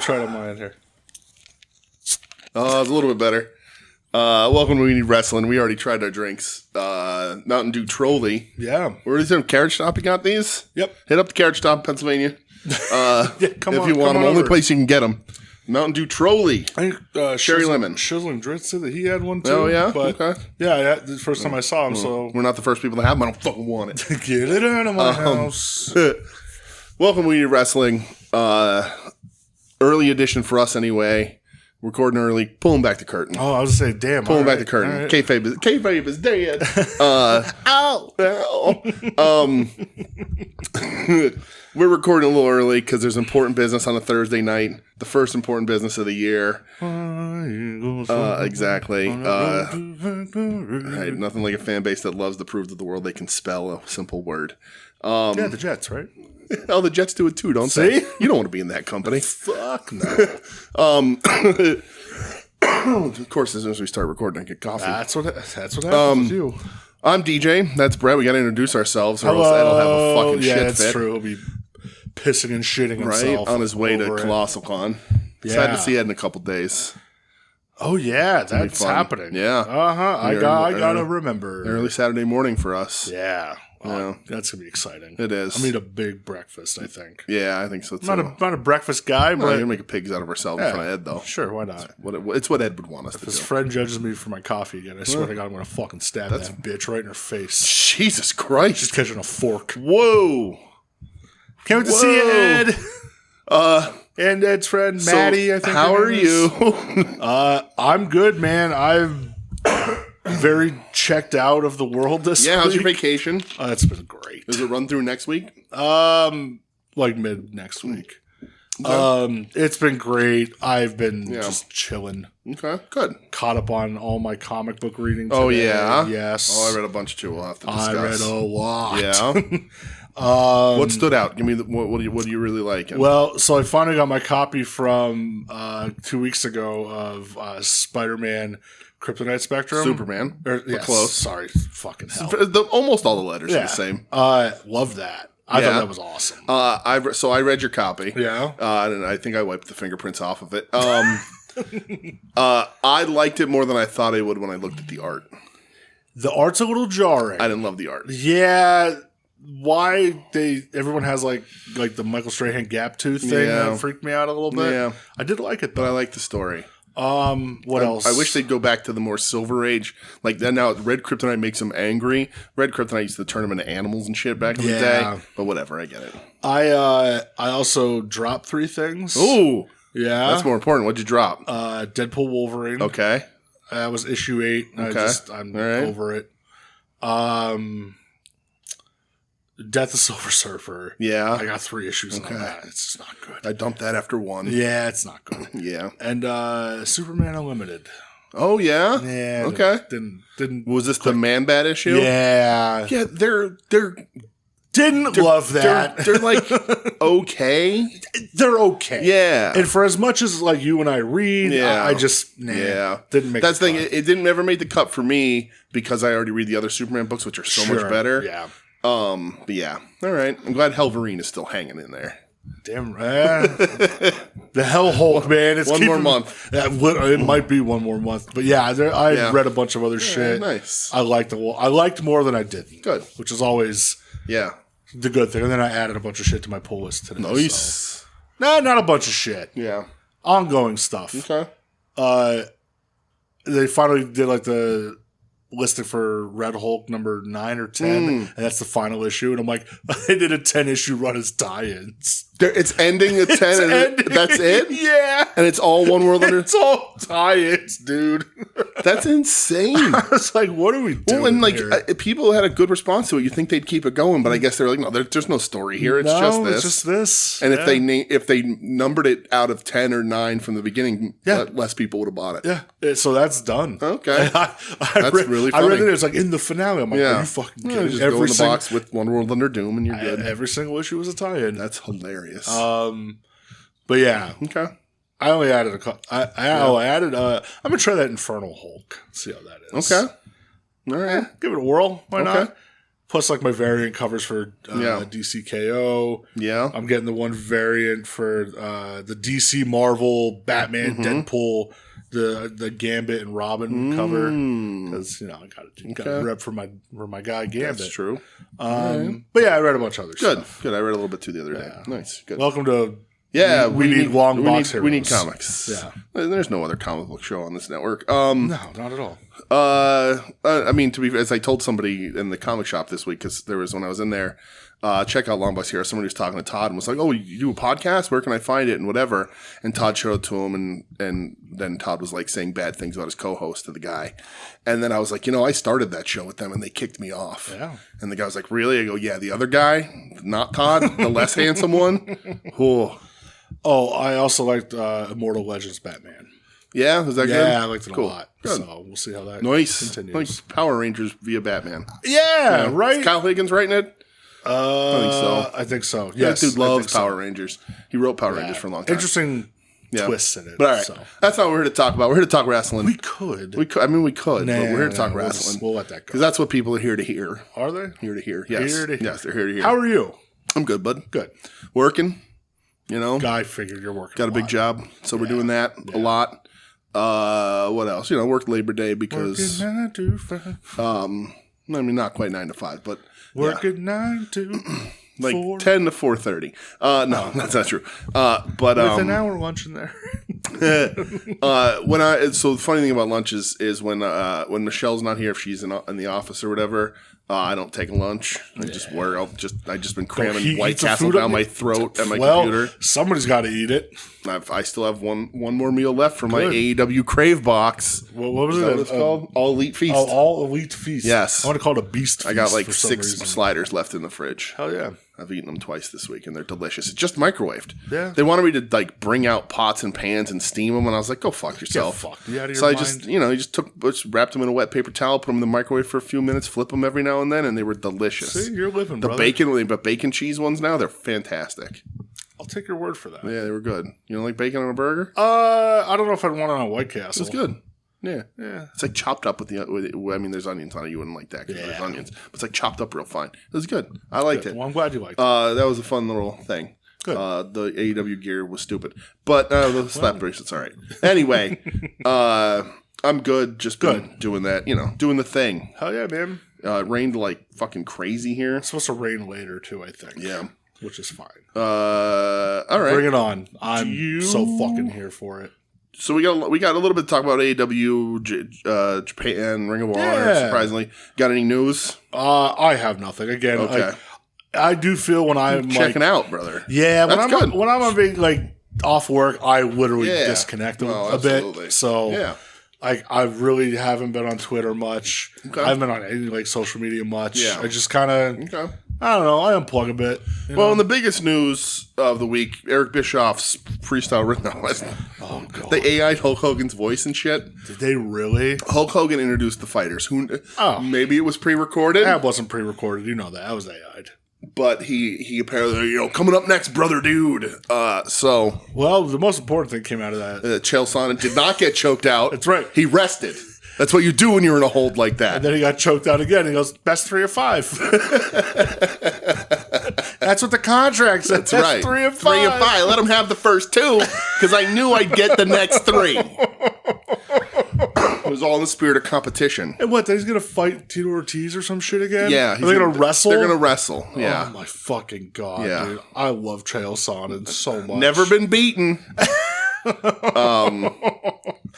try it on my end here. It's a little bit better. Welcome to We Need Wrestling. We already tried our drinks. Mountain Dew Trolley. Yeah. Where is it? Carriage Stop you got these? Yep. Hit up the Carriage Stop, Pennsylvania. Come if on, you want them. Only over. place you can get them. Mountain Dew Trolley. I think Cherry lemon. Shizzling Dritz said that he had one too. Oh, yeah? But Okay. Yeah, this is the first time I saw him, so. We're not the first people to have them. I don't fucking want it. Get it out of my house. Welcome to We Need Wrestling. Early edition for us anyway. Recording early. Pulling back the curtain. Oh, I was going to say, damn. Pulling back the curtain. Right. Kayfabe is dead. We're recording a little early because there's important business on a Thursday night. The first important business of the year. Exactly. Right, nothing like a fan base that loves to prove to the world they can spell a simple word. Yeah, the Jets, right? Oh, the Jets do it too, don't See? they? You don't want to be in that company. Fuck no. Of course, as soon as we start recording, I get coffee. That's what happens with you. I'm DJ. That's Brett. We got to introduce ourselves, or else Ed'll have a fucking shit that's fit. true. He'll be pissing and shitting Right himself on his way to over it. Colossal Con. Yeah. Sad to see Ed in a couple days. Oh yeah, that's fun. happening. Yeah. I gotta remember. Early Saturday morning for us. Yeah. Yeah. That's gonna be exciting. It is. I need a big breakfast, I think. Yeah, I think so too. I'm not a breakfast guy, We're but gonna make pigs out of ourselves in front of Ed, though. sure, why not? It's what Ed would want us to do. His friend judges me for my coffee again. I swear to God, I'm gonna fucking stab that bitch right in her face. Jesus Christ. Just catching a fork. Whoa. Can't wait to see you, Ed. And Ed's friend Maddie. I think. How are you? I'm good, man. I'm very checked out of the world this week. Yeah, how's your vacation? It's been great. Does it run through next week? Like mid next week. Okay. It's been great. I've been just chilling. Okay, good. Caught up on all my comic book reading today. Oh, yeah? Yes. Oh, I read a bunch too. We'll have to discuss. I read a lot. Yeah. What stood out? Give me what do you really like? Well, so I finally got my copy from 2 weeks ago of Spider-Man Kryptonite Spectrum. Superman. Yes, Close. Sorry. Fucking hell. Almost all the letters are the same. Love that. I thought that was awesome. I read your copy. Yeah. And I think I wiped the fingerprints off of it. I liked it more than I thought I would when I looked at the art. The art's a little jarring. I didn't love the art. Yeah. Why everyone has like the Michael Strahan gap tooth thing that freaked me out a little bit. Yeah. I did like it though. But I like the story. What else? I wish they'd go back to the more Silver Age. Like then now Red Kryptonite makes them angry. Red Kryptonite used to turn them into animals and shit back in the day. But whatever, I get it. I also dropped 3 things. Ooh. Yeah. That's more important. What'd you drop? Deadpool Wolverine. Okay. That was issue 8. Okay. I'm All right. over it. Death of Silver Surfer. Yeah. I got 3 issues on that. It's just not good. I dumped that after 1. Yeah, it's not good. Yeah. And Superman Unlimited. Oh yeah. Yeah. Okay. Didn't. Was this the Man Bat issue? Yeah. Yeah. They're Didn't love that. They're like okay. They're okay. Yeah. And for as much as like you and I read, Yeah. I just didn't make. That's the thing. cut. It didn't ever make the cut for me because I already read the other Superman books, which are so much better. Yeah. But yeah. All right. I'm glad Helverine is still hanging in there. Damn right. The Hell Hulk, man. It's One more month. It might be one more month, but yeah, I read a bunch of other shit. Nice. I liked more than I didn't. Good. Which is always Yeah. the good thing. And then I added a bunch of shit to my pull list today. Nice. So. No, not a bunch of shit. Yeah. Ongoing stuff. Okay. They finally did like the listing for Red Hulk number 9 or 10, and that's the final issue. And I'm like, they did a 10-issue run as tie-ins. It's ending at 10 and that's it? Yeah. And it's all One World Under. It's all tie-ins, dude. That's insane. I was like, what are we doing? Well, and like here? people had a good response to it. You think they'd keep it going, but I guess they're like, no, there's no story here. It's just this. It's just this. And if they numbered it out of 10 or 9 from the beginning, less people would have bought it. Yeah. So that's done. Okay. That's really I read funny. it. It's like in the finale. I'm like, are you fucking kidding? Just go in the box with One World Under Doom and you're good. Every single issue was a tie-in. That's hilarious. But yeah. Okay. I only added a couple. I added. I'm gonna try that Infernal Hulk. See how that is. Okay. All right. Give it a whirl. Why not? Plus, like, my variant covers for DCKO. Yeah. I'm getting the one variant for the DC Marvel, Batman, Deadpool, the Gambit and Robin cover. Because, I got to rep for my guy Gambit. That's true. But yeah, I read a bunch of other stuff. Good. I read a little bit too the other day. Nice. Good. Welcome to we need long box heroes. We need comics. Yeah. There's no other comic book show on this network. No, not at all. I mean, as I told somebody in the comic shop this week, because there was when I was in there, check out Long Box Heroes. Somebody was talking to Todd and was like, "Oh, you do a podcast? Where can I find it?" and whatever. And Todd showed it to him, and then Todd was like saying bad things about his co-host to the guy. And then I was like, I started that show with them, and they kicked me off. Yeah. And the guy was like, "Really?" I go, "Yeah, the other guy, not Todd, the less handsome one." Oh, I also liked Immortal Legends Batman. Yeah, was that good? Yeah, I liked it a lot. Good. So we'll see how that Like continues. Power Rangers via Batman. Yeah, right? Is Kyle Higgins writing it? I think so. Yes, that dude loves Power Rangers. He wrote Power Rangers for a long time. Interesting twists in it. But all right, that's not what we're here to talk about. We're here to talk wrestling. We could. I mean, we could, but we're here to talk wrestling. We'll let that go. Because that's what people are here to hear. Are they? Here to hear. Yes. Yes, they're here to hear. How are you? I'm good, bud. Good. Working, I figured you're working. Got a big job, so we're doing that a lot. What else? Worked Labor Day because working 9 to 5. I mean, not quite 9 to 5, but working 9 to like 4. 10 to 4:30. No, that's not true. But with an hour lunch in there. So the funny thing about lunch is when Michelle's not here, if she's in the office or whatever, I don't take a lunch. I just work. I just been cramming White Castle down my throat at my computer. Somebody's got to eat it. I still have one more meal left from my AEW Crave box. What was it? What it's called? All Elite Feast. Oh, All Elite Feast. Yes. I want to call it a Beast Feast. I got like 6 sliders left in the fridge. Hell yeah. I've eaten them twice this week, and they're delicious. It's just microwaved. Yeah. They wanted me to like bring out pots and pans and steam them, and I was like, "Go fuck yourself." Get fucked. You out of your so I mind? just wrapped them in a wet paper towel, put them in the microwave for a few minutes, flip them every now and then, and they were delicious. See, you're living, the brother. bacon cheese ones now, they're fantastic. I'll take your word for that. Yeah, they were good. You don't like bacon on a burger? I don't know if I'd want it on a White Castle. It's good. Yeah. Yeah. It's like chopped up with I mean, there's onions on it. You wouldn't like that because there's onions. But it's like chopped up real fine. It was good. I liked it. Well, I'm glad you liked it. That was a fun little thing. Good. The AEW gear was stupid. But the slap bracelet's all right. Anyway, I'm good. Just been doing that, doing the thing. Hell yeah, man. It rained like fucking crazy here. It's supposed to rain later, too, I think. Yeah. Which is fine. All right. Bring it on. I'm so fucking here for it. So we got a little bit to talk about AEW, Japan, Ring of Honor. Surprisingly, got any news? I have nothing. Again, okay. I do feel when I'm checking out, brother. Yeah, that's good. When I'm being off work, I literally disconnect a bit. So I really haven't been on Twitter much. Okay. I haven't been on any social media much. Yeah. I just kind of I don't know. I unplug a bit. Well, and the biggest news of the week, Eric Bischoff's freestyle ring. Oh, God. They AI'd Hulk Hogan's voice and shit. Did they really? Hulk Hogan introduced the fighters. Maybe it was pre-recorded. That wasn't pre-recorded. You know that. That was AI'd. But he apparently, coming up next, brother dude. Well, the most important thing came out of that. Chael Sonnen did not get choked out. That's right. He rested. That's what you do when you're in a hold like that. And then he got choked out again. He goes, best 3 of 5. That's what the contract said. That's right. 3 of 5. 3 of 5. Let him have the first 2 because I knew I'd get the next 3. It was all in the spirit of competition. And what? He's going to fight Tito Ortiz or some shit again? Yeah. Are they going to wrestle? They're going to wrestle. Yeah. Oh, my fucking God, dude. I love Chael Sonnen so much. Never been beaten.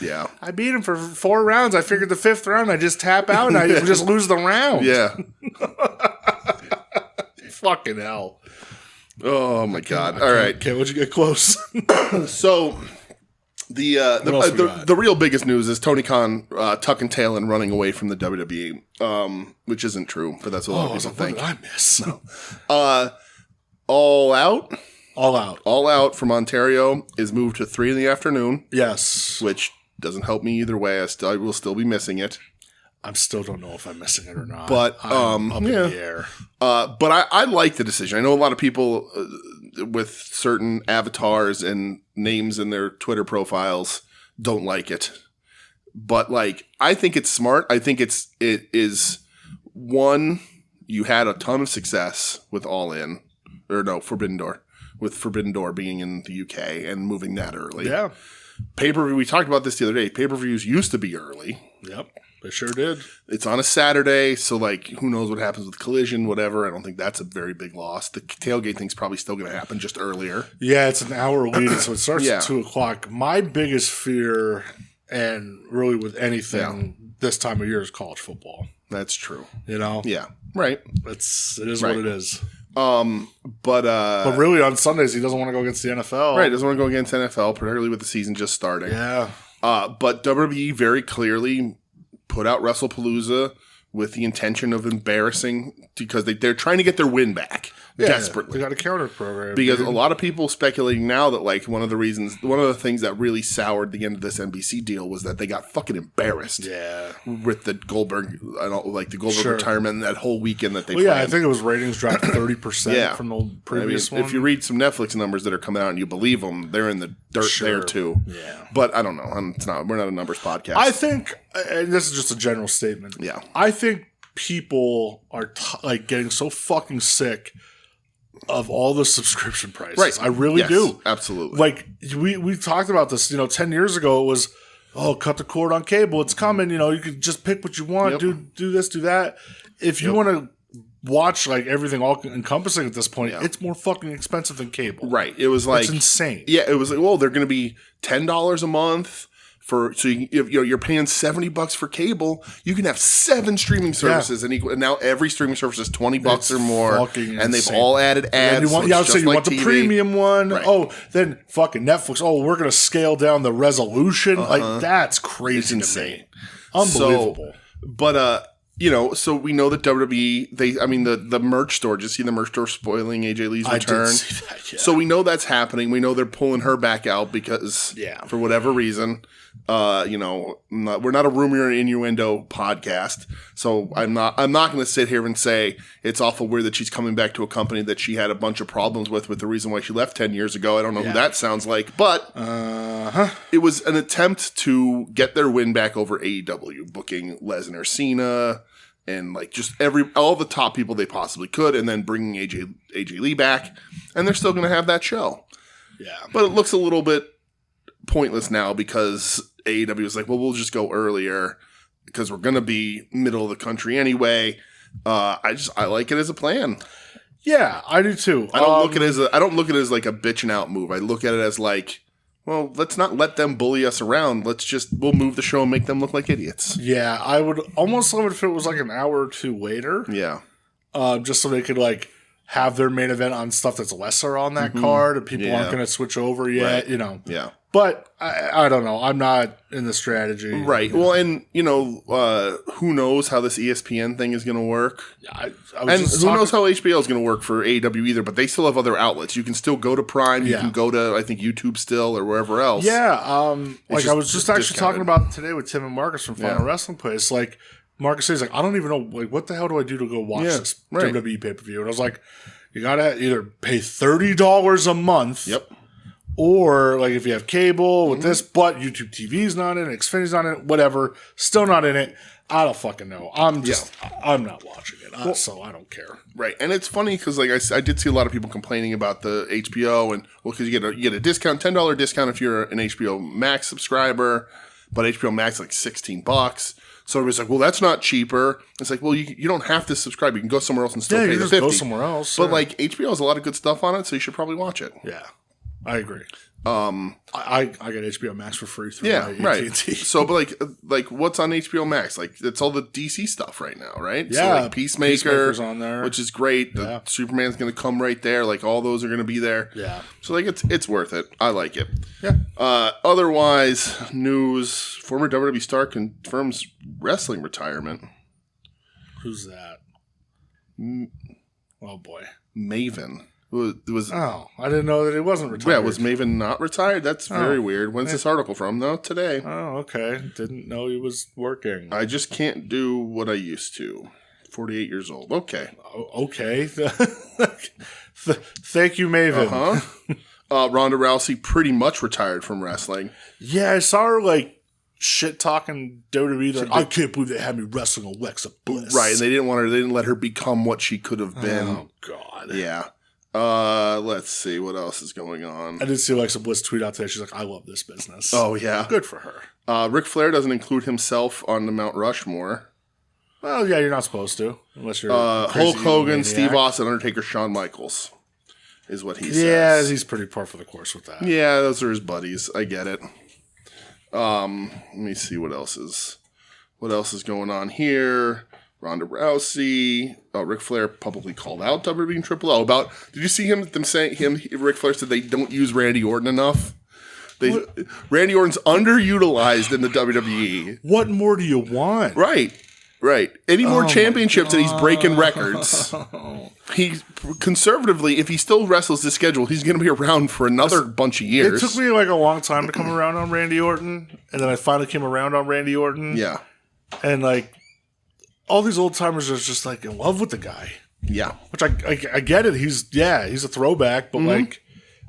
Yeah. I beat him for 4 rounds. I figured the 5th round I just tap out and I just lose the round. Yeah. Fucking hell. Oh my God. All right. Okay, what'd you get close? So the real biggest news is Tony Khan tucking tail and running away from the WWE, which isn't true, but that's what a lot of people think. What did I miss? No. All Out? All Out. All Out from Ontario is moved to 3 in the afternoon. Yes. Which doesnI help me either way. I will still be missing it. I still don't know if I'm missing it or not. But I'm up in the air. But I like the decision. I know a lot of people with certain avatars and names in their Twitter profiles don't like it. But I think it's smart. I think it is one. you had a ton of success with Forbidden Door. With Forbidden Door being in the UK and moving that early. Yeah. Pay-per-view, we talked about this the other day. Pay-per-views used to be early. Yep, they sure did. It's on a Saturday, so like who knows what happens with Collision, whatever. I don't think that's a very big loss. The tailgate thing's probably still going to happen just earlier. Yeah, it's an hour lead, so it starts at 2 o'clock. My biggest fear, and really with anything this time of year, is college football. That's true. You know? Yeah, right. It is what it is. But really on Sundays he doesn't want to go against the NFL. Right, doesn't want to go against NFL, particularly with the season just starting. Yeah. But WWE very clearly put out WrestlePalooza with the intention of embarrassing because they're trying to get their win back desperately. They got a counter program. Because a lot of people speculating now that like one of the things that really soured the end of this NBC deal was that they got fucking embarrassed. Yeah. With the Goldberg, retirement and that whole weekend that they planned. I think it was ratings dropped 30% from the previous one. If you read some Netflix numbers that are coming out and you believe them, they're in the dirt there too. Yeah. But I don't know. We're not a numbers podcast. I think, and this is just a general statement. Yeah. I think people are getting so fucking sick of all the subscription prices. Right. I really do. Absolutely. Like we talked about this, 10 years ago it was, cut the cord on cable. It's coming, you can just pick what you want, do this, do that. If you want to watch like everything all encompassing at this point, it's more fucking expensive than cable. Right. It was like it's insane. Yeah, it was like, well, they're going to be $10 a month. You're paying $70 for cable, you can have 7 streaming services, and now every streaming service is $20 or more, and they've all added ads. You want the premium one. Right. Oh, then fucking Netflix. Oh, we're gonna scale down the resolution. Like that's crazy. It's insane. Unbelievable. So we know that WWE, the merch store, just see the merch store spoiling AJ Lee's return. I did see that, yeah. So we know that's happening. We know they're pulling her back out because, for whatever reason, we're not a rumor or innuendo podcast. So I'm not going to sit here and say it's awful weird that she's coming back to a company that she had a bunch of problems with the reason why she left 10 years ago. I don't know who that sounds like, but it was an attempt to get their win back over AEW, booking Lesnar, Cena, and like just all the top people they possibly could, and then bringing AJ Lee back, and they're still going to have that show. Yeah, but it looks a little bit pointless now because AEW is like, well, we'll just go earlier because we're going to be middle of the country anyway. I like it as a plan. Yeah, I do too. I don't look at it as like a bitching out move. I look at it as like, well, let's not let them bully us around. We'll move the show and make them look like idiots. Yeah, I would almost love it if it was like an hour or two later. Yeah. Just so they could like have their main event on stuff that's lesser on that card and people aren't going to switch over yet, Yeah. But I don't know. I'm not in the strategy. Right. Well, and, who knows how this ESPN thing is going to work. And who knows how HBO is going to work for AEW either, but they still have other outlets. You can still go to Prime. You can go to, I think, YouTube still or wherever else. Yeah. I was just actually talking about today with Tim and Marcus from Final Wrestling Place. Like, Marcus says, like, I don't even know, like, what the hell do I do to go watch this WWE pay-per-view? And I was like, you got to either pay $30 a month. Yep. Or, like, if you have cable with this, but YouTube TV's not in it, Xfinity's not in it, whatever, still not in it, I don't fucking know. I'm not watching it, so I don't care. Right. And it's funny because, like, I did see a lot of people complaining about the HBO, and, well, because you get a discount, $10 discount if you're an HBO Max subscriber, but HBO Max is like $16. So everybody's like, well, that's not cheaper. It's like, well, you don't have to subscribe. You can go somewhere else and still pay the $50. Go somewhere else. But, like, HBO has a lot of good stuff on it, so you should probably watch it. Yeah. I agree. I got HBO Max for free through my right. AT&T. So, but like what's on HBO Max? Like it's all the DC stuff right now, right? Yeah, so like Peacemaker's on there, which is great. The Superman's going to come right there. Like all those are going to be there. Yeah. So like it's worth it. I like it. Yeah. Otherwise, news: former WWE star confirms wrestling retirement. Who's that? Oh boy, Maven. I didn't know that he wasn't retired. Yeah, was Maven not retired? That's very weird. When's this article from, though? Today. Oh, okay. Didn't know he was working. I just can't do what I used to. 48 years old. Okay. Okay. Thank you, Maven. Ronda Rousey pretty much retired from wrestling. Yeah, I saw her, like, shit talking WWE. Like, I can't believe they had me wrestling Alexa Bliss. Right, and they didn't let her become what she could have been. Oh God. Yeah. Let's see what else is going on. I did see Alexa Bliss tweet out today. She's like, I love this business. Oh yeah. Good for her. Ric Flair doesn't include himself on the Mount Rushmore. Well, yeah, you're not supposed to. Unless you're Hulk Hogan, Steve Austin, Undertaker, Shawn Michaels is what he says. Yeah, he's pretty par for the course with that. Yeah, those are his buddies. I get it. Let me see what else is going on here. Ronda Rousey. Ric Flair publicly called out WWE and Triple O about. Did you see Ric Flair said they don't use Randy Orton enough? Randy Orton's underutilized in the WWE. What more do you want? Right. Any more championships and he's breaking records. He conservatively, if he still wrestles this schedule, he's going to be around for another bunch of years. It took me like a long time to come around on Randy Orton, and then I finally came around on Randy Orton. Yeah. And like all these old timers are just like in love with the guy. Yeah. Which I get it. He's a throwback, but like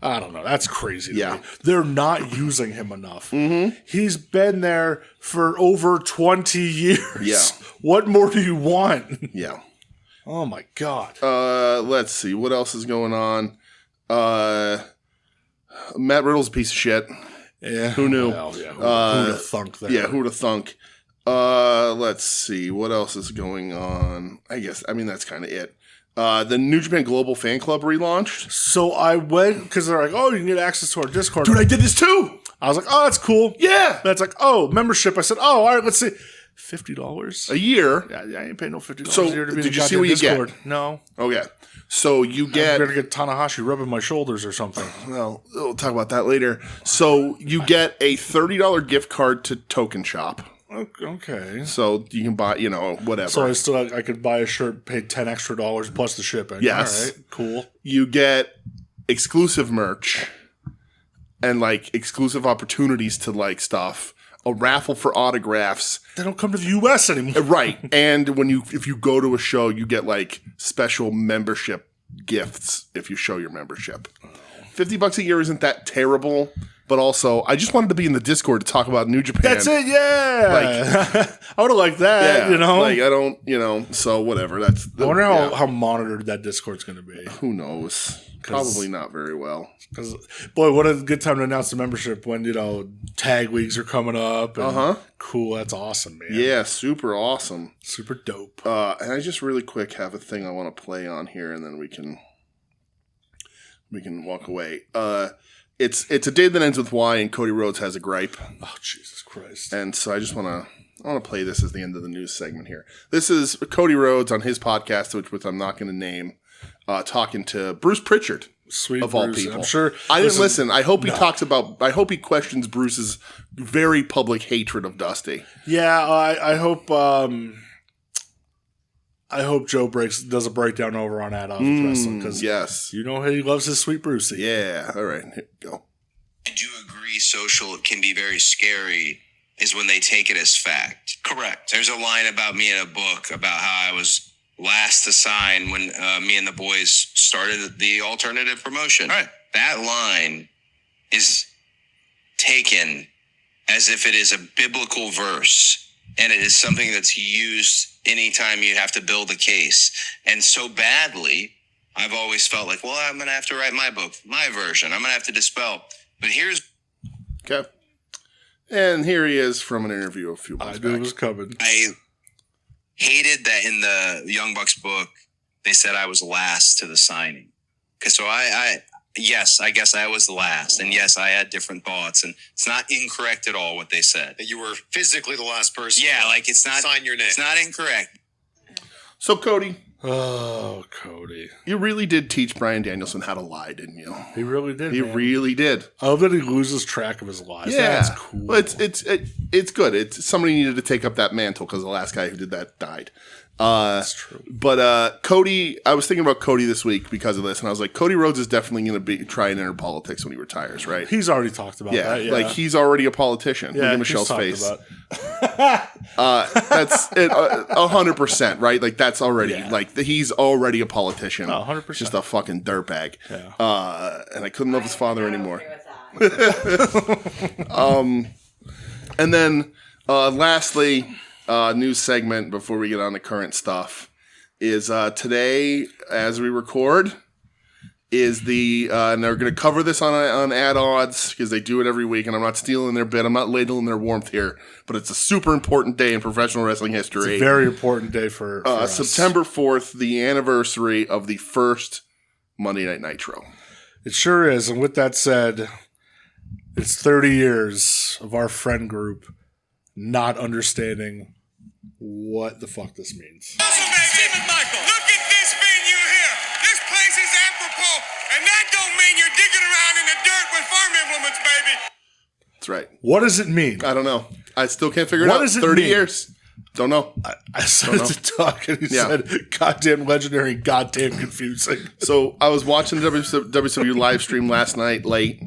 I don't know. That's crazy. To me. They're not using him enough. Mm-hmm. He's been there for over 20 years. Yeah. What more do you want? Yeah. Oh my God. Let's see. What else is going on? Matt Riddle's a piece of shit. Yeah. Who knew? Well, yeah. Who'd have thunk that? Yeah, who'd have thunk? Let's see. What else is going on? That's kind of it. The New Japan Global Fan Club relaunched. So I went, because they're like, oh, you can get access to our Discord. Dude, I did this too. I was like, oh, that's cool. Yeah. That's like, oh, membership. I said, oh, all right, let's see. $50 a year. Yeah, I ain't paying no $50 so, a year to be did you see what Discord. You get? No. Okay. So you get... I'm going to get Tanahashi rubbing my shoulders or something. Well, we'll talk about that later. So you get a $30 gift card to Token Shop. Okay. So you can buy, whatever. So I could buy a shirt, pay $10 extra plus the shipping. Yes. All right, cool. You get exclusive merch and like exclusive opportunities to like stuff. A raffle for autographs. They don't come to the U.S. anymore. Right. And if you go to a show, you get like special membership gifts if you show your membership. $50 a year isn't that terrible. But also, I just wanted to be in the Discord to talk about New Japan. That's it, yeah. I would have liked that, Like, I don't, so whatever. I wonder how monitored that Discord's going to be. Who knows? Probably not very well. Because, boy, what a good time to announce the membership when, tag leagues are coming up. Cool, that's awesome, man. Yeah, super awesome. Super dope. And I just really quick have a thing I want to play on here, and then we can walk away. It's a day that ends with Y, and Cody Rhodes has a gripe. Oh, Jesus Christ. And so I just want to play this as the end of the news segment here. This is Cody Rhodes on his podcast, which I'm not going to name, talking to Bruce Pritchard. Sweet of Bruce. all people. I'm sure. I didn't listen. I hope he questions Bruce's very public hatred of Dusty. Yeah, I hope Joe does a breakdown over on Ad Office Wrestling, because yes, he loves his Sweet Brucey. Yeah. All right, here we go. I do agree social can be very scary is when they take it as fact. Correct. There's a line about me in a book about how I was last to sign when me and the boys started the alternative promotion. All right. That line is taken as if it is a biblical verse, and it is something that's used anytime you have to build a case. And so badly, I've always felt like, well, I'm going to have to write my book, my version. I'm going to have to dispel. But here's... Okay. And here he is from an interview a few months back. I knew it was coming. I hated that in the Young Bucks book, they said I was last to the signing. Because so yes, I guess I was the last. And yes, I had different thoughts. And it's not incorrect at all what they said. That you were physically the last person. Yeah, like it's not... Sign your name. It's not incorrect. So, Cody. Oh, Cody. You really did teach Bryan Danielson how to lie, didn't you? He really did. He really did. I hope that he loses track of his lies. Yeah. That's cool. Well, it's good. Somebody needed to take up that mantle because the last guy who did that died. That's true. But Cody, I was thinking about Cody this week because of this, and I was like, Cody Rhodes is definitely going to try and enter politics when he retires, right? He's already talked about that. Yeah, like he's already a politician. Yeah, look at Michelle's face. About that's it, 100%, right? Like that's already like he's already a politician. 100%. Just a fucking dirtbag. Yeah. And I couldn't love his father anymore. And then, lastly, news segment before we get on to current stuff is today, as we record, is and they're going to cover this on Ad Odds because they do it every week, and I'm not stealing their bit. I'm not ladling their warmth here, but it's a super important day in professional wrestling history. It's a very important day for us. September 4th, the anniversary of the first Monday Night Nitro. It sure is, and with that said, it's 30 years of our friend group not understanding what the fuck this means. Stephen Michael, look at this venue here. This place is apropos, and that don't mean you're digging around in the dirt with farm implements, baby. That's right. What does it mean? I don't know. I still can't figure it out. What does it 30 mean? years. Don't know. I said it to Doug, and he said, goddamn legendary and goddamn confusing. So I was watching the WWE live stream last night late,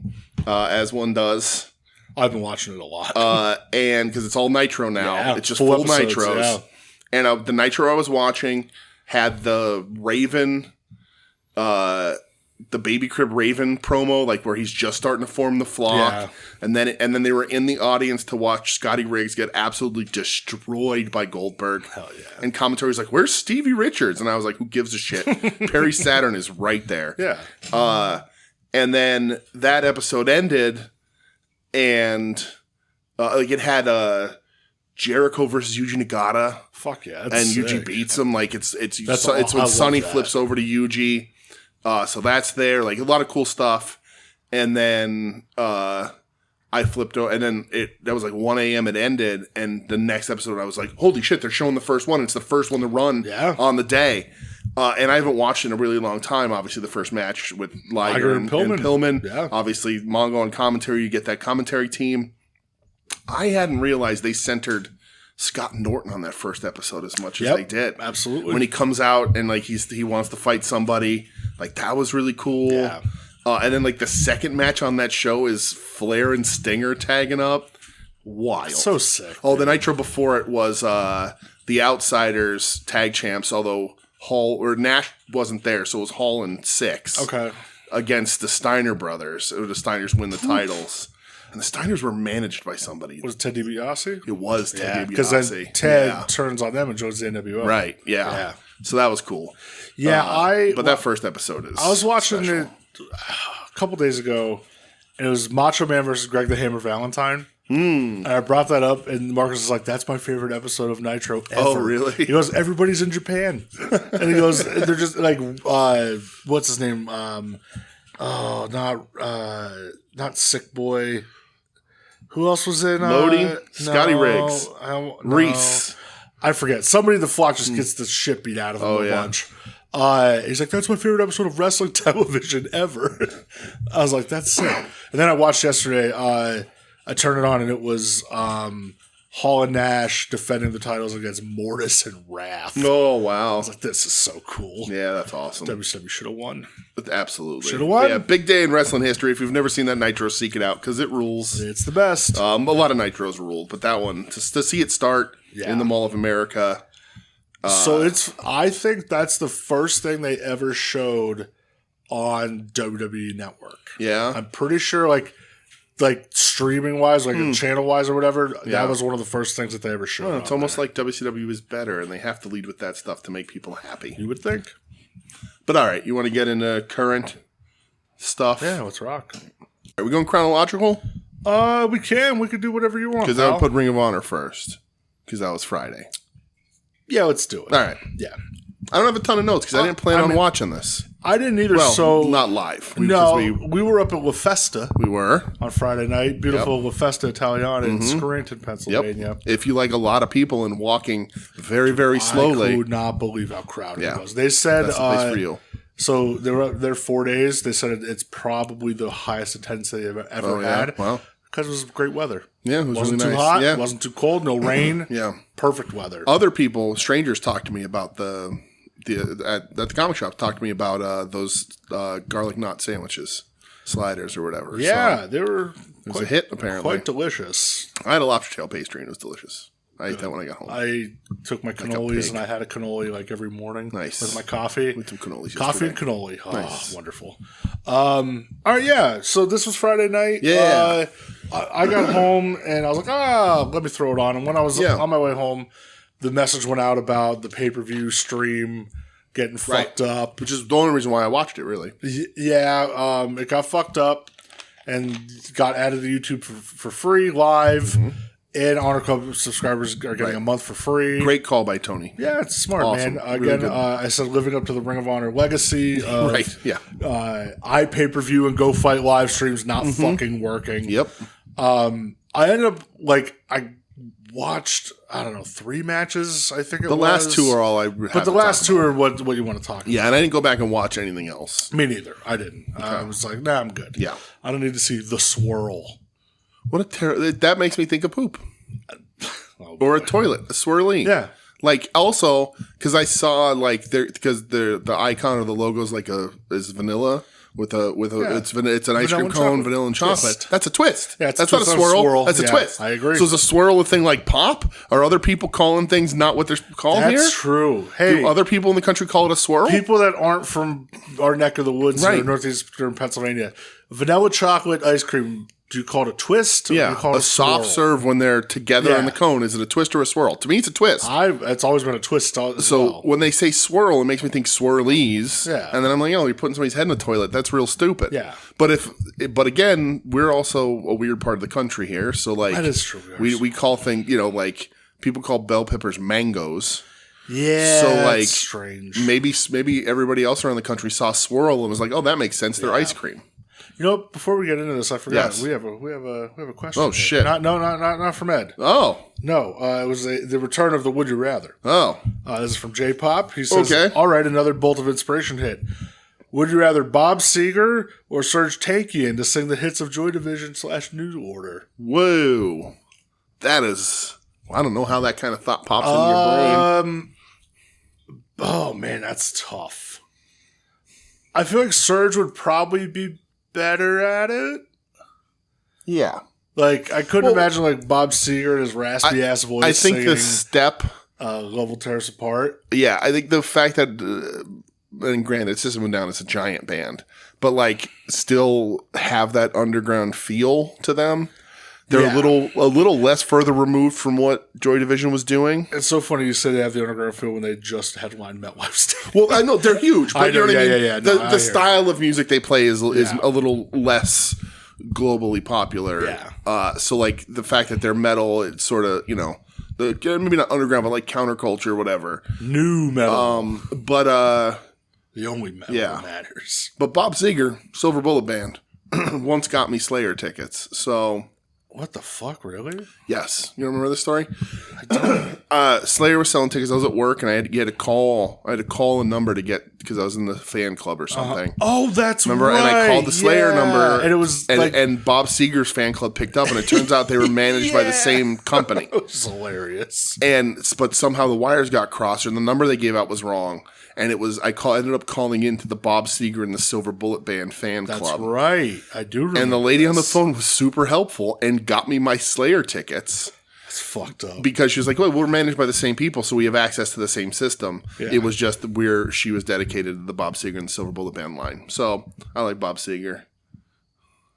as one does. I've been watching it a lot. And because it's all Nitro now. Yeah, it's just full episodes, Nitros. Yeah. And the Nitro I was watching had the Raven, the Baby Crib Raven promo, like where he's just starting to form the flock. Yeah. And then they were in the audience to watch Scotty Riggs get absolutely destroyed by Goldberg. Hell yeah. And commentary was like, where's Stevie Richards? And I was like, who gives a shit? Perry Saturn is right there. Yeah. And then that episode ended, and it had Jericho versus Yuji Nagata. Fuck yeah. And sick. Yuji beats him. Like it's when Sonny flips over to Yuji. So that's there. Like a lot of cool stuff. And then I flipped over, and then that was like 1 a.m. It ended, and the next episode I was like, holy shit, they're showing the first one. It's the first one to run on the day. And I haven't watched it in a really long time. Obviously, the first match with Liger and Pillman. Yeah. Obviously, Mongo on commentary. You get that commentary team. I hadn't realized they centered Scott Norton on that first episode as much as they did. Absolutely. When he comes out and like he wants to fight somebody, like that was really cool. Yeah. And then like the second match on that show is Flair and Stinger tagging up. Wild. So sick. Oh, the Nitro before it was the Outsiders tag champs, although Nash wasn't there, so it was Hall and Six. Okay. Against the Steiner brothers. The Steiners win the titles. And the Steiners were managed by somebody. Was it Ted DiBiase? It was Ted DiBiase. Because then Ted turns on them and joins the NWO. Right, yeah. So that was cool. Yeah, but that first episode is I was watching special. it a couple days ago, and it was Macho Man versus Greg the Hammer Valentine. And I brought that up, and Marcus was like, that's my favorite episode of Nitro ever. Oh, really? He goes, everybody's in Japan. And he goes, they're just like, what's his name? Not Sick Boy. Who else was in? Lodi? Scotty Riggs. Reese. I forget. Somebody in the flock just gets the shit beat out of him a bunch. He's like, that's my favorite episode of wrestling television ever. I was like, that's sick. And then I watched yesterday, I turned it on, and it was Hall and Nash defending the titles against Mortis and Wrath. Oh, wow. I was like, this is so cool. Yeah, that's awesome. WCW should have won. Absolutely. Should have won. Yeah, big day in wrestling history. If you've never seen that Nitro, seek it out, because it rules. It's the best. A lot of Nitros ruled, but that one, to see it start in the Mall of America. So I think that's the first thing they ever showed on WWE Network. Yeah. I'm pretty sure, like streaming wise, like channel wise or whatever, that was one of the first things that they ever showed. Well, it's almost like WCW is better, and they have to lead with that stuff to make people happy. You would think. But all right, you want to get into current stuff? Yeah, let's rock. Are we going chronological? We can. We could do whatever you want. Because I would put Ring of Honor first, because that was Friday. Yeah, let's do it. All right. Yeah. I don't have a ton of notes because I didn't plan on watching this. I didn't either. Well, so not live. We were up at La Festa. We were on Friday night. Beautiful La Festa Italiana in Scranton, Pennsylvania. Yep. If you like a lot of people and walking very, very slowly, I could not believe how crowded it was. They said that's the place for you. So they were up there 4 days. They said it's probably the highest attendance they've ever had. Wow. Because it was great weather. Yeah, it was wasn't really too nice. hot. Yeah. It wasn't too cold. No rain. Yeah. Perfect weather. Other people, strangers, talked to me about at the comic shop. Talked to me about those garlic knot sandwiches, sliders or whatever. Yeah, so they were. It was a hit apparently. Quite delicious. I had a lobster tail pastry and it was delicious. I ate that when I got home. I took my cannolis and I had a cannoli like every morning. Nice. With my coffee. With some cannolis. Coffee yesterday. and cannoli. Oh, Nice. Wonderful. All right, yeah. So this was Friday night. Yeah. I got home and I was like, let me throw it on. And when I was on my way home, the message went out about the pay-per-view stream getting fucked up. Which is the only reason why I watched it, really. Yeah, it got fucked up and got added to YouTube for free live. And Honor Club subscribers are getting a month for free. Great call by Tony. Yeah, it's smart, man. Again, really I said living up to the Ring of Honor legacy of iPay-per-view and Go Fight live streams not fucking working. Yep. I ended up, I watched, 3 matches, I think it was. The last 2 are all I have. But the last 2 are what you want to talk about. Yeah, and I didn't go back and watch anything else. Me neither. I didn't. Okay. I was like, nah, I'm good. Yeah. I don't need to see the swirl. What that makes me think of poop. Or a toilet, a swirly. Yeah. Also, because I saw because the icon or the logo is vanilla with it's an ice cream cone, vanilla and chocolate. Twist. That's a twist. Yeah, that's not a swirl. That's a twist. I agree. So is a swirl a thing like pop? Are other people calling things not what they're called here? That's true. Hey, do other people in the country call it a swirl? People that aren't from our neck of the woods, northeastern Pennsylvania, vanilla chocolate ice cream. Do you call it a twist? Or do you call it a soft serve when they're together in the cone. Is it a twist or a swirl? To me, it's a twist. It's always been a twist. When they say swirl, it makes me think swirlies. Yeah. And then I'm like, you're putting somebody's head in the toilet. That's real stupid. Yeah. But again, we're also a weird part of the country here. So that is true. We call things, people call bell peppers mangoes. Yeah. So that's strange. Maybe everybody else around the country saw swirl and was like, oh, that makes sense. They're ice cream. Before we get into this, I forgot. Yes. We have a question. Oh shit! Not from Ed. Oh no, it was the return of the Would You Rather. Oh, this is from J Pop. He says, "All right, another bolt of inspiration hit. Would you rather Bob Seger or Serge Tankian to sing the hits of Joy Division / New Order?" Whoa, that is. I don't know how that kind of thought pops into your brain. Oh man, that's tough. I feel like Serge would probably be better at it. Yeah. I couldn't imagine Bob Seger and his raspy ass voice. I think singing, the step Love Will Tear Us Apart. Yeah, I think the fact that and granted System of a Down is a giant band, but still have that underground feel to them. They're a little less further removed from what Joy Division was doing. It's so funny you say they have the underground feel when they just headlined MetLife Stadium. Well, I know they're huge, but I know, you know what I mean? Yeah. The style of music they play is a little less globally popular. Yeah. So the fact that they're metal, it's sort of, maybe not underground, but counterculture or whatever. New metal. But the only metal that matters. But Bob Seger, Silver Bullet Band, once got me Slayer tickets. So what the fuck, really? Yes. You remember this story? I don't. Slayer was selling tickets. I was at work, and I had to call a number to get, because I was in the fan club or something. Oh, that's remember? right. And I called the Slayer number, and it was and Bob Seger's fan club picked up, and it turns out they were managed by the same company. Which is hilarious. But somehow the wires got crossed, and the number they gave out was wrong. And it was I ended up calling into the Bob Seger and the Silver Bullet Band fan club. That's right. I do remember. And the lady on the phone was super helpful and got me my Slayer tickets. That's fucked up. Because she was like, well, we're managed by the same people, so we have access to the same system. Yeah. It was just where she was dedicated to the Bob Seger and the Silver Bullet Band line. So I like Bob Seger.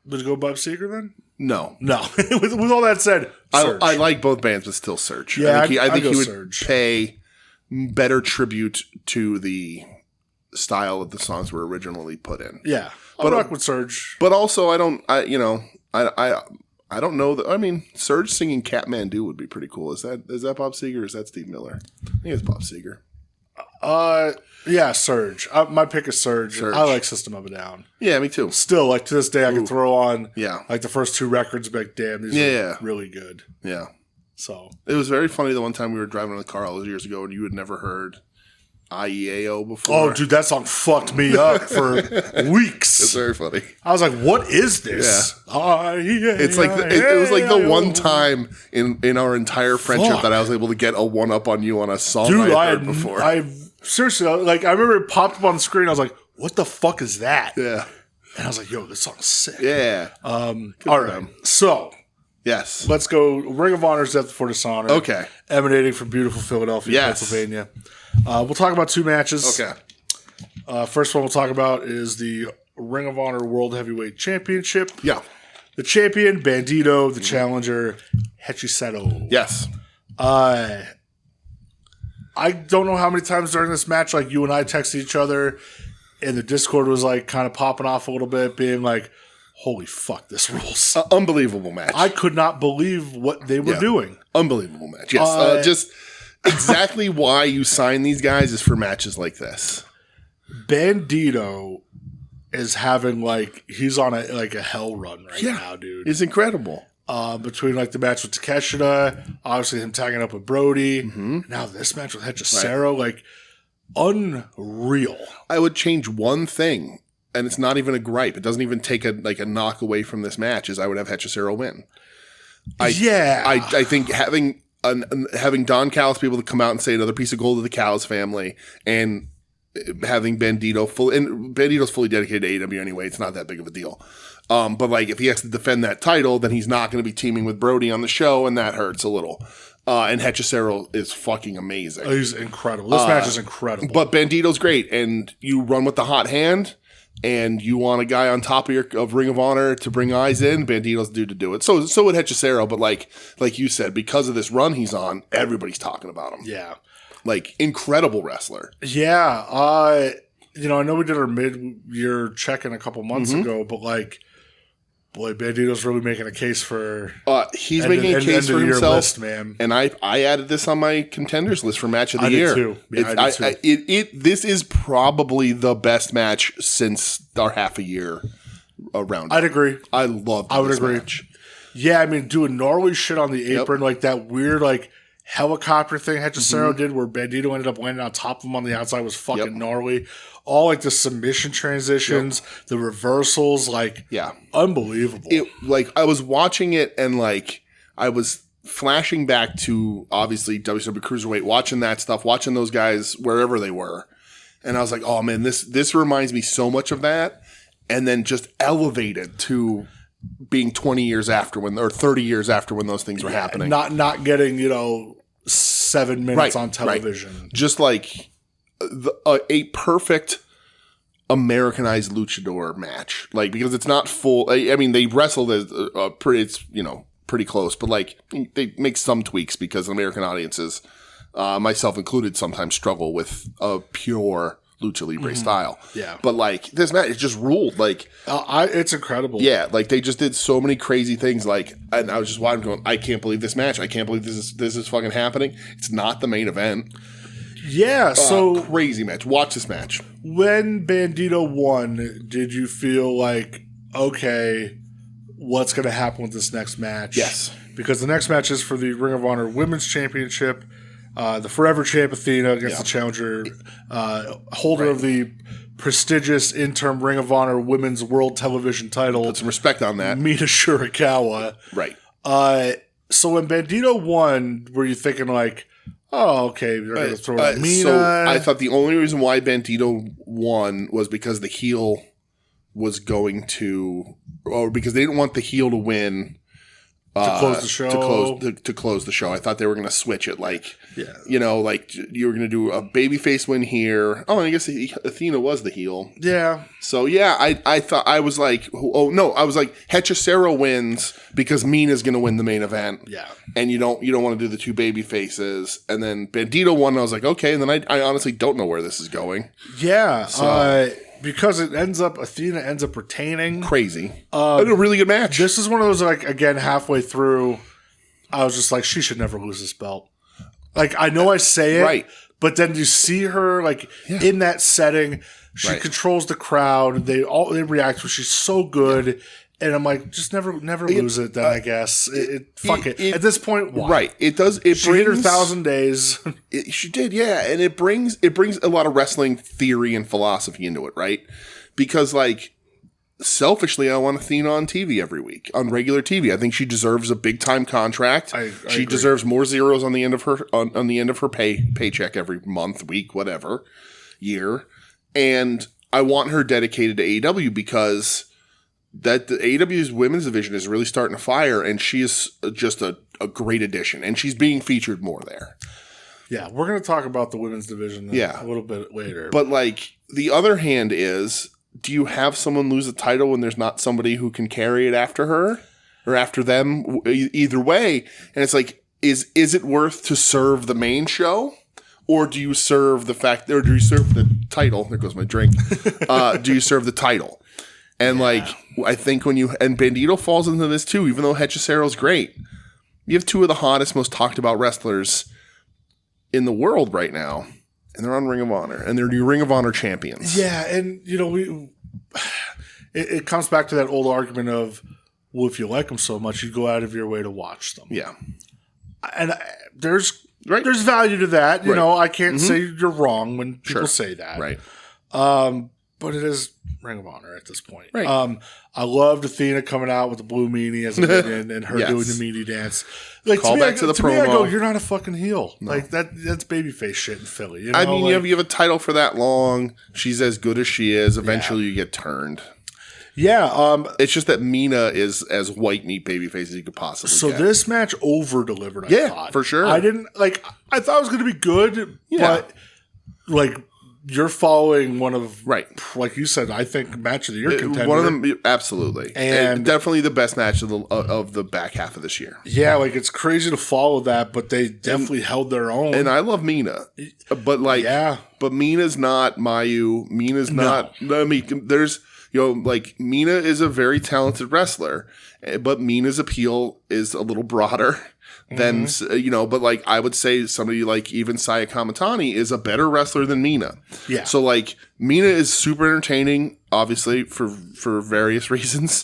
Would you go Bob Seger then? No. with all that said, I like both bands, but still Serge. Yeah, I think he would Serge. pay better tribute to the style that the songs were originally put in. Yeah, I'll rock with Serge. But also, I don't know that. I mean, Serge singing Catmandu would be pretty cool. Is that Bob Seger or is that Steve Miller? I think it's Bob Seger. Yeah, Serge. My pick is Serge. I like System of a Down. Yeah, me too. Still, to this day, I can throw on the first 2 records. Be like, damn, these are really good. Yeah. So it was very funny the one time we were driving in the car all those years ago and you had never heard IEAO before. Oh, dude, that song fucked me up for weeks. It's very funny. I was like, what is this? Yeah. IEAO. It's like it was like the one time in our entire friendship that I was able to get a one-up on you on a song I heard before. Seriously, I remember it popped up on the screen. I was like, what the fuck is that? Yeah. And I was like, yo, this song's sick. Yeah. All right. So yes. Let's go. Ring of Honor's Death Before Dishonor. Okay. Emanating from beautiful Philadelphia, Pennsylvania. We'll talk about 2 matches. Okay. First one we'll talk about is the Ring of Honor World Heavyweight Championship. Yeah. The champion, Bandito. The challenger, Hechicero. Yes. I don't know how many times during this match, like, you and I texted each other, and the Discord was, like, kind of popping off a little bit, being like, holy fuck, this rules. Unbelievable match. I could not believe what they were doing. Unbelievable match. Yes. Just exactly why you sign these guys is for matches like this. Bandito is having, like, he's on a hell run right now, dude. It's incredible. Between, like, the match with Takeshita, obviously him tagging up with Brody, now this match with Hechicero, like, unreal. I would change one thing. And it's not even a gripe. It doesn't even take a knock away from this match. Is I would have Hechicero win. I think having Don Callis be able to come out and say another piece of gold to the Callis family, and having Bandito Bandito's fully dedicated to AEW anyway. It's not that big of a deal. But like if he has to defend that title, then he's not going to be teaming with Brody on the show, and that hurts a little. And Hechicero is fucking amazing. Oh, he's incredible. This match is incredible. But Bandito's great, and you run with the hot hand. And you want a guy on top of Ring of Honor to bring eyes in, Bandito's the dude to do it. So would Hechicero, but like you said, because of this run he's on, everybody's talking about him. Yeah. Like, incredible wrestler. Yeah. I know we did our mid-year check-in a couple months ago, but like, boy, Bandito's really making a case for... he's making a case for himself. List, man. And I added this on my contenders list for match of the year. I did too. Yeah, I did too. This is probably the best match since our half a year around. I'd agree. I love this match. Yeah, I mean, doing gnarly shit on the apron, like that weird, like, helicopter thing Hechicero did where Bandito ended up landing on top of him on the outside was fucking gnarly. All like the submission transitions, the reversals, like unbelievable. I was watching it and like I was flashing back to obviously WCW Cruiserweight, watching that stuff, watching those guys wherever they were. And I was like, oh man, this reminds me so much of that. And then just elevated to being 20 years after or 30 years after when those things were happening. Not getting, 7 minutes on television. Right. Just like a perfect Americanized luchador match. Like, because it's not full. I mean, they wrestled as pretty close, but like they make some tweaks because American audiences, myself included, sometimes struggle with a pure Lucha Libre style. Yeah. But like this match, it just ruled. Like it's incredible. Yeah, like they just did so many crazy things. Like, and I was just watching going, I can't believe this match. I can't believe this is fucking happening. It's not the main event. Yeah, so crazy match. Watch this match. When Bandito won, did you feel like, okay, what's going to happen with this next match? Yes. Because the next match is for the Ring of Honor Women's Championship. The Forever Champ Athena against the challenger, holder of the prestigious interim Ring of Honor Women's World Television title. Put some respect on that. Mina Shirakawa. Right. So when Bandito won, were you thinking like, oh, okay, you're going to throw Mina? So I thought the only reason why Bandito won was because the heel was going to, or because they didn't want the heel to win. To close the show. To close the show. I thought they were going to switch it. Like, like you were going to do a babyface win here. Oh, I guess Athena was the heel. Yeah. So, I thought, I was like, oh, no. I was like, Hechicero wins because Mina's going to win the main event. Yeah. And you don't want to do the two baby faces. And then Bandito won, and I was like, okay. And then I honestly don't know where this is going. Yeah. So, because Athena ends up retaining. Crazy. A really good match. This is one of those, like, again, halfway through, I was just like, she should never lose this belt. Like, I know I say it, but then you see her, like, in that setting, she controls the crowd, they react, but she's so good, and I'm like, just never lose it then, I guess. Fuck it. At this point, why? Right. It does. She hit her 1,000 days. She did, yeah. And it brings a lot of wrestling theory and philosophy into it, right? Because, like, selfishly, I want Athena on TV every week, on regular TV. I think she deserves a big time contract. She deserves more zeros on the end of her on the end of her paycheck every month, week, whatever, year. And I want her dedicated to AEW because that the AEW's women's division is really starting to fire, and she is just a great addition, and she's being featured more there. Yeah, we're going to talk about the women's division a little bit later. But, like, the other hand is do you have someone lose a title when there's not somebody who can carry it after her or after them? Either way. And it's like, is it worth to serve the main show? Or do you serve the title? There goes my drink. Do you serve the title? And like, I think and Bandito falls into this too, even though Hechicero's great. You have two of the hottest, most talked about wrestlers in the world right now. And they're on Ring of Honor, and they're new Ring of Honor champions. Yeah, and it comes back to that old argument of, well, if you like them so much, you go out of your way to watch them. Yeah, and there's value to that. You know, I can't say you're wrong when people say that. Right. But it is Ring of Honor at this point. Right. I loved Athena coming out with the blue meanie as a minion and her doing the meanie dance. Like, Call back to the promo. Me, I go, you're not a fucking heel. No. Like that's babyface shit in Philly. You know? I mean, you have a title for that long. She's as good as she is. Eventually, you get turned. Yeah. It's just that Mina is as white meat babyface as you could possibly get. So this match over delivered. I thought for sure. I thought it was going to be good, but like. You're following one of, like you said, I think match of the year contender. One of them, absolutely. And definitely the best match of the back half of this year. Yeah, like it's crazy to follow that, but they definitely held their own. And I love Mina. But but Mina's not Mayu. Mina's not, I mean, there's, like Mina is a very talented wrestler, but Mina's appeal is a little broader. Then, but like I would say somebody like even Saya Kamatani is a better wrestler than Mina. Yeah. So like Mina is super entertaining, obviously for various reasons,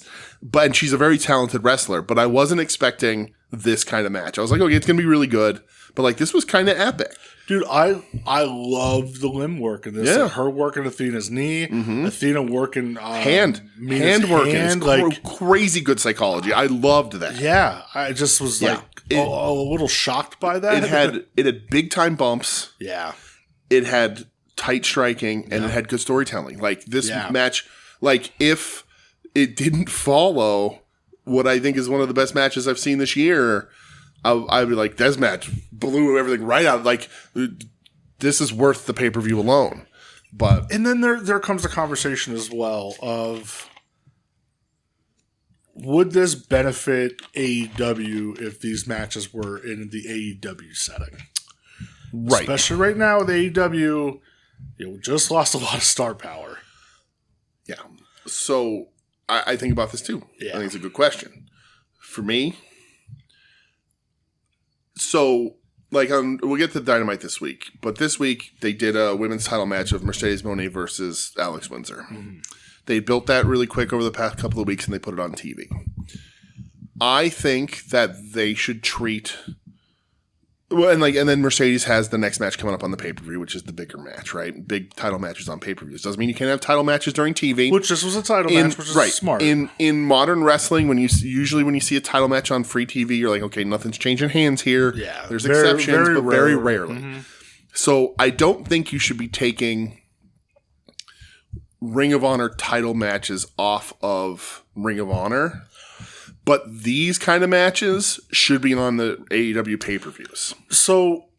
and she's a very talented wrestler, but I wasn't expecting this kind of match. I was like, okay, it's going to be really good, but like this was kind of epic. Dude, I love the limb work in this. Yeah. Like her working Athena's knee, Athena working hand working, like crazy good psychology. I loved that. Yeah, I just was like a little shocked by that. It had big time bumps. Yeah, it had tight striking and it had good storytelling. Like this match, like if it didn't follow what I think is one of the best matches I've seen this year, I'd be like, this match blew everything right out. Like, this is worth the pay-per-view alone. And then there comes the conversation as well of, would this benefit AEW if these matches were in the AEW setting? Right. Especially right now with AEW, just lost a lot of star power. Yeah. So, I think about this too. Yeah. I think it's a good question. For me... So, like, we'll get to Dynamite this week, but this week they did a women's title match of Mercedes Moné versus Alex Windsor. Mm-hmm. They built that really quick over the past couple of weeks and they put it on TV. I think that they should treat... Well, and then Mercedes has the next match coming up on the pay-per-view, which is the bigger match, right? Big title matches on pay-per-views. Doesn't mean you can't have title matches during TV. Which this was a title match, which is smart. In modern wrestling, when you see a title match on free TV, you're like, okay, nothing's changing hands here. Yeah, there's exceptions, but very rarely. Mm-hmm. So I don't think you should be taking Ring of Honor title matches off of Ring of Honor. But these kind of matches should be on the AEW pay-per-views. So,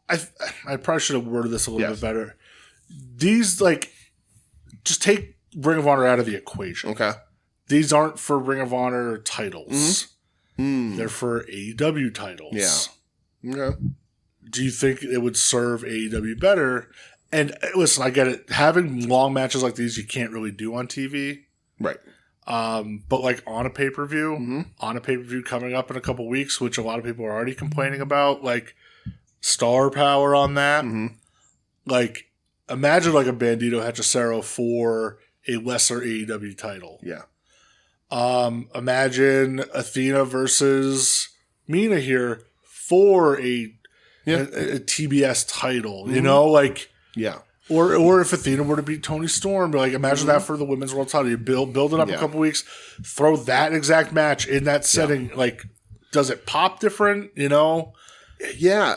I probably should have worded this a little bit better. These, just take Ring of Honor out of the equation. Okay. These aren't for Ring of Honor titles. Mm-hmm. They're for AEW titles. Yeah. Okay. Do you think it would serve AEW better? And listen, I get it. Having long matches like these, you can't really do on TV. Right. But on a pay-per-view, coming up in a couple weeks, which a lot of people are already complaining about, star power on that. Mm-hmm. Imagine a Bandito Hechicero for a lesser AEW title. Yeah. Imagine Athena versus Mina here for a TBS title. Mm-hmm. You know, yeah. Or if Athena were to beat Toni Storm, imagine that for the women's world title. You build it up a couple weeks, throw that exact match in that setting. Yeah. Does it pop different? You know? Yeah.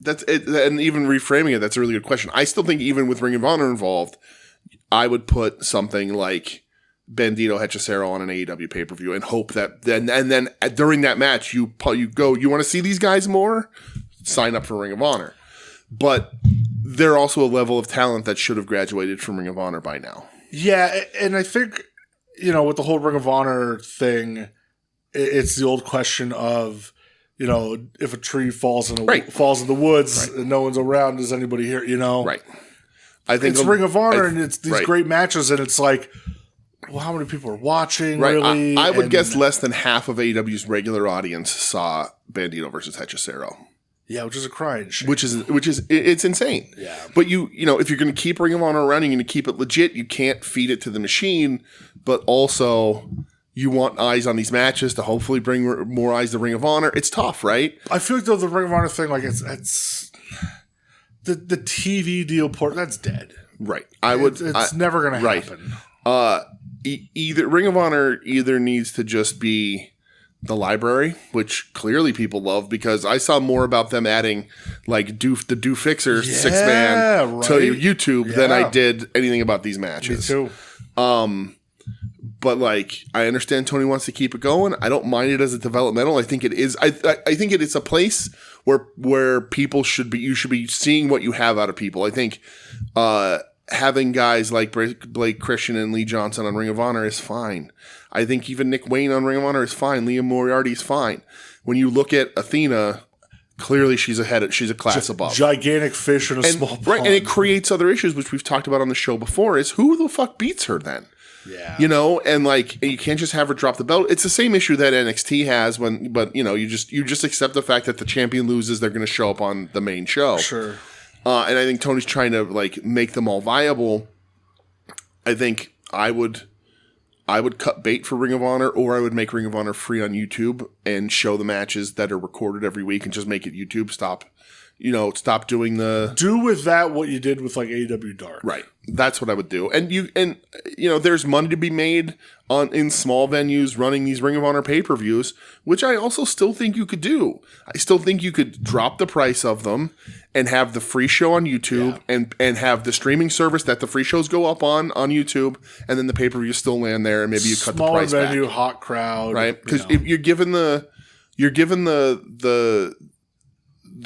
That's it. And even reframing it, that's a really good question. I still think even with Ring of Honor involved, I would put something like Bandito Hechicero on an AEW pay-per-view and hope that then during that match you go, you want to see these guys more? Sign up for Ring of Honor. But they're also a level of talent that should have graduated from Ring of Honor by now. Yeah, and I think, with the whole Ring of Honor thing, it's the old question of, if a tree falls in the woods and no one's around, does anybody hear? Right. I think it's Ring of Honor and it's these great matches, and it's like, well, how many people are watching? Right. Really, I would guess less than half of AEW's regular audience saw Bandito versus Hechicero. Yeah, which is a crying shame. Which is it's insane. Yeah. But if you're going to keep Ring of Honor running and to keep it legit, you can't feed it to the machine, but also you want eyes on these matches to hopefully bring more eyes to Ring of Honor. It's tough, right? I feel like though the Ring of Honor thing, like it's the TV deal that's dead. Right. It's never going to happen. Either Ring of Honor needs to just be the library, which clearly people love, because I saw more about them adding like Do Fixer 6-man to YouTube than I did anything about these matches. Me too. But like, I understand Tony wants to keep it going. I don't mind it as a developmental. I think it is. I think it is a place where people should be. You should be seeing what you have out of people. I think having guys like Blake Christian and Lee Johnson on Ring of Honor is fine. I think even Nick Wayne on Ring of Honor is fine. Liam Moriarty is fine. When you look at Athena, clearly she's a class above. Gigantic fish in a small pond. Right, and it creates other issues, which we've talked about on the show before, is who the fuck beats her then? Yeah. And like, you can't just have her drop the belt. It's the same issue that NXT has you just accept the fact that the champion loses, they're going to show up on the main show. Sure. And I think Tony's trying to like make them all viable. I think I would cut bait for Ring of Honor, or I would make Ring of Honor free on YouTube and show the matches that are recorded every week and just make it YouTube. Stop doing the... Do with that what you did with like AEW Dark. Right. That's what I would do. And there's money to be made in small venues running these Ring of Honor pay-per-views, which I also still think you could do. I still think you could drop the price of them and have the free show on YouTube and have the streaming service that the free shows go up on YouTube, and then the pay-per-view still land there, and maybe you cut the price back. Smaller venue, back. hot crowd. Right? Because if you're given the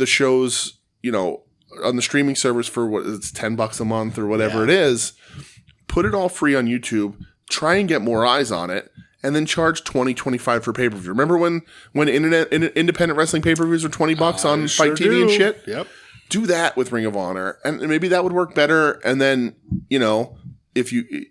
shows, on the streaming service for what it's $10 a month or whatever it is, put it all free on YouTube, try and get more eyes on it, and then charge $20-$25 for pay-per-view. Remember when independent wrestling pay-per-views were $20 on Fight TV and shit? Yep. Do that with Ring of Honor, and maybe that would work better. And then, if you,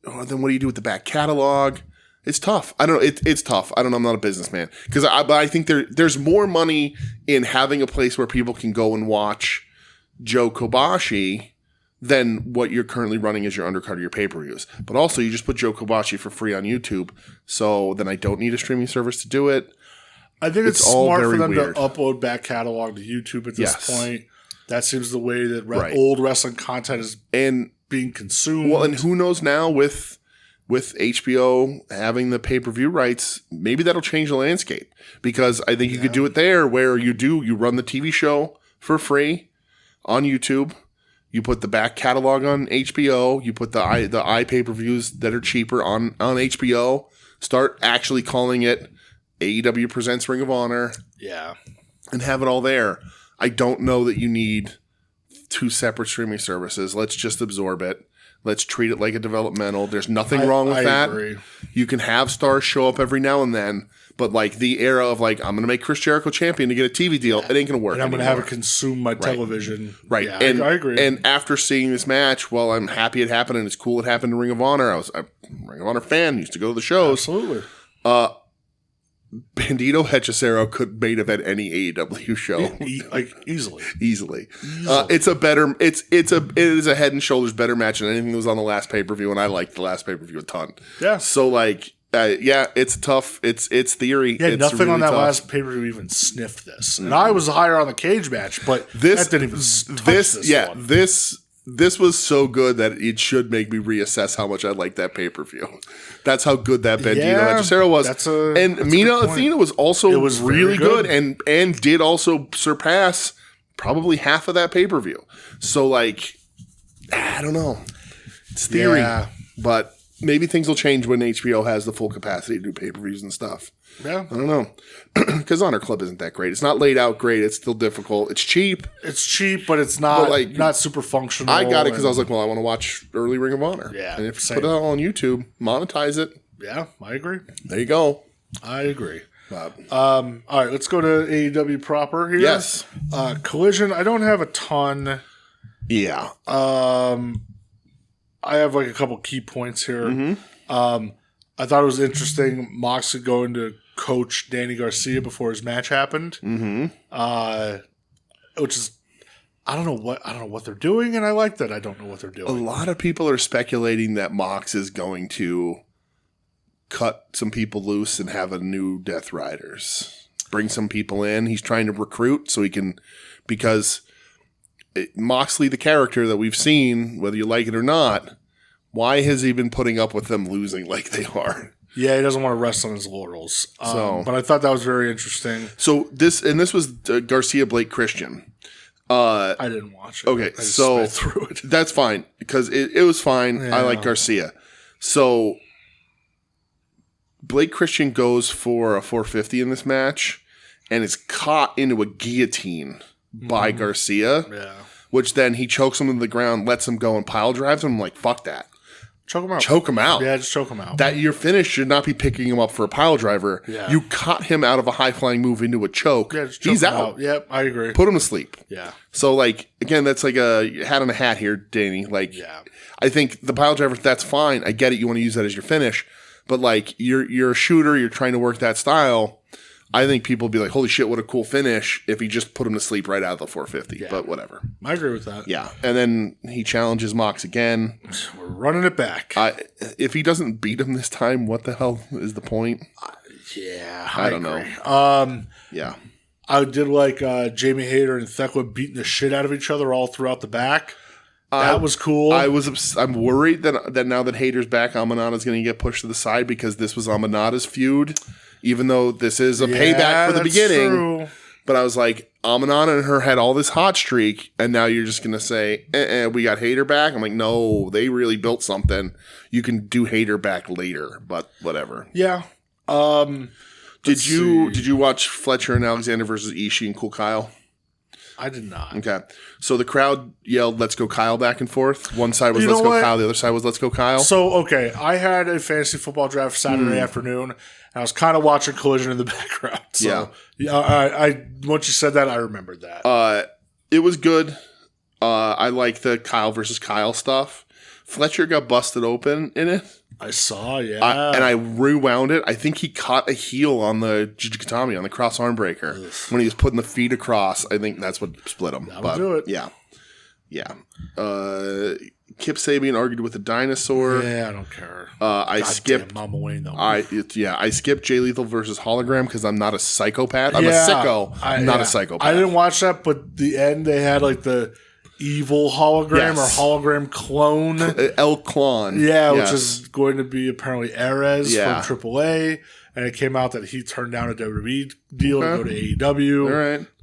then what do you do with the back catalog? It's tough. I don't know. It's tough. I don't know. I'm not a businessman. But I think there's more money in having a place where people can go and watch Joe Kobashi than what you're currently running as your undercard of your pay-per-views. But also, you just put Joe Kobashi for free on YouTube, so then I don't need a streaming service to do it. I think it's smart for them to upload back catalog to YouTube at this point. That seems the way that old wrestling content is being consumed. Well, and who knows now with HBO having the pay-per-view rights, maybe that'll change the landscape. Because I think you could do it there where you run the TV show for free on YouTube. You put the back catalog on HBO. You put the pay-per-views that are cheaper on HBO. Start actually calling it AEW Presents Ring of Honor. Yeah. And have it all there. I don't know that you need 2 separate streaming services. Let's just absorb it. Let's treat it like a developmental. There's nothing wrong with that. Agree. You can have stars show up every now and then, but like the era of like, I'm going to make Chris Jericho champion to get a TV deal, it ain't going to work. And I'm going to have it consume my television. Right. Yeah, and I agree. And after seeing this match, well, I'm happy it happened and it's cool it happened in Ring of Honor. I was a Ring of Honor fan, used to go to the shows. Absolutely. Bandito Hechicero could main event any AEW show, easily. It is a head and shoulders better match than anything that was on the last pay per view, and I liked the last pay per view a ton. Yeah. So like, it's tough. It's theory. Yeah, it's nothing really on that tough. last pay per view even sniffed this, and I was higher on the cage match, but that didn't even touch this. This was so good that it should make me reassess how much I like that pay-per-view. That's how good that Bandito Hechicero was. And Mina Athena was also really good and did also surpass probably half of that pay-per-view. So, like, I don't know. It's theory. Yeah. But maybe things will change when HBO has the full capacity to do pay-per-views and stuff. Yeah. I don't know. Because Honor Club isn't that great. It's not laid out great. It's still difficult. It's cheap. It's cheap, but it's not not super functional. I got it because I was like, well, I want to watch early Ring of Honor. Yeah. And if you put it all on YouTube, monetize it. Yeah, I agree. There you go. I agree. All right, let's go to AEW proper here. Yes. Collision, I don't have a ton. Yeah. I have like a couple key points here. Mm-hmm. I thought it was interesting Moxley going to coach Danny Garcia before his match happened. Mm-hmm. Which is I don't know what they're doing, and I like that I don't know what they're doing. A lot of people are speculating that Mox is going to cut some people loose and have a new Death Riders. Bring some people in. He's trying to recruit so he can, because Moxley, the character that we've seen, whether you like it or not, why has he been putting up with them losing like they are? Yeah, he doesn't want to rest on his laurels. But I thought that was very interesting. So this was Garcia Blake Christian. I didn't watch it. Okay, so through it. That's fine because it was fine. Yeah. I like Garcia. So Blake Christian goes for a 450 in this match and is caught into a guillotine by Garcia. Yeah. Which then he chokes him to the ground, lets him go, and pile drives him. I'm like, fuck that. Choke him out. Choke him out. Yeah, just choke him out. That your finish should not be picking him up for a pile driver. Yeah. You caught him out of a high-flying move into a choke. Yeah, just choke He's him out. Yep, I agree. Put him to sleep. Yeah. So, like, again, that's like a hat on a hat here, Danny. Like, yeah. I think the pile driver, that's fine. I get it. You want to use that as your finish. But, like, you're a shooter. You're trying to work that style. I think people would be like, holy shit, what a cool finish if he just put him to sleep right out of the 450. Yeah. But whatever. I agree with that. Yeah. And then he challenges Mox again. We're running it back. If he doesn't beat him this time, what the hell is the point? Yeah. I don't know. Yeah. I did like Jamie Hayter and Thekla beating the shit out of each other all throughout the back. That was cool. I'm worried that now that Hayter's back, Amanada's going to get pushed to the side because this was Amanada's feud. Even though this is a payback for the beginning. True. But I was like, Amanada and her had all this hot streak, and now you're just going to say, we got Hayter back? I'm like, no, they really built something. You can do Hayter back later, but whatever. Yeah. Did you watch Fletcher and Alexander versus Ishii and Cool Kyle? I did not. Okay. So the crowd yelled, let's go Kyle back and forth. One side was let's go Kyle. The other side was let's go Kyle. So, okay. I had a fantasy football draft Saturday afternoon, and I was kind of watching Collision in the background. So, I once you said that, I remembered that. It was good. I like the Kyle versus Kyle stuff. Fletcher got busted open in it. I saw, yeah. And I rewound it. I think he caught a heel on the Jujikatami, on the cross arm breaker. When he was putting the feet across. I think that's what split him. That'll do it. Yeah. Yeah. Kip Sabian argued with the dinosaur. Yeah, I don't care. I skipped Mama Wayne, though. I skipped Jay Lethal versus Hologram because I'm not a psychopath. I'm a sicko. I'm not a psychopath. I didn't watch that, but the end they had like the evil hologram or hologram clone. El Clon. Yeah, which is going to be apparently Erez from AAA. And it came out that he turned down a WWE deal to go to AEW. All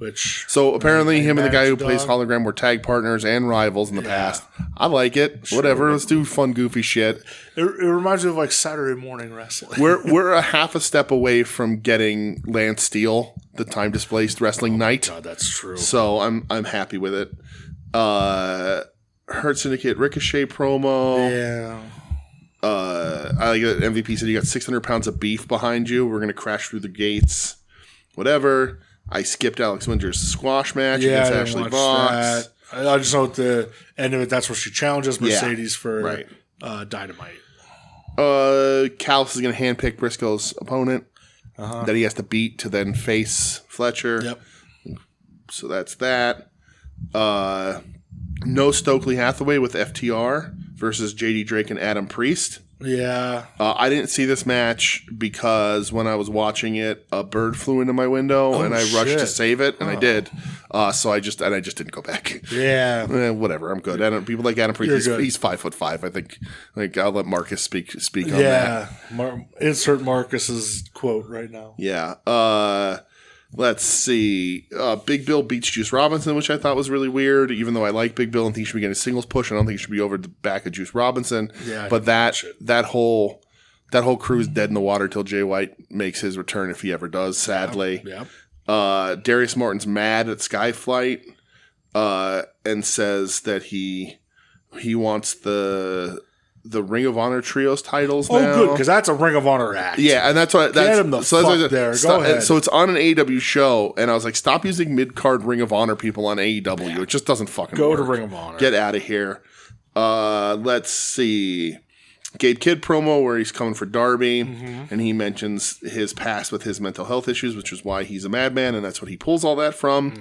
right. So apparently him and the guy who plays Hologram were tag partners and rivals in the past. I like it. Sure. Whatever. Let's do fun, goofy shit. It reminds me of like Saturday morning wrestling. We're a half a step away from getting Lance Steele, the time displaced wrestling night. God, that's true. So I'm happy with it. Hurt Syndicate Ricochet promo. Yeah. I like that MVP said you got 600 pounds of beef behind you. We're going to crash through the gates. Whatever. I skipped Alex Winter's squash match against Ashley Vox. I just know at the end of it, that's where she challenges Mercedes for Dynamite. Callis is going to handpick Briscoe's opponent that he has to beat to then face Fletcher. Yep. So that's that. No Stokely Hathaway with FTR versus JD Drake and Adam Priest. Yeah. I didn't see this match because when I was watching it, a bird flew into my window and I rushed to save it, and I did. So I just didn't go back. Yeah. Whatever. I'm good. People like Adam Priest. He's 5'5". I think. Like I'll let Marcus speak on that. Yeah. Insert Marcus's quote right now. Yeah. Let's see. Big Bill beats Juice Robinson, which I thought was really weird. Even though I like Big Bill and think he should be getting a singles push, I don't think he should be over the back of Juice Robinson. Yeah, but that whole That whole crew is dead in the water till Jay White makes his return, if he ever does, sadly. Yeah. Darius Martin's mad at Skyflight and says that he wants the Ring of Honor Trios titles now. Oh, good, because that's a Ring of Honor act. Yeah, and that's what... Get him the fuck there. Go ahead. So it's on an AEW show, and I was like, stop using mid-card Ring of Honor people on AEW. Yeah. It just doesn't fucking work. Go to Ring of Honor. Get out of here. Let's see... Gabe Kidd promo where he's coming for Darby, and he mentions his past with his mental health issues, which is why he's a madman, and that's what he pulls all that from.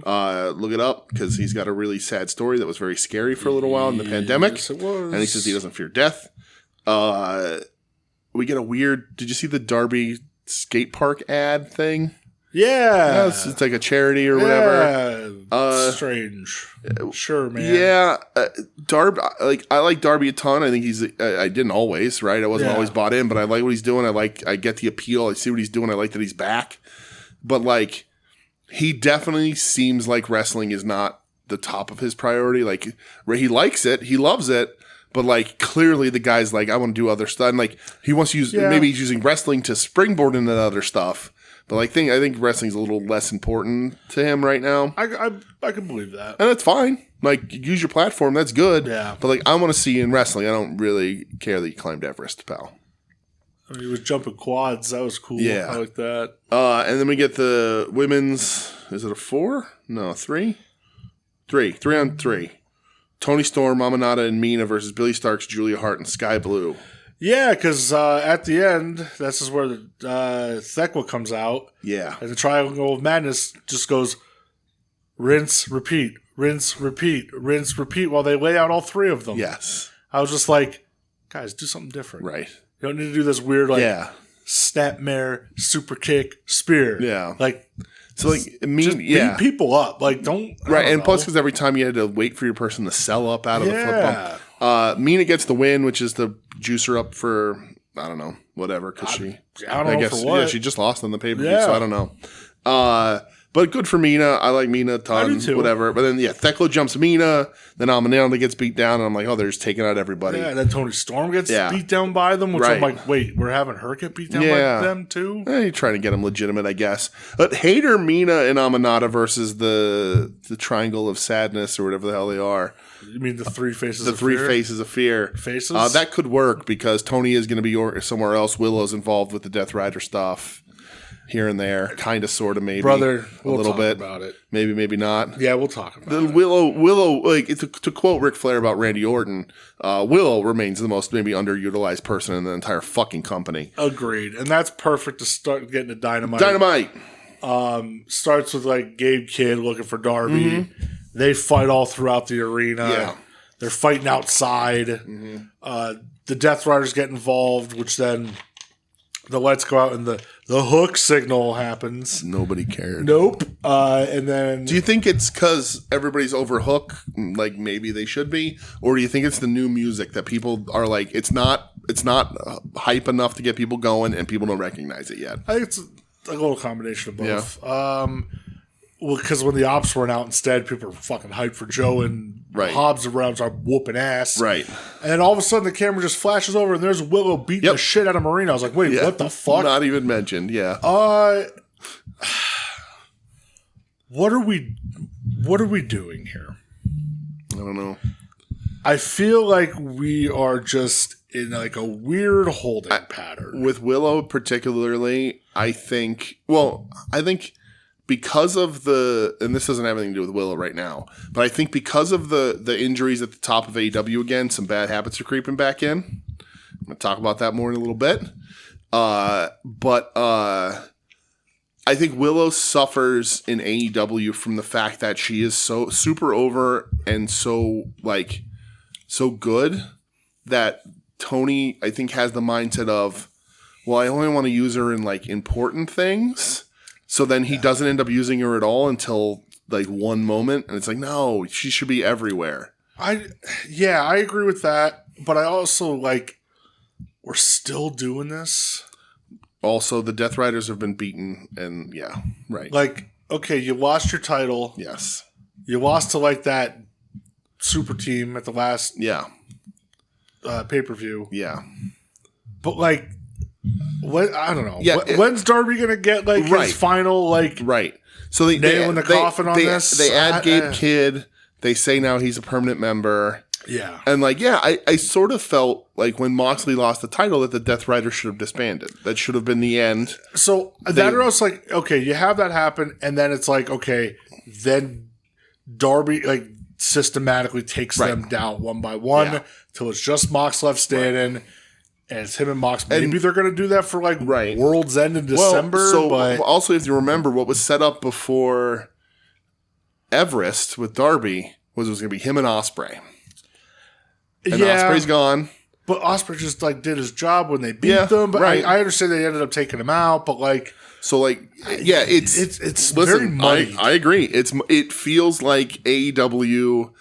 Look it up, because he's got a really sad story that was very scary for a little while in the pandemic. Yes, it was. And he says he doesn't fear death. We get a weird... Did you see the Darby skate park ad thing? Yeah. It's like a charity or whatever. Strange. Sure, man. Yeah. Darby, I like Darby a ton. I think I didn't always, right? I wasn't always bought in, but I like what he's doing. I get the appeal. I see what he's doing. I like that he's back. But like, he definitely seems like wrestling is not the top of his priority. Like, he likes it. He loves it. But like, clearly the guy's like, I want to do other stuff. And like, he wants to use, maybe he's using wrestling to springboard into other stuff. But like, I think wrestling's a little less important to him right now. I can believe that. And that's fine. Like, use your platform. That's good. Yeah. But like, I want to see you in wrestling. I don't really care that you climbed Everest, pal. I mean, he was jumping quads. That was cool. Yeah. I like that. And then we get the women's, is it a 4? No, 3? 3 on 3. Toni Storm, Amanada, and Mina versus Billy Starks, Julia Hart, and Sky Blue. Yeah, because at the end, this is where the Thekla comes out. Yeah. And the Triangle of Madness just goes rinse, repeat, rinse, repeat, rinse, repeat while they lay out all 3 of them. Yes. I was just like, guys, do something different. Right. You don't need to do this weird, snapmare, super kick, spear. Yeah. Like, so like, just beat people up. Like, don't. Right. And plus, because every time you had to wait for your person to sell up out of the flip bump. Mina gets the win, which is the juicer up for, I don't know, whatever. Because I guess, for what. Yeah, she just lost on the pay per view, so I don't know. But good for Mina. I like Mina a ton. I do too. Whatever. But then, Thekla jumps Mina. Then Amanada gets beat down. And I'm like, oh, they're just taking out everybody. Yeah, and then Toni Storm gets beat down by them. Which I'm like, wait, we're having her get beat down by them too? You're trying to get them legitimate, I guess. But Hayter, Mina, and Amanada versus the Triangle of Sadness or whatever the hell they are. You mean the 3 faces of fear? The 3 faces of fear. Faces? That could work because Tony is going to be somewhere else. Willow's involved with the Death Rider stuff. Here and there, kind of, sort of, maybe. Brother, we'll little talk bit about it. Maybe not. Yeah, we'll talk about it. Willow, like to quote Ric Flair about Randy Orton, Willow remains the most maybe underutilized person in the entire fucking company. Agreed, and that's perfect to start getting to Dynamite. Starts with like Gabe Kidd looking for Darby. They fight all throughout the arena. Yeah, they're fighting outside. The Death Riders get involved, which then the lights go out and the hook signal happens. Nobody cared. Nope. And then... Do you think it's because everybody's over Hook, like maybe they should be? Or do you think it's the new music that people are like, it's not hype enough to get people going and people don't recognize it yet? I think it's a little combination of both. Yeah. Well, because when the Ops went out instead, people were fucking hyped for Joe and Hobbs around are whooping ass. Right. And then all of a sudden the camera just flashes over and there's Willow beating the shit out of Marina. I was like, wait, what the fuck? Not even mentioned, yeah. What are we doing here? I don't know. I feel like we are just in like a weird holding pattern. With Willow particularly, I think because of and this doesn't have anything to do with Willow right now, but I think because of the injuries at the top of AEW again, some bad habits are creeping back in. I'm going to talk about that more in a little bit. But I think Willow suffers in AEW from the fact that she is so super over and so good that Tony, I think, has the mindset of, well, I only want to use her in like important things. So then he doesn't end up using her at all until like one moment. And it's like, no, she should be everywhere. I agree with that. But I also we're still doing this. Also, the Death Riders have been beaten. And right. Like, okay, you lost your title. Yes. You lost to that super team at the last pay-per-view. Yeah. But I don't know. Yeah, when's Darby gonna get his final So they nail in the coffin on this? They add Gabe Kidd. They say now he's a permanent member. Yeah. And I sort of felt like when Moxley lost the title that the Death Rider should have disbanded. That should have been the end. So that or else okay, you have that happen, and then it's okay, then Darby systematically takes them down one by one till it's just Mox left standing. And it's him and Mox. Maybe they're going to do that for World's End in December. But also, if you remember, what was set up before Everest with Darby was it was going to be him and Ospreay. And Ospreay's gone. But Ospreay just did his job when they beat them. But I understand they ended up taking him out. But it's very muddy. I agree. It feels like AEW.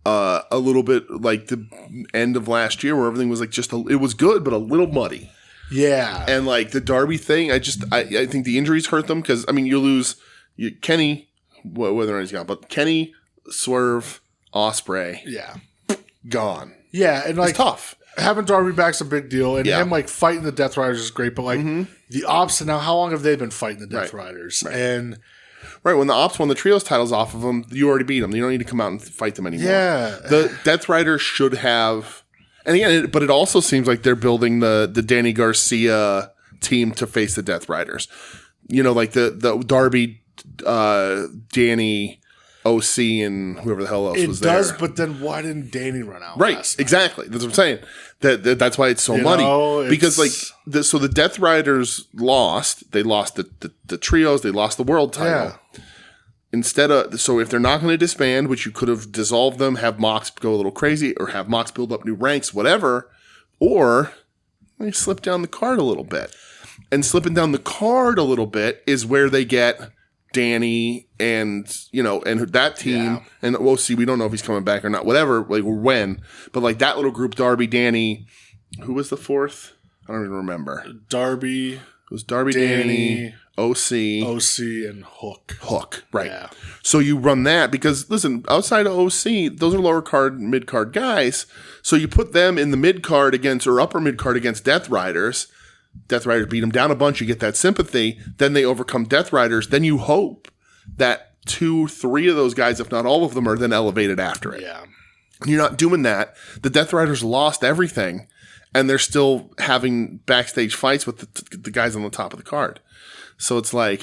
A little bit like the end of last year where everything was it was good, but a little muddy. Yeah. And the Darby thing, I think the injuries hurt them because, you lose Kenny, whether or not he's gone, but Kenny, Swerve, Ospreay. Yeah. Gone. Yeah. And it's tough. Having Darby back's a big deal. And him fighting the Death Riders is great, but the Ops, now how long have they been fighting the Death Riders? Right. And right, when the Ops won the Trios titles off of them, you already beat them. You don't need to come out and fight them anymore. Yeah. The Death Rider should have... And again, but it also seems like they're building the Danny Garcia team to face the Death Riders. The Darby, Danny, OC, and whoever the hell else was there. It does, but then why didn't Danny run out? Right, exactly. That's what I'm saying. That's why it's so muddy. Because so the Death Riders lost. They lost the Trios. They lost the World title. Yeah. So if they're not going to disband, which you could have dissolved them, have Mox go a little crazy, or have Mox build up new ranks, whatever, or they slip down the card a little bit. And slipping down the card a little bit is where they get Danny and that team and we'll see. We don't know if he's coming back or not, whatever, or when, but that little group, Darby, Danny, who was the fourth? I don't even remember. Darby. It was Darby, Danny, OC, and Hook. Right. Yeah. So you run that because listen, outside of OC, those are lower card, mid card guys. So you put them in the mid card against or upper mid card against Death Riders. Death Riders beat them down a bunch. You get that sympathy. Then they overcome Death Riders. Then you hope that 2-3 of those guys, if not all of them, are then elevated after it. Yeah. You're not doing that. The Death Riders lost everything, and they're still having backstage fights with the guys on the top of the card. So it's it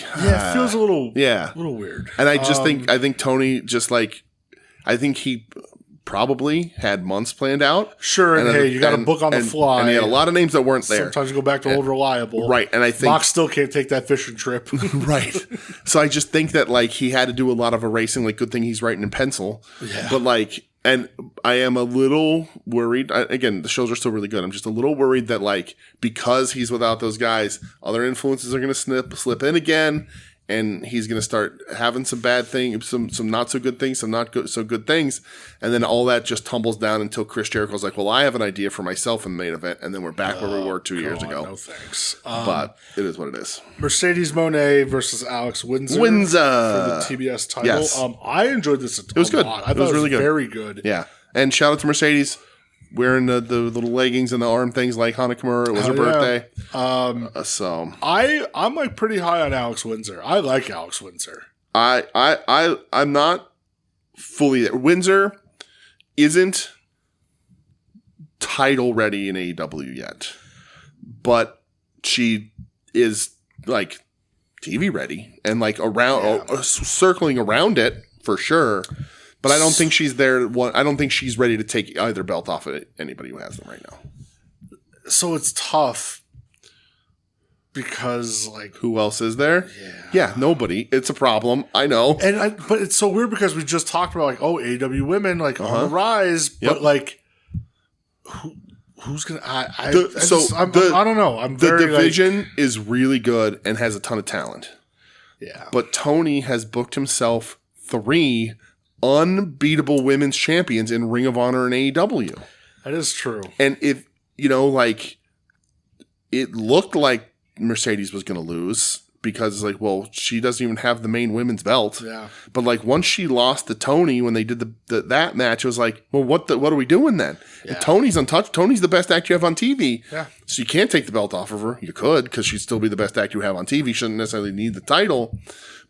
feels a little weird. And I just I think Tony I think he probably had months planned out. Sure, and you got to book on the fly. And he had a lot of names that weren't there. Sometimes you go back to old reliable. Right, and I think... Mox still can't take that fishing trip. Right. So I just think that, he had to do a lot of erasing. Good thing he's writing in pencil. Yeah. But, and I am a little worried. Again, the shows are still really good. I'm just a little worried that, because he's without those guys, other influences are going to slip in again. And he's going to start having some bad things, some not so good things, some not so good things. And then all that just tumbles down until Chris Jericho's well, I have an idea for myself in the main event. And then we're back where we were 2 years ago. No thanks. But it is what it is. Mercedes Moné versus Alex Windsor. For the TBS title. Yes. I enjoyed this a lot. It was good. I thought it was really good. Very good. Yeah. And shout out to Mercedes. Wearing the little leggings and the arm things like Hana Kimura. It was her birthday. So I'm pretty high on Alex Windsor. I like Alex Windsor. I'm not fully there. Windsor isn't title ready in AEW yet, but she is TV ready and around circling around it for sure. But I don't think she's there. I don't think she's ready to take either belt off of anybody who has them right now. So it's tough because, who else is there? Yeah, nobody. It's a problem. I know. But it's so weird because we just talked about AEW women on the rise, but who's gonna? I don't know. The division is really good and has a ton of talent. Yeah, but Tony has booked himself 3 unbeatable women's champions in Ring of Honor and AEW. That is true. And if, it looked like Mercedes was going to lose because like, well, she doesn't even have the main women's belt. Yeah. But like once she lost to Tony when they did that match, it was like, well, what are we doing then? Yeah. Tony's untouched. Tony's the best actor you have on TV. Yeah. So you can't take the belt off of her. You could, because she'd still be the best actor you have on TV. Shouldn't necessarily need the title.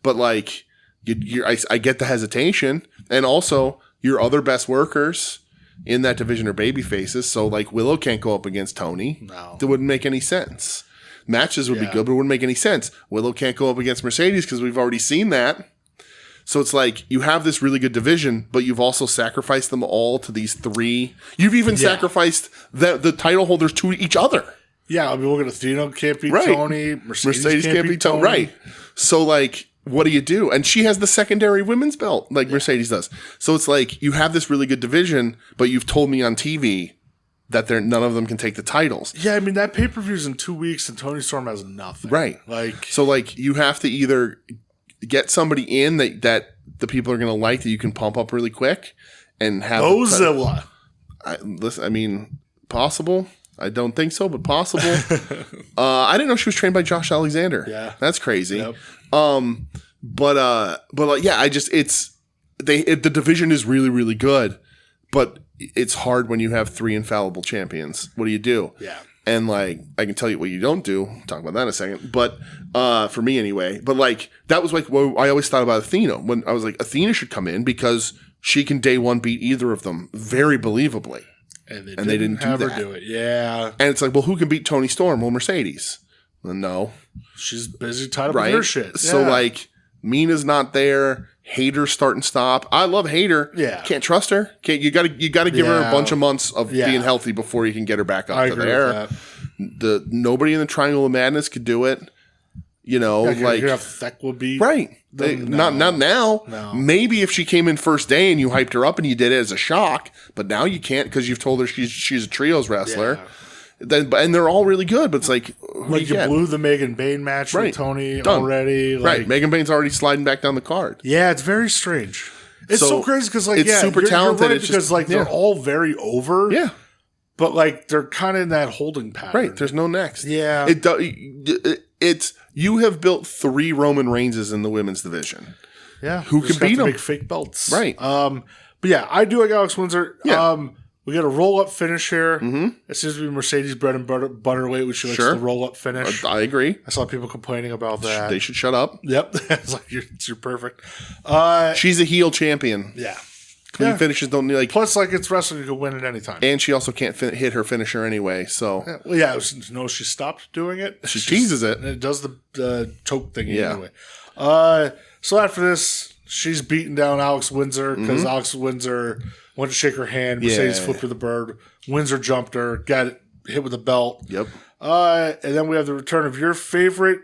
But like, I get the hesitation. And also, your other best workers in that division are baby faces. So like, Willow can't go up against Tony. No. That wouldn't make any sense. Matches would be good, but it wouldn't make any sense. Willow can't go up against Mercedes because we've already seen that. So it's like you have this really good division, but you've also sacrificed them all to these three. You've even sacrificed the title holders to each other. Yeah, I mean, look at Athena can't beat Tony. Mercedes can't beat Tony. Right. So like, what do? And she has the secondary women's belt like Mercedes does. So it's like you have this really good division, but you've told me on TV that none of them can take the titles. Yeah, I mean, that pay-per-view's in 2 weeks and Toni Storm has nothing. Right. Like, so like you have to either get somebody in that the people are going to like, that you can pump up really quick and have Bozilla. I mean, possible. I don't think so, but possible. I didn't know she was trained by Josh Alexander. Yeah. That's crazy. Yep. But like, yeah, the division is really, really good, but it's hard when you have 3 infallible champions. What do? Yeah. And like, I can tell you what you don't do. We'll talk about that in a second. But for me anyway. But like, that was like what I always thought about Athena. When I was like, Athena should come in because she can day one beat either of them very believably. And they didn't have her do it. Yeah. And it's like, well, who can beat Toni Storm? Well, Mercedes. Well, no. She's busy tied up with her shit. So like, Mina's not there. Hater's start and stop. I love Hater. Yeah. Can't trust her. You gotta give her a bunch of months of being healthy before you can get her back up to there. Nobody in the Triangle of Madness could do it. You know, like Thek would be right. Not now. No. Maybe if she came in first day and you hyped her up and you did it as a shock, but now you can't because you've told her she's a trios wrestler. Yeah. And they're all really good, but it's like you blew the Megan Bayne match with Tony already. Right. Megan Bayne's already sliding back down the card. Yeah, it's very strange. It's so crazy because like it's super talented. You're right, because like they're all very over. Yeah. But like they're kind of in that holding pattern. Right. There's no next. Yeah. It's you have built 3 Roman Reignses in the women's division. Yeah. Who can beat them? Make fake belts. Right. But yeah, I do like Alex Windsor. Yeah. We got a roll-up finish here. Mm-hmm. It seems to be Mercedes bread and butter weight, which she likes the roll-up finish. I agree. I saw people complaining about that. They should shut up. Yep. It's like, you're perfect. She's a heel champion. Yeah. Clean finishes don't need like. Plus, like, it's wrestling, you can win at any time. And she also can't hit her finisher anyway, so. She stopped doing it. She teases it. And it does the choke thing anyway. So after this, she's beating down Alex Windsor because Alex Windsor went to shake her hand. Mercedes flipped her the bird. Windsor jumped her, got it hit with a belt. Yep. And then we have the return of your favorite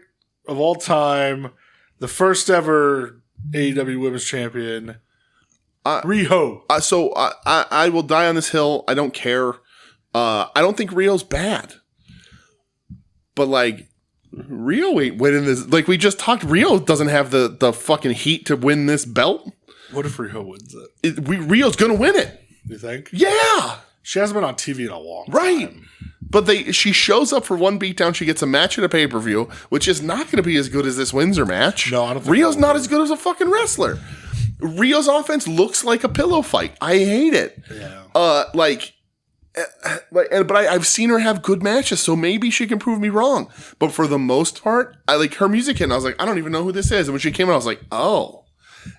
of all time, the first ever AEW Women's Champion, Riho. So I will die on this hill. I don't care. I don't think Rio's bad. But like, Rio ain't winning this. Like we just talked, Rio doesn't have the fucking heat to win this belt. What if Riho wins it? Rio's going to win it. You think? Yeah. She hasn't been on TV in a long time. But she shows up for one beatdown. She gets a match at a pay-per-view, which is not going to be as good as this Windsor match. No, I don't think Rio's not as good as a fucking wrestler. Rio's offense looks like a pillow fight. I hate it. Yeah. But I've seen her have good matches, so maybe she can prove me wrong. But for the most part, I like her music hit, and I was like, I don't even know who this is. And when she came out, I was like, oh.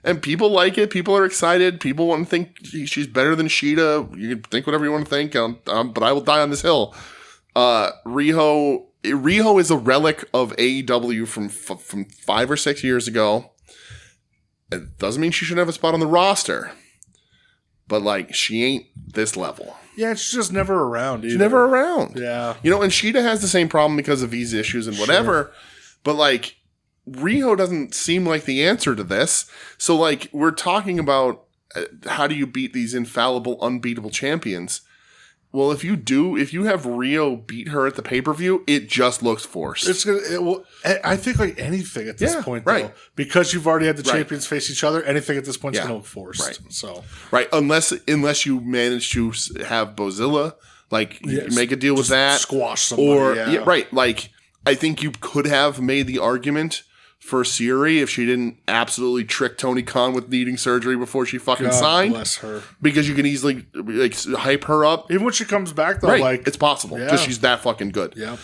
And people like it. People are excited. People want to think she's better than Sheeta. You can think whatever you want to think, but I will die on this hill. Riho is a relic of AEW from 5 or 6 years ago. It doesn't mean she shouldn't have a spot on the roster. But, like, she ain't this level. Yeah, she's just never around either. She's never around. Yeah. You know, and Sheeta has the same problem because of visa issues and whatever. Sure. But, like, Riho doesn't seem like the answer to this. So, like, we're talking about how do you beat these infallible, unbeatable champions? Well, if you have Rio beat her at the pay-per-view, it just looks forced. I think like anything at this point, though, because you've already had the champions face each other, anything at this point is going to look forced. Right. So, unless you manage to have Bozilla, like make a deal with that, squash somebody. Like I think you could have made the argument for Syuri if she didn't absolutely trick Tony Khan with needing surgery before she fucking signed. Bless her. Because you can easily like hype her up. Even when she comes back, though, right. like... It's possible because she's that fucking good. Yeah.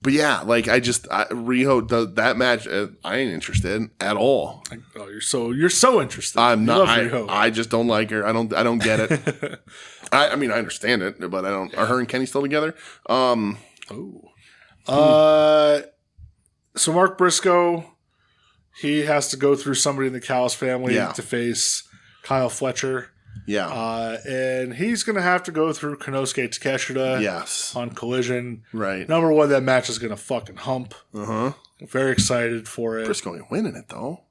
But yeah, like Riho, that match, I ain't interested at all. Oh, you're so interested. I'm not. I just don't like her. I don't get it. I mean, I understand it, but I don't. Are her and Kenny still together? So Mark Briscoe, he has to go through somebody in the Callis family to face Kyle Fletcher. Yeah. And he's going to have to go through Konosuke Takeshita on Collision. Right. Number one, that match is going to fucking hump. Uh-huh. Very excited for it. Briscoe ain't winning it, though.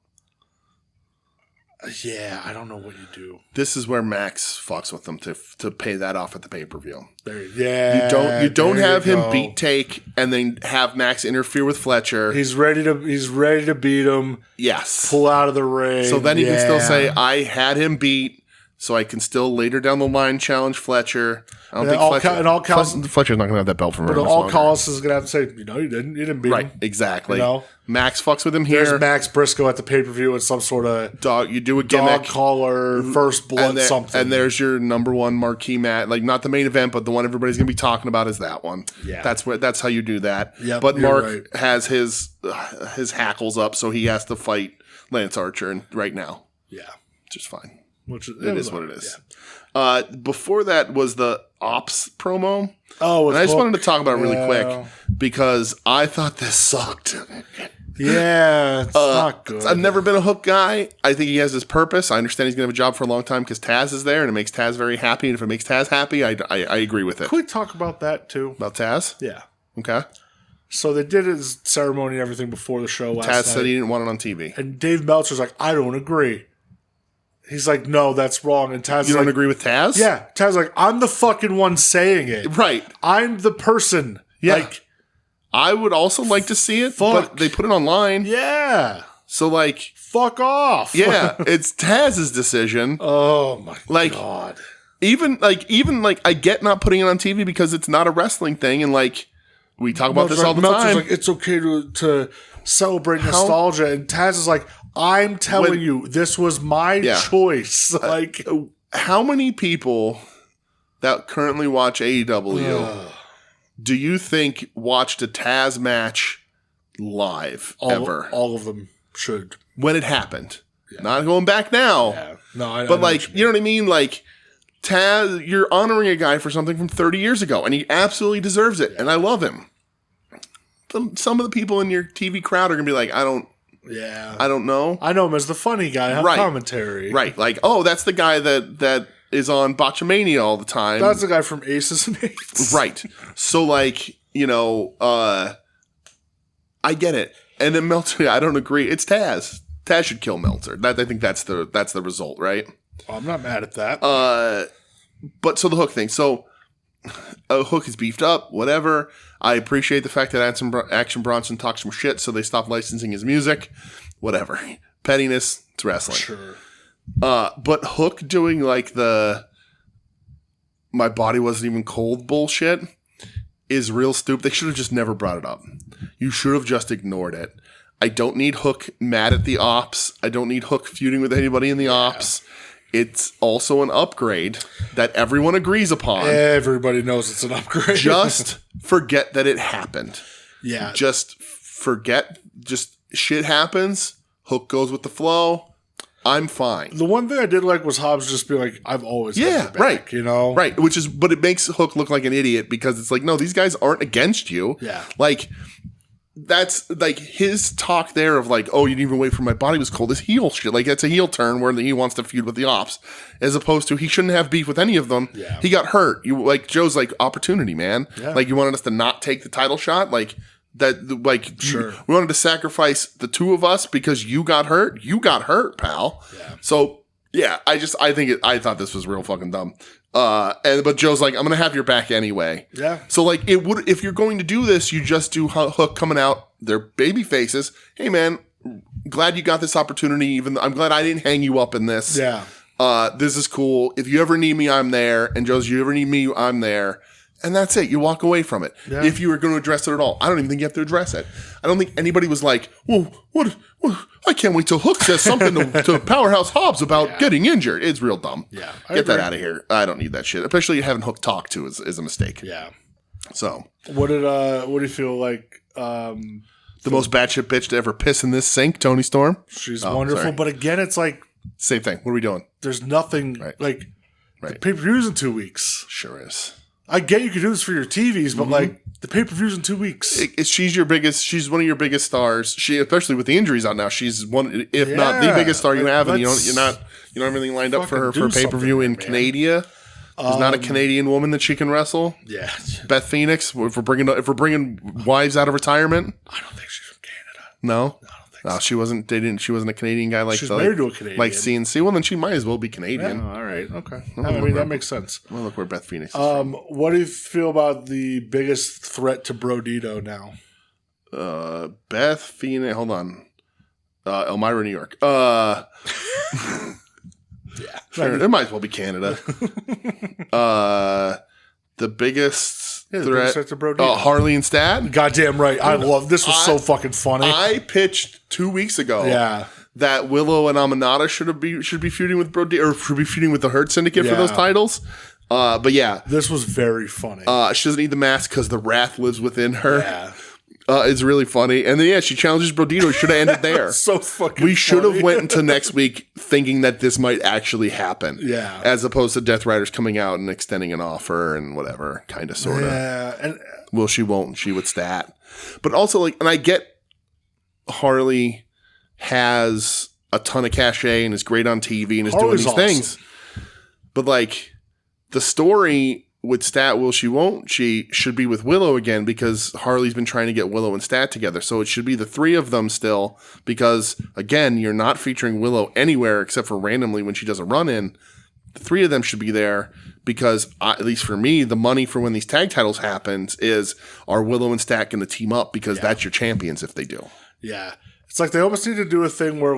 Yeah, I don't know what you do. This is where Max fucks with them to pay that off at the pay-per-view. You don't have him beat Take and then have Max interfere with Fletcher. He's ready to beat him. Yes. Pull out of the ring. So then you can still say, I had him beat. So I can still later down the line challenge Fletcher. I don't think Fletcher's not going to have that belt for very much longer. But all Callis is going to have to say, you didn't beat him. Right, exactly. Max fucks with him here. There's Max Briscoe at the pay-per-view in some sort of dog. You do a gimmick, dog collar, first blood, something. And there's your number one marquee match, like not the main event, but the one everybody's going to be talking about is that one. Yeah, that's how you do that. Yep, but Mark has his hackles up, so he has to fight Lance Archer right now. Yeah, just fine. It is what it is. Yeah. Before that was the Ops promo. Oh, and I just wanted to talk about it really quick because I thought this sucked. Yeah, it's not good. I've never been a Hook guy. I think he has his purpose. I understand he's going to have a job for a long time because Taz is there and it makes Taz very happy. And if it makes Taz happy, I agree with it. Can we talk about that too? About Taz? Yeah. Okay. So they did his ceremony and everything before the show last night. Taz said he didn't want it on TV. And Dave Meltzer's like, I don't agree. He's like, no, that's wrong. And Taz You don't agree with Taz? Yeah. Taz's like, I'm the fucking one saying it. Right. I'm the person. Yeah. Like, I would also like to see it, but they put it online. Yeah. So, like... Fuck off. Yeah. It's Taz's decision. Oh, my God. Even I get not putting it on TV because it's not a wrestling thing, and, like, we talk about this all the time. Like, it's okay to celebrate nostalgia, and Taz is like, I'm telling you, this was my choice. Like, how many people that currently watch AEW do you think watched a Taz match live ever? All of them should. When it happened. Yeah. Not going back now. Yeah. No, but like, you know what I mean? Like, Taz, you're honoring a guy for something from 30 years ago, and he absolutely deserves it, and I love him. But some of the people in your TV crowd are going to be like, I don't know. I know him as the funny guy on commentary. Right. Like, oh, that's the guy that is on Botchamania all the time. That's the guy from Aces and Eights. Right. So, like, I get it. And then Meltzer, I don't agree. It's Taz. Taz should kill Meltzer. I think that's the result, right? Well, I'm not mad at that. But so the Hook thing. So Hook is beefed up, whatever. I appreciate the fact that Action Bronson talks some shit, so they stopped licensing his music. Whatever. Pettiness, it's wrestling. Sure. But Hook doing like the my body wasn't even cold bullshit is real stupid. They should have just never brought it up. You should have just ignored it. I don't need Hook mad at the Ops. I don't need Hook feuding with anybody in the Ops. It's also an upgrade that everyone agrees upon. Everybody knows it's an upgrade. Just forget that it happened. Yeah. Just forget. Just shit happens. Hook goes with the flow. I'm fine. The one thing I did like was Hobbs just be like, I've always had your back, right. You know? Right. But it makes Hook look like an idiot because it's like, no, these guys aren't against you. Yeah. Like, that's like his talk there of like, oh, you didn't even wait for my body was cold is heel shit. Like, that's a heel turn where he wants to feud with the Ops as opposed to he shouldn't have beef with any of them. Yeah. He got hurt. Joe's like, opportunity, man. Yeah. Like, you wanted us to not take the title shot? Like, that, like, sure. We wanted to sacrifice the two of us because you got hurt. You got hurt, pal. Yeah. So, yeah, I thought this was real fucking dumb. But Joe's like, I'm gonna have your back anyway. Yeah. So like, it would if you're going to do this, you just do Hook coming out. They're baby faces. Hey man, glad you got this opportunity. I'm glad I didn't hang you up in this. Yeah. This is cool. If you ever need me, I'm there. And Joe's, you ever need me, I'm there. And that's it. You walk away from it. Yeah. If you were going to address it at all. I don't even think you have to address it. I don't think anybody was like, well, what I can't wait till Hook says something to Powerhouse Hobbs about getting injured. It's real dumb. Yeah. Get that out of here. I don't need that shit. Especially having Hook talk to is a mistake. Yeah. So. What do you feel like the most batshit bitch to ever piss in this sink, Toni Storm? She's wonderful. Sorry. But again, it's like. Same thing. What are we doing? There's nothing like the pay-per-view's in 2 weeks. Sure is. I get you could do this for your TVs, but like the pay-per-view's in 2 weeks. She's one of your biggest stars. She, especially with the injuries out now, she's one, if not the biggest star you have, and you don't have anything lined up for her for pay-per-view in Canada. There's not a Canadian woman that she can wrestle. Yeah, Beth Phoenix. If we're bringing wives out of retirement, I don't think she's from Canada. No. No, she wasn't. She wasn't a Canadian guy like. She's married to a Canadian, like CNC. Well, then she might as well be Canadian. Yeah, all right, okay. I mean, that makes sense. Well, look where Beth Phoenix is from. What do you feel about the biggest threat to Brodito now? Beth Phoenix. Hold on. Elmira, New York. Yeah, sure. It might as well be Canada. The biggest. Yeah, threat to Brodito. Harley and Stat. Goddamn right. I love this. Was so fucking funny. I pitched 2 weeks ago. That Willow and Aminata should be feuding with Brodito, or should be feuding with the Hurt Syndicate for those titles. But yeah, this was very funny. She doesn't need the mask because the wrath lives within her. Yeah. It's really funny. And then, she challenges Brodito. Should have ended there. So fucking We should have went into next week thinking that this might actually happen. Yeah. As opposed to Death Riders coming out and extending an offer and whatever, kind of, sort of. Yeah. And well, she won't. She would Stat. But also, and I get Harley has a ton of cachet and is great on TV and is Harley's doing these things. But, the story with Stat, will she, won't she, should be with Willow again, because Harley's been trying to get Willow and Stat together. So it should be the three of them still, because, again, you're not featuring Willow anywhere except for randomly when she does a run-in. The three of them should be there because, at least for me, the money for when these tag titles happens is, are Willow and Stat going to team up? Because that's your champions if they do. Yeah. It's like they almost need to do a thing where,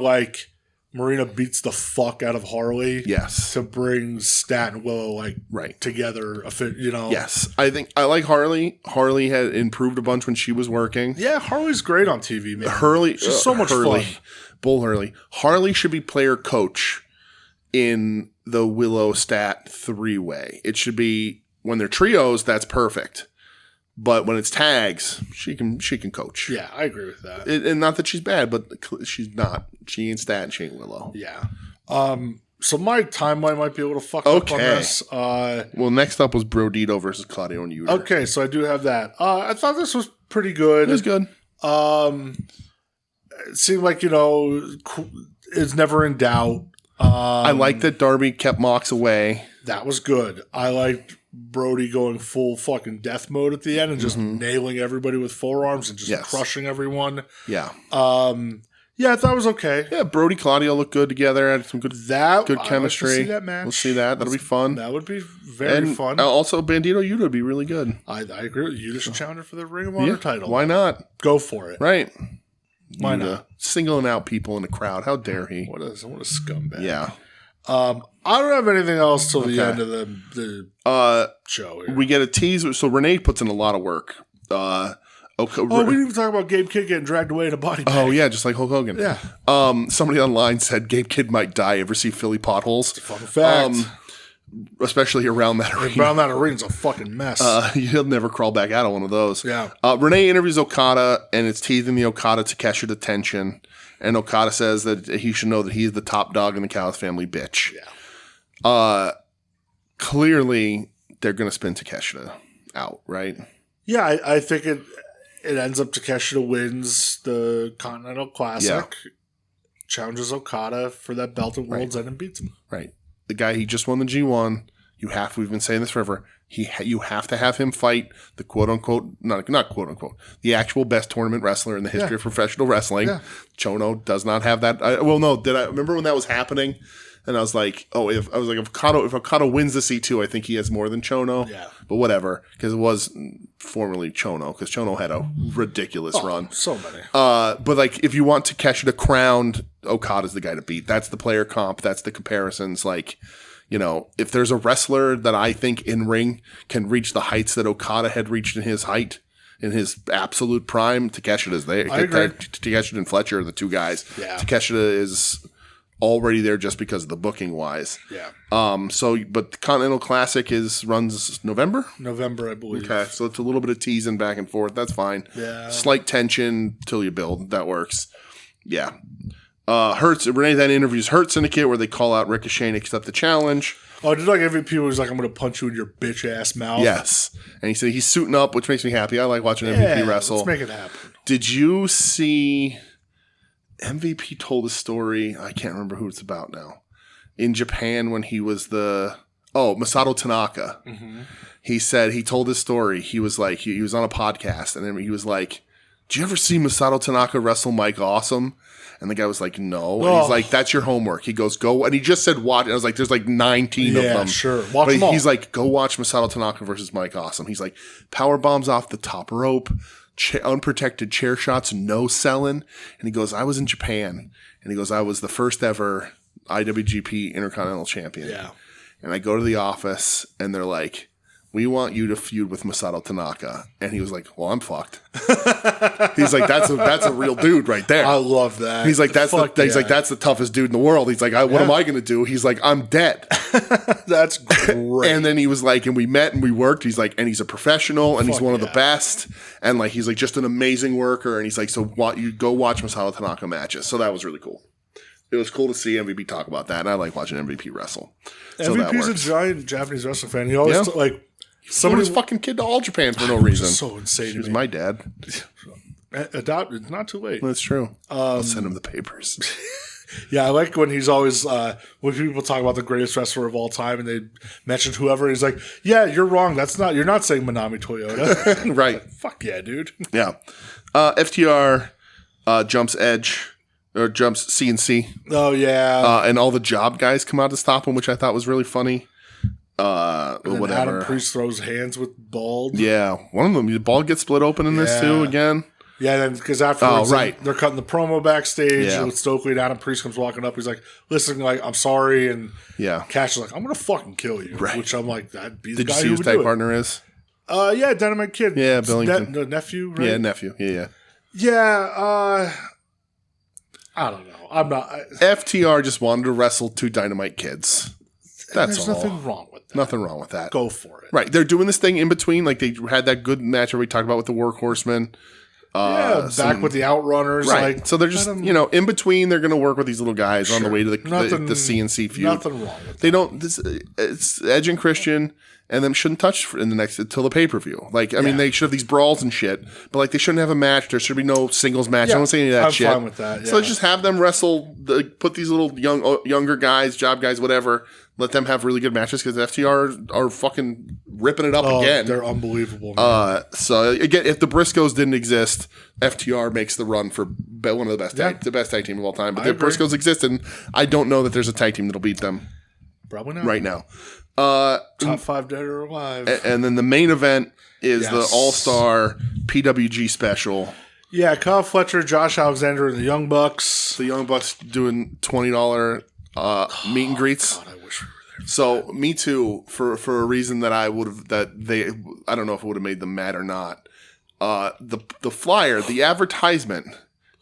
Marina beats the fuck out of Harley. Yes. To bring Stat and Willow together, Yes. I think I like Harley. Harley had improved a bunch when she was working. Yeah, Harley's great on TV, man. She's so much fun. Bull Hurley. Harley should be player coach in the Willow Stat 3-way. It should be when they're trios, that's perfect. But when it's tags, she can coach. Yeah, I agree with that. And not that she's bad, but she's not. She ain't Stat and she ain't Willow. Yeah. So my timeline might be a little fucked up on this. Well, next up was Brodito versus Claudio and Uter. Okay, so I do have that. I thought this was pretty good. It was good. It seemed like, it's never in doubt. I like that Darby kept Mox away. That was good. I liked Brody going full fucking death mode at the end and just nailing everybody with forearms and just crushing everyone. Yeah. Yeah, I thought it was okay. Yeah, Brody Claudio looked good together. Had some good chemistry. Like to see that match. We'll see that. That'll be fun. That would be very fun. Also, Bandito Yuta would be really good. I agree with you. Just challenge for the Ring of Honor title. Why not? Go for it. Right. Why not? Singling out people in the crowd. How dare he? What a scumbag. Yeah. I don't have anything else till the end of the show here. We get a tease. So Renee puts in a lot of work. We didn't even talk about Gabe Kidd getting dragged away in a body bag. Oh, yeah, just like Hulk Hogan. Yeah. Somebody online said Gabe Kidd might die. Ever see Philly potholes? It's a fucking fact. Especially around that arena. Around that arena's a fucking mess. He'll never crawl back out of one of those. Yeah. Renee interviews Okada, and it's teasing the Okada-Takeshita tension. And Okada says that he should know that he's the top dog in the Callis family, bitch. Yeah. Clearly, they're going to spin Takeshita out, right? Yeah, I think it ends up Takeshita wins the Continental Classic, challenges Okada for that belt at World's End and beats him. Right. The guy, he just won the G1. We've been saying this forever. You have to have him fight the quote unquote, not quote unquote, the actual best tournament wrestler in the history of professional wrestling. Yeah. Chono does not have that. I remember when that was happening? And I was like, if Okada wins the C2, I think he has more than Chono. Yeah. But whatever, because it was formerly Chono, because Chono had a ridiculous run. So many. But if you want Takeshita crowned, Okada's the guy to beat. That's the player comp. That's the comparisons. if there's a wrestler that I think in ring can reach the heights that Okada had reached in his absolute prime, Takeshita is there. Takeshita and Fletcher are the two guys. Yeah. Takeshita is already there just because of the booking wise. Yeah. But the Continental Classic runs November, I believe. Okay, so it's a little bit of teasing back and forth. That's fine. Yeah. Slight tension till you build. That works. Yeah. Renee then interviews Hurt Syndicate where they call out Ricochet and accept the challenge. Oh, did MVP was like, I'm going to punch you in your bitch ass mouth? Yes. And he said he's suiting up, which makes me happy. I like watching MVP wrestle. Let's make it happen. Did you see MVP told a story? I can't remember who it's about now. In Japan when he was Masato Tanaka. Mm-hmm. He said he told his story. He was like, he was on a podcast and then he was like, did you ever see Masato Tanaka wrestle Mike Awesome? And the guy was like, no. And he's like, that's your homework. He goes, go. And he just said, watch. And I was like, there's like 19 of them. Yeah, sure. Watch them all. He's like, go watch Masato Tanaka versus Mike Awesome. He's like, power bombs off the top rope, unprotected chair shots, no selling. And he goes, I was in Japan. And he goes, I was the first ever IWGP Intercontinental Champion. Yeah. And I go to the office and they're like, we want you to feud with Masato Tanaka. And he was like, well, I'm fucked. He's like, that's a real dude right there. I love that. He's like, that's the toughest dude in the world. He's like, what am I going to do? He's like, I'm dead. That's great. And then he was like, and we met and we worked. He's like, and he's a professional and he's one of the best. And like, he's like just an amazing worker. And he's like, so you go watch Masato Tanaka matches. So that was really cool. It was cool to see MVP talk about that. And I like watching MVP wrestle. So MVP's a giant Japanese wrestling fan. He always somebody's fucking kid to all Japan for no reason. So insane. He was my dad. Adopted. Not too late. That's true. I'll send him the papers. Yeah, I like when he's always when people talk about the greatest wrestler of all time and they mention whoever. He's like, "Yeah, you're wrong. You're not saying Manami Toyota." Right. Fuck yeah, dude. Yeah. FTR jumps Edge or jumps CNC. Oh yeah. And all the job guys come out to stop him, which I thought was really funny. Whatever. Adam Priest throws hands with Bald. Yeah, one of them. The Bald gets split open in this too again. Yeah, then because afterwards they're cutting the promo backstage with Stokely and Adam Priest comes walking up. He's like, "Listen, like I'm sorry," and Cash is like, "I'm gonna fucking kill you." Right. Which I'm like, that'd be the guy who would do it. Did you see who his tag partner is? Yeah, Dynamite Kid. Yeah, Billington. Nephew. Right? Yeah, nephew. Yeah. Yeah. I don't know. I'm not. FTR just wanted to wrestle two Dynamite Kids. That's There's nothing wrong with that. Nothing wrong with that. Go for it. Right. They're doing this thing in between. Like they had that good match where we talked about with the Workhorsemen. Back with the Outrunners. Right. Like, so they're just, in between, they're going to work with these little guys on the way to the CNC feud. Nothing wrong with that. They don't, it's Edge and Christian and them shouldn't touch in the next, until the pay-per-view. Like, I mean, they should have these brawls and shit, but like they shouldn't have a match. There should be no singles match. I don't say any of that shit. I'm fine with that. Yeah. So let's just have them wrestle, put these little younger guys, job guys, whatever. Let them have really good matches because FTR are fucking ripping it up again. They're unbelievable. So again, if the Briscoes didn't exist, FTR makes the run for one of the best the best tag team of all time. But the Briscoes exist, and I don't know that there's a tag team that'll beat them. Probably not right now. Top 5 dead or alive. And then the main event is the All-Star PWG special. Yeah, Kyle Fletcher, Josh Alexander, and the Young Bucks. The Young Bucks doing $20 meet and greets. God, I wish we were there. So me too, for a reason that I would have I don't know if it would have made them mad or not. The flyer, the advertisement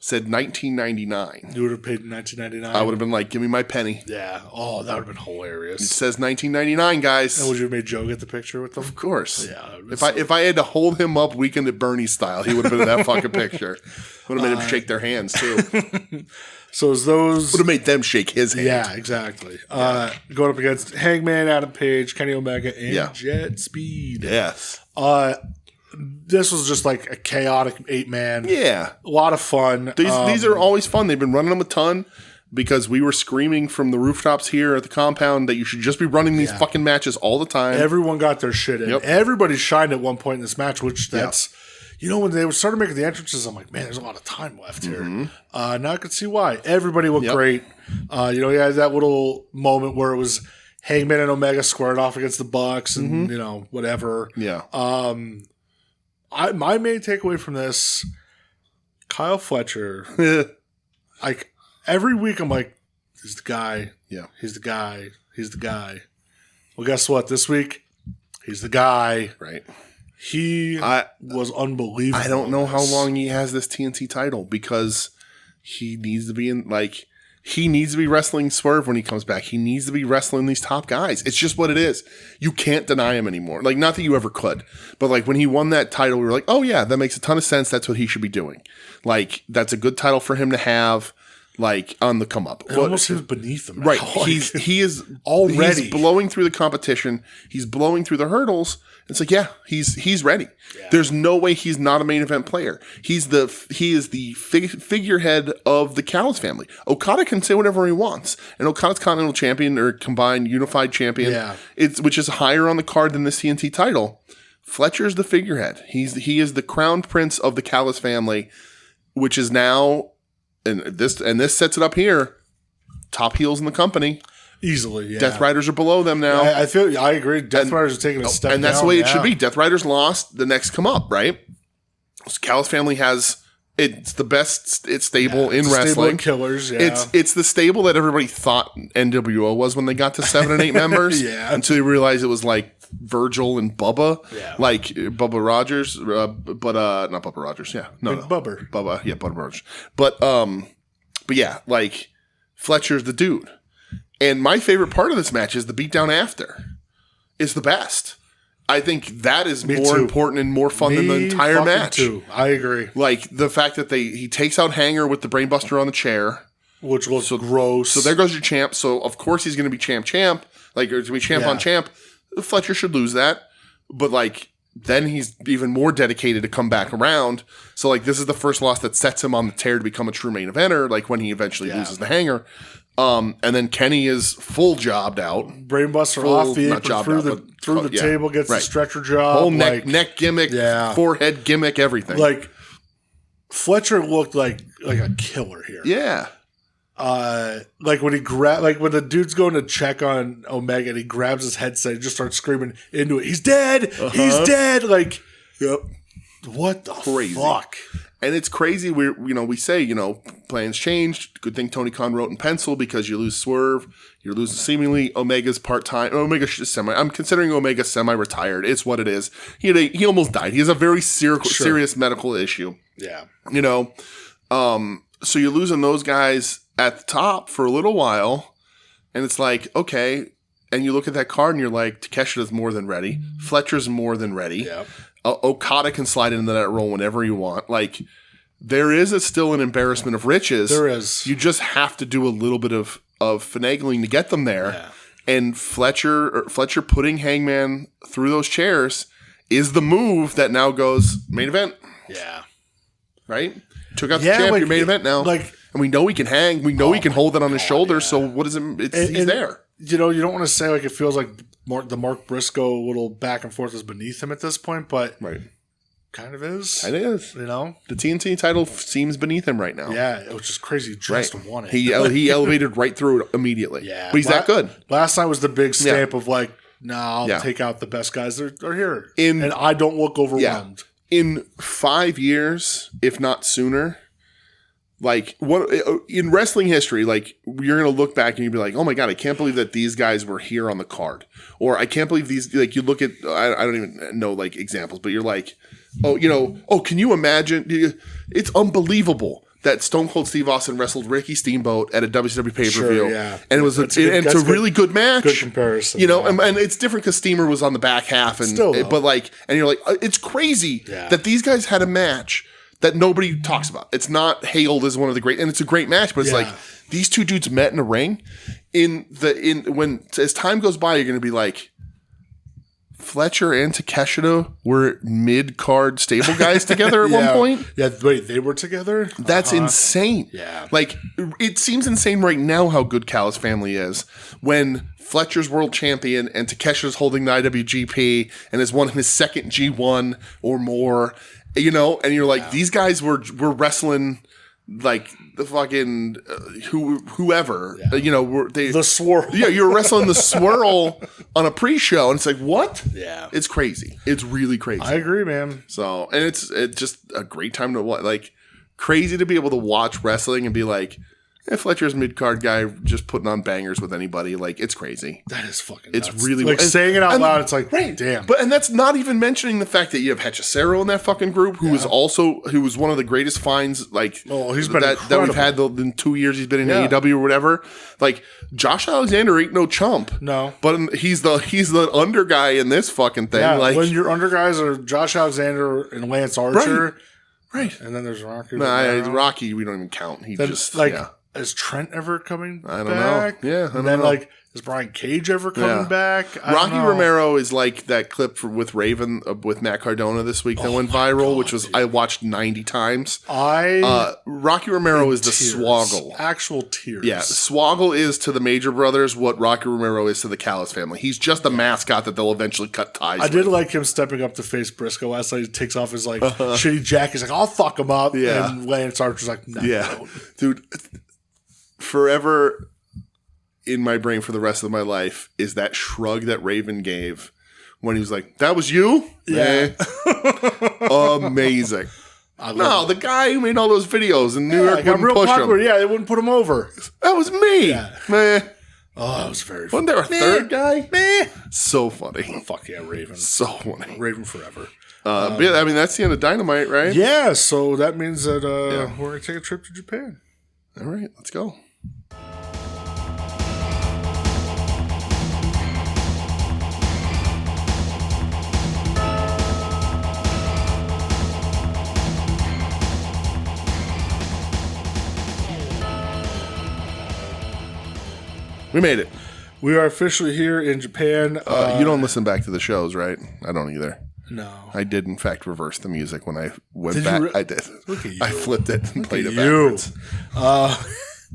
said 1999. You would have paid $19.99. I would have been like, give me my penny. Yeah. Oh, that would have been hilarious. It says 1999, guys. And would you have made Joe get the picture with them? Of course. Yeah. If I had to hold him up Weekend at Bernie's style, he would have been in that fucking picture. Would have made him shake their hands too. So is those would have made them shake his hand. Yeah, exactly. Going up against Hangman, Adam Page, Kenny Omega, and Jet Speed. Yes. This was just like a chaotic 8-man. Yeah. A lot of fun. These are always fun. They've been running them a ton because we were screaming from the rooftops here at the compound that you should just be running these fucking matches all the time. Everyone got their shit in. Yep. Everybody shined at one point in this match, which that's, when they started making the entrances, I'm like, man, there's a lot of time left here. Now I can see why. Everybody looked great. You had that little moment where it was Hangman and Omega squared off against the Bucks and, whatever. Yeah. My main takeaway from this, Kyle Fletcher, like every week I'm like, he's the guy. Yeah. He's the guy. He's the guy. Well, guess what? This week, he's the guy. Right. He was unbelievable. I don't know how long he has this TNT title because he needs to be he needs to be wrestling Swerve when he comes back. He needs to be wrestling these top guys. It's just what it is. You can't deny him anymore. Like, not that you ever could, but like when he won that title, we were like, oh yeah, that makes a ton of sense. That's what he should be doing. Like, that's a good title for him to have. Like, on the come up. It almost seems beneath him. Right. He is already blowing through the competition. He's blowing through the hurdles. It's like, yeah, he's ready. Yeah. There's no way he's not a main event player. He is the figurehead of the Callis family. Okada can say whatever he wants. And Okada's Continental Champion or combined unified champion, which is higher on the card than the TNT title. Fletcher's the figurehead. He is the crown prince of the Callis family, which is now. And this sets it up here. Top heels in the company. Easily, yeah. Death Riders are below them now. I agree. Death Riders are taking a step down. And that's the way it should be. Death Riders lost. The next come up, right? So Callis family it's the best stable in wrestling. Stable of killers, yeah. It's the stable that everybody thought NWO was when they got to 7 and 8 members. Yeah. Until they realized it was like Virgil and Bubba. Yeah. Like Bubba Rogers, but not Bubba Rogers. Yeah. No. Bubba. Bubba. Yeah, Bubba Rogers. But yeah, like Fletcher's the dude. And my favorite part of this match is the beatdown after. Is the best. I think that is more important and more fun than the entire match. Too. I agree. Like the fact that he takes out Hanger with the brainbuster on the chair. Which was gross. So there goes your champ. So of course he's going to be champ. Like it's going to be champ on champ. Fletcher should lose that. But like then he's even more dedicated to come back around. So like this is the first loss that sets him on the tear to become a true main eventer. Like when he eventually loses the Hanger. And then Kenny is full jobbed out. Brainbuster off the apron through the table, gets the stretcher job. Whole neck gimmick, forehead gimmick, everything. Like Fletcher looked like a killer here. Yeah. Like when when the dude's going to check on Omega and he grabs his headset and just starts screaming into it. He's dead. He's dead. Like, what the fuck? And it's crazy. We say, plans changed. Good thing Tony Khan wrote in pencil because you lose Swerve. You're losing seemingly Omega's part-time. Omega's semi. I'm considering Omega semi-retired. It's what it is. He almost died. He has a very serious medical issue. Yeah. So you're losing those guys at the top for a little while. And it's like, okay. And you look at that card and you're like, Takeshita's more than ready. Fletcher's more than ready. Yeah. Okada can slide into that role whenever you want. Like, there is still an embarrassment of riches. There is. You just have to do a little bit of finagling to get them there. Yeah. And Fletcher putting Hangman through those chairs is the move that now goes main event. Yeah. Right? Took out the champ, your main event now. And we know he can hang. We know he can hold it on his shoulder. Yeah. So what is it? He's there. You don't want to say like it feels like the Mark Briscoe little back and forth is beneath him at this point, but kind of is. It is. The TNT title seems beneath him right now. Yeah, which is crazy. Just won it. He elevated right through it immediately. Yeah, but he's that good. Last night was the big stamp of like, I'll take out the best guys that are here, and I don't look overwhelmed. In 5 years, if not sooner. Like what in wrestling history, like you're gonna look back and you'd be like, "Oh my god, I can't believe that these guys were here on the card," or "I can't believe these." Like you look at, I don't even know like examples, but you're like, can you imagine? It's unbelievable that Stone Cold Steve Austin wrestled Ricky Steamboat at a WCW pay per view, and it was it's a really good match. Good comparison, and it's different because Steamer was on the back half, and you're like, it's crazy that these guys had a match that nobody talks about. It's not hailed as one of the great, and it's a great match, but it's like these two dudes met in a ring. When as time goes by, you're going to be like, Fletcher and Takeshita were mid-card stable guys together at one point. Yeah, wait, they were together? That's insane. Yeah. Like, it seems insane right now how good Callis family is when Fletcher's world champion and Takeshita's holding the IWGP and is won his second G1 or more. And you're like, these guys were wrestling like the fucking whoever, the swirl. Yeah, you were wrestling the swirl on a pre-show, and it's like, what? Yeah, it's crazy. It's really crazy. I agree, man. So, and it's just a great time to watch. Like, crazy to be able to watch wrestling and be like, Fletcher's mid-card guy just putting on bangers with anybody. Like, it's crazy. That is fucking nuts. It's really... Like, saying it out loud, it's like, right. Damn. And that's not even mentioning the fact that you have Hechicero in that fucking group, who was one of the greatest finds, like, he's been that we've had in 2 years he's been in AEW or whatever. Like, Josh Alexander ain't no chump. No. But he's the under guy in this fucking thing. Yeah, like, when your under guys are Josh Alexander and Lance Archer. Right. And then there's Rocky. Rocky, we don't even count. He just, like... Yeah. Is Trent ever coming back? I don't know. Yeah, I don't know. Like, is Brian Cage ever coming back? Rocky Romero is like that clip with Raven with Matt Cardona this week that went viral, which was I watched 90 times. Rocky Romero is the Swoggle. Actual tears. Yeah, Swoggle is to the Major Brothers what Rocky Romero is to the Callis family. He's just a mascot that they'll eventually cut ties with. I did like him stepping up to face Briscoe last night. He takes off his like shitty jacket. He's like, I'll fuck him up. Yeah. And Lance Archer's like, no. Yeah. Dude, forever in my brain for the rest of my life is that shrug that Raven gave when he was like, that was you? Yeah. Amazing. The guy who made all those videos in New York wouldn't push him. Yeah, they wouldn't put him over. That was me. Yeah. Oh, that was very funny. Wasn't there a third guy? So funny. Fuck yeah, Raven. So funny. Raven forever. But yeah, I mean, that's the end of Dynamite, right? Yeah, so that means that we're going to take a trip to Japan. All right, let's go. We made it. We are officially here in Japan. You don't listen back to the shows, right? I don't either. No. I did, in fact, reverse the music when I went back. I did. Look at you. I flipped it and played it backwards.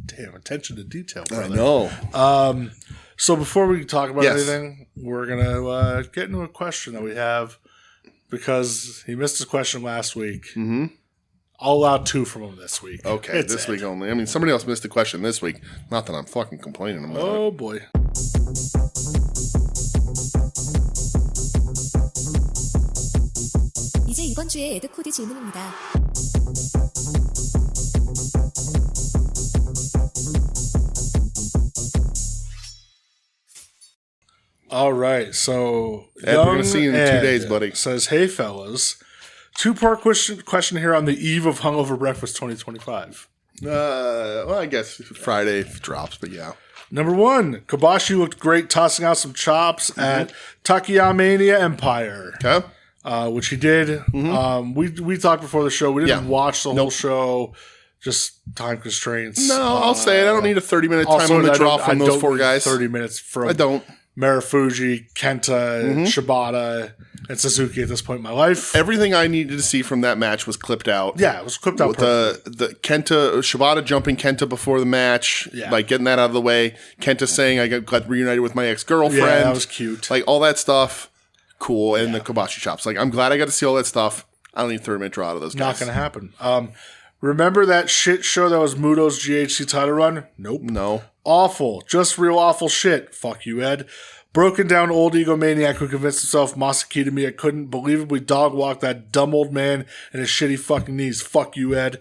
Damn, attention to detail, brother. I know. So before we talk about anything, we're going to get into a question that we have because he missed his question last week. Mm-hmm. I'll allow 2 from him this week. Okay, this week only. I mean, somebody else missed a question this week. Not that I'm fucking complaining about it. Oh, boy. 이제 이번 주에 에드 코드 질문입니다. All right, so Ed, we're going to see you in 2 days, buddy. Says, hey, fellas. 2-part question here on the eve of Hungover Breakfast 2025. Well, I guess Friday drops, but yeah. Number 1, Kobashi looked great tossing out some chops at Takayamania Empire. Okay. Which he did. We talked before the show. We didn't watch the whole show. Just time constraints. No, I'll say it. I don't need a 30-minute time on the draw from those 4 guys. 30 minutes from I don't. Marufuji, Kenta, Shibata, and Suzuki at this point in my life. Everything I needed to see from that match was clipped out. Yeah, it was clipped out. With the Kenta, Shibata jumping Kenta before the match, like getting that out of the way. Kenta saying I got reunited with my ex-girlfriend. Yeah, that was cute. Like all that stuff, cool. And the Kobashi chops. Like I'm glad I got to see all that stuff. I don't need 30-minute draw out of those guys. Not going to happen. Remember that shit show that was Muto's GHC title run? Nope. No. Awful. Just real awful shit. Fuck you, Ed. Broken down old egomaniac who convinced himself Masaki to me I couldn't believably dog walk that dumb old man and his shitty fucking knees. Fuck you, Ed.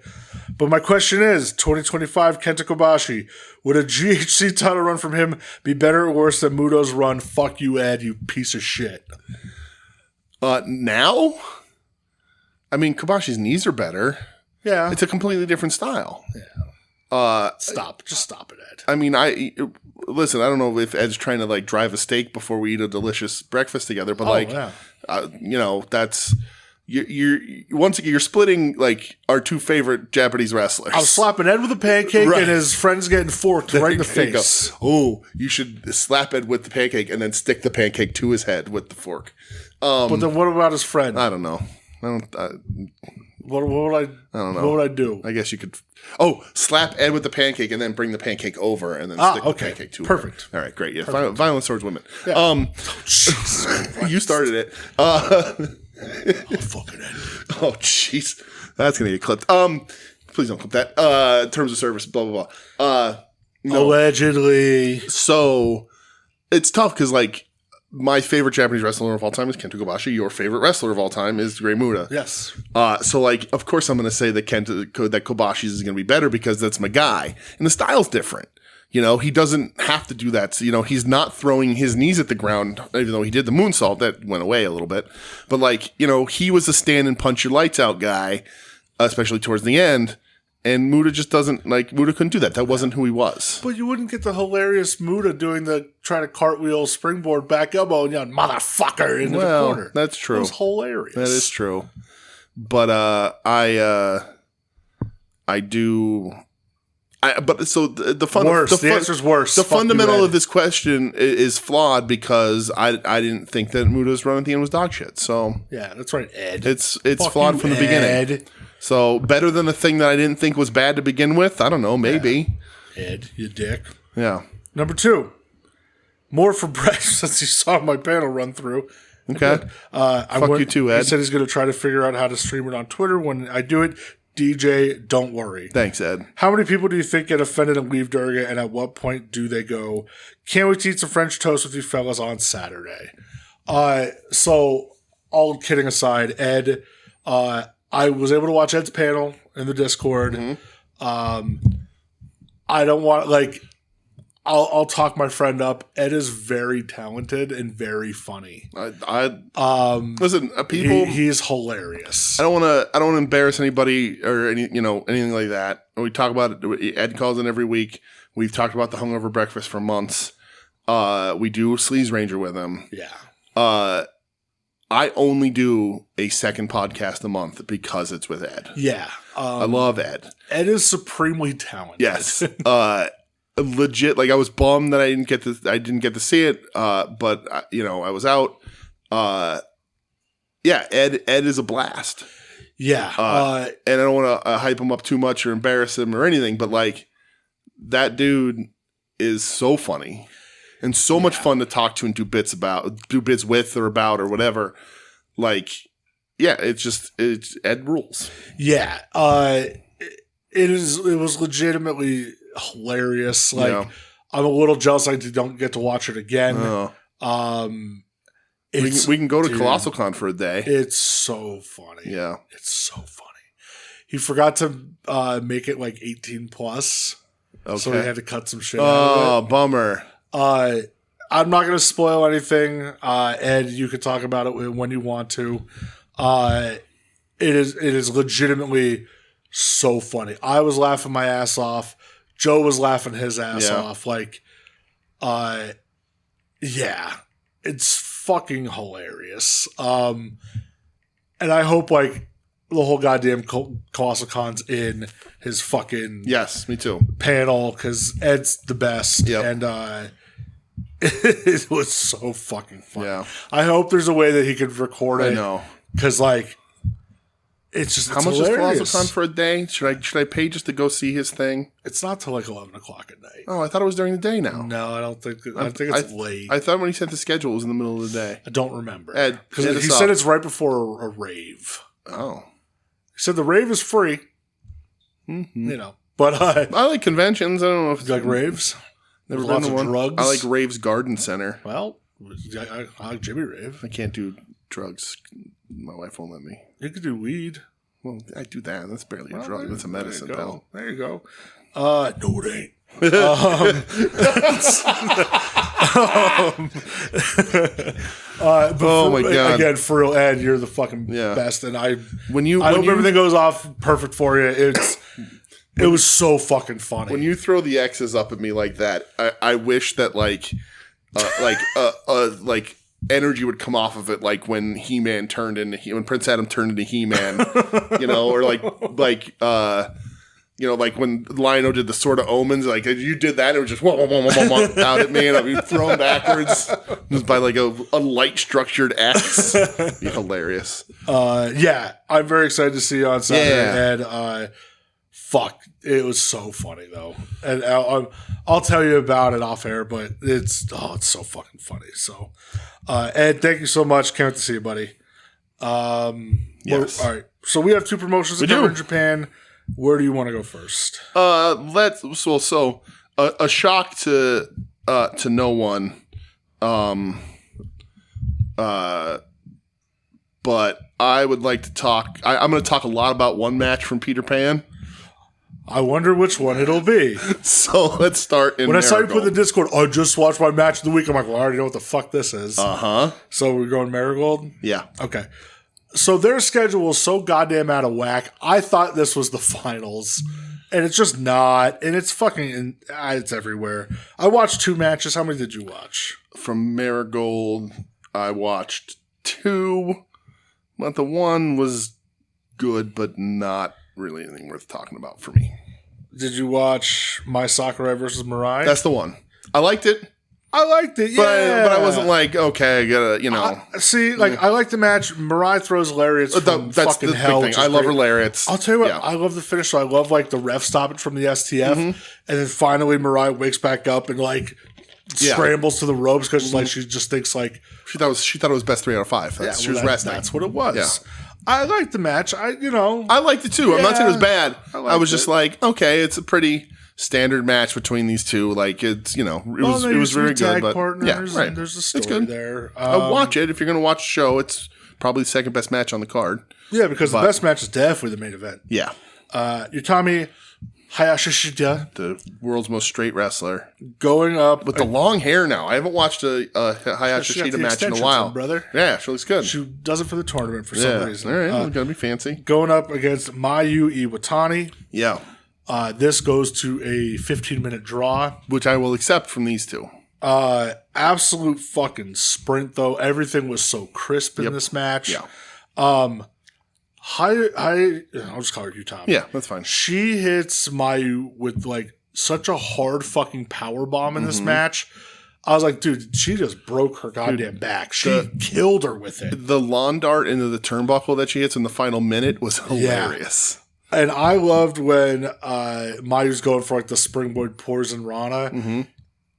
But my question is, 2025 Kenta Kobashi, would a GHC title run from him be better or worse than Muto's run? Fuck you, Ed, you piece of shit. Now? I mean, Kobashi's knees are better. Yeah. It's a completely different style. Yeah. Stop. Just stop it, Ed. I mean, listen, I don't know if Ed's trying to like drive a steak before we eat a delicious breakfast together, but that's you're splitting like our 2 favorite Japanese wrestlers. I was slapping Ed with a pancake and his friend's getting forked right in the face. Oh, you should slap Ed with the pancake and then stick the pancake to his head with the fork. But then what about his friend? I don't know. What would I don't know. What would I do? I guess you could. Slap Ed with the pancake and then bring the pancake over and then stick the pancake to Perfect. Her. All right, great. Yeah, violence towards women. Yeah. You started it. Fucking Ed. Oh, jeez. That's going to get clipped. Please don't clip that. Terms of service, blah, blah, blah. Allegedly. So, it's tough because, like, my favorite Japanese wrestler of all time is Kenta Kobashi. Your favorite wrestler of all time is Great Muta. Yes. So, like, of course I'm going to say that Kobashi's is going to be better because that's my guy. And the style's different. You know, he doesn't have to do that. So, you know, he's not throwing his knees at the ground, even though he did the moonsault. That went away a little bit. But, like, you know, he was a stand and punch your lights out guy, especially towards the end. And Muta just doesn't, like, Muta couldn't do that. That wasn't who he was. But you wouldn't get the hilarious Muta doing trying to cartwheel springboard back elbow and yelling, motherfucker, into the corner. That's true. It was hilarious. That is true. But the answer's worse. The fundamental of this question is flawed because I didn't think that Muta's run at the end was dog shit. So yeah, that's right, Ed. It's flawed from the beginning. So better than a thing that I didn't think was bad to begin with. I don't know, maybe. Yeah. Ed, you dick. Yeah. Number 2, more for Brett since he saw my panel run through. Okay. Fuck you too, Ed. He said he's going to try to figure out how to stream it on Twitter when I do it. DJ, don't worry. Thanks, Ed. How many people do you think get offended and leave during it, and at what point do they go, can't wait to eat some French toast with you fellas on Saturday? So, all kidding aside, Ed, I was able to watch Ed's panel in the Discord. Mm-hmm. I don't want, like, I'll talk my friend up. Ed is very talented and very funny. Listen, people. He's hilarious. I don't want to embarrass anybody or anything like that. We talk about it. Ed calls in every week. We've talked about the hungover breakfast for months. We do Sleaze Ranger with him. Yeah. I only do a second podcast a month because it's with Ed. Yeah. I love Ed. Ed is supremely talented. Yes. Legit, like I was bummed that I didn't get to see it, but I was out. Yeah, Ed is a blast. Yeah, and I don't want to hype him up too much or embarrass him or anything, but like that dude is so funny and so much fun to talk to and do bits with or about or whatever. Like, yeah, it's Ed rules. Yeah, it was legitimately hilarious. Like, yeah. I'm a little jealous I don't get to watch it again. We can go to Colossal Con for a day. It's so funny. Yeah. It's so funny. He forgot to make it like 18 plus. Okay. So he had to cut some shit out of it. Bummer. I'm not going to spoil anything. Ed, you can talk about it when you want to. It is legitimately so funny. I was laughing my ass off. Joe was laughing his ass off. Like, yeah, it's fucking hilarious. And I hope like the whole goddamn Colossal Con's in his fucking me too panel because Ed's the best. Yep. And it was so fucking fun. Yeah. I hope there's a way that he could record it. I know because like. It's how much hilarious. is Colossal Con for a day? Should I pay just to go see his thing? It's not till like 11 o'clock at night. Oh, I thought it was during the day now. No, I don't think. I think it's late. I thought when he sent the schedule it was in the middle of the day. I don't remember. Ed, because he said it's right before a rave. Oh, he said the rave is free. Mm-hmm. But I like conventions. I don't know if you like raves. Never been lots to of one. drugs. I like Rave's Garden Center. Well, I like Jimmy Rave. I can't do drugs. My wife won't let me. You could do weed. Well, I do that. That's barely a drug. That's a medicine, pal. There you go. No, it ain't. Oh my god! Again, for real, Ed, you're the fucking best, and I hope everything goes off perfect for you. It was so fucking funny. When you throw the X's up at me like that, I wish that like energy would come off of it, like when He-Man when Prince Adam turned into He-Man, or like when Lion-O did the Sword of Omens, like you did that, it was just out at me, and I'd be thrown backwards just by like a light structured X. It'd be hilarious. Yeah, I'm very excited to see you on Saturday, and fuck, it was so funny though, and I'll tell you about it off air, but it's so fucking funny. So, Ed, thank you so much. Can't wait to see you, buddy. Yes. All right. So we have 2 promotions to cover in Japan. Where do you want to go first? A shock to no one. But I would like to talk. I'm going to talk a lot about one match from Peter Pan. I wonder which one it'll be. So let's start in When I saw you put in the Discord, I just watched my match of the week. I'm like, well, I already know what the fuck this is. Uh-huh. So we're going Marigold? Yeah. Okay. So their schedule was so goddamn out of whack. I thought this was the finals. And it's just not. And it's fucking, it's everywhere. I watched 2 matches. How many did you watch? From Marigold, I watched 2. But the one was good, but not really anything worth talking about for me. Did you watch My Sakurai versus Mirai? That's the one. I liked it. Yeah. But I wasn't like, okay, I gotta, I like the match. Mirai throws lariats from that's fucking the hell. big thing. I love her lariats. I'll tell you what, I love the finish. So I love like the ref stoppage from the STF. And then finally Mirai wakes back up and like scrambles to the ropes because like she just thinks like she thought it was best 3 out of 5. She was resting. That's what it was. Yeah. I liked the match. I liked it too. I'm not saying it was bad. I was just like, okay, it's a pretty standard match between these two. Like it's it was very good. But partners, right, there's a story it's good. there. Watch it if you're going to watch the show. It's probably the second best match on the card. Yeah, because the best match is definitely the main event. Yeah, Utami Hayashishita, the world's most straight wrestler, going up with the long hair now. I haven't watched a Hayashishita match in a while, brother. Yeah, she looks good. She does it for the tournament for some reason. All right, it's gonna be fancy. Going up against Mayu Iwatani. Yeah, this goes to a 15-minute draw, which I will accept from these two. Absolute fucking sprint though. Everything was so crisp in this match. Yeah. I'll just call her Utami. Yeah, that's fine. She hits Mayu with like such a hard fucking power bomb in this match. I was like, dude, she just broke her goddamn back. She killed her with it. The lawn dart into the turnbuckle that she hits in the final minute was hilarious. Yeah. And I loved when Mayu's going for like the springboard poison Rana.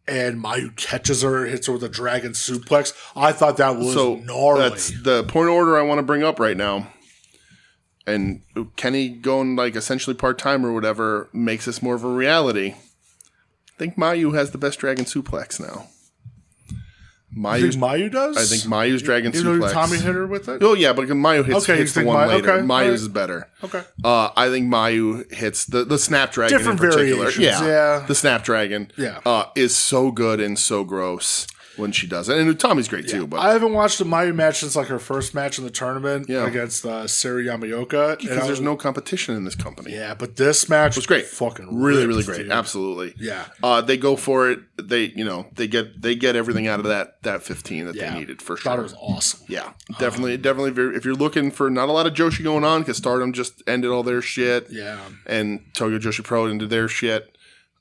And Mayu catches her, hits her with a dragon suplex. I thought that was gnarly. That's the point of order I want to bring up right now. And Kenny going like essentially part-time or whatever makes this more of a reality. I think Mayu has the best dragon suplex now. You think Mayu does? I think Mayu's dragon suplex. Tommy hit her with it? Oh, yeah, but Mayu hits the one later. Okay, Mayu's is better. Okay. I think Mayu hits the Snapdragon different in particular. Variations, yeah. The Snapdragon is so good and so gross when she does it. And Tommy's great too. But I haven't watched a Mayu match since like her first match in the tournament against Sarah Yamaoka. Because there's no competition in this company. Yeah, but this match was great. Fucking really, really ripped, great. dude. Absolutely. Yeah. They go for it. They get everything out of that 15 that they needed for sure. I thought it was awesome. Yeah. Definitely if you're looking for not a lot of Joshi going on, because Stardom just ended all their shit. Yeah. And Tokyo Joshi Pro ended their shit.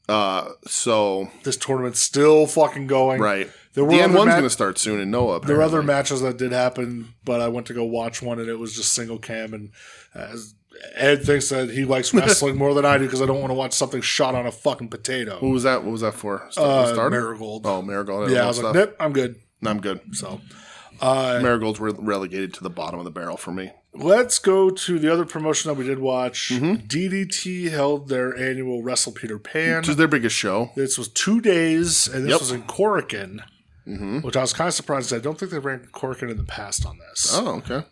So this tournament's still fucking going. Right. The N1's going to start soon in Noah. Apparently. There were other matches that did happen, but I went to go watch one and it was just single cam. And Ed thinks that he likes wrestling more than I do because I don't want to watch something shot on a fucking potato. What was that for? Marigold. Oh, Marigold. Yeah, I was like, nope, I'm good. I'm good. So, Marigold's relegated to the bottom of the barrel for me. Let's go to the other promotion that we did watch. DDT held their annual Wrestle Peter Pan. Which is their biggest show. This was 2 days, and this was in Korakuen, which I was kind of surprised. I don't think they ran Korakuen in the past on this. Oh, okay.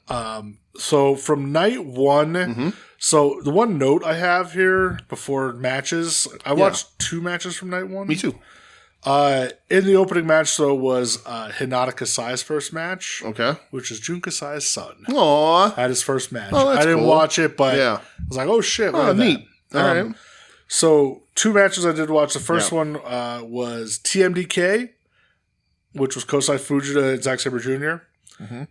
So from night one, so the one note I have here before matches, I watched 2 matches from night one. Me too. In the opening match, though, was Hinata Kasai's first match. Okay. Which is Jun Kasai's son. Aww. Had his first match. Oh, that's I didn't cool. watch it, but I was like, oh shit. Oh, neat. All right. So 2 matches I did watch. The first one was TMDK, which was Kosai Fujita and Zack Sabre Jr.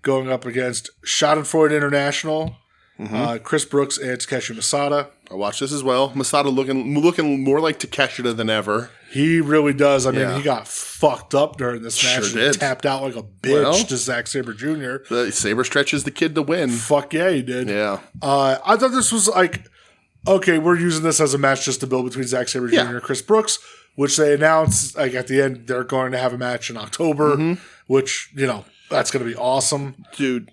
Going up against Schadenfreude International, Chris Brooks and Takeshi Masada. I watched this as well. Masada looking more like Takeshita than ever. He really does. I mean, he got fucked up during this match. Sure did. Tapped out like a bitch to Zack Sabre Jr. Sabre stretches the kid to win. Fuck yeah, he did. Yeah. I thought this was like, okay, we're using this as a match just to build between Zack Sabre Jr. and Chris Brooks, which they announced like at the end they're going to have a match in October, which, that's going to be awesome. Dude,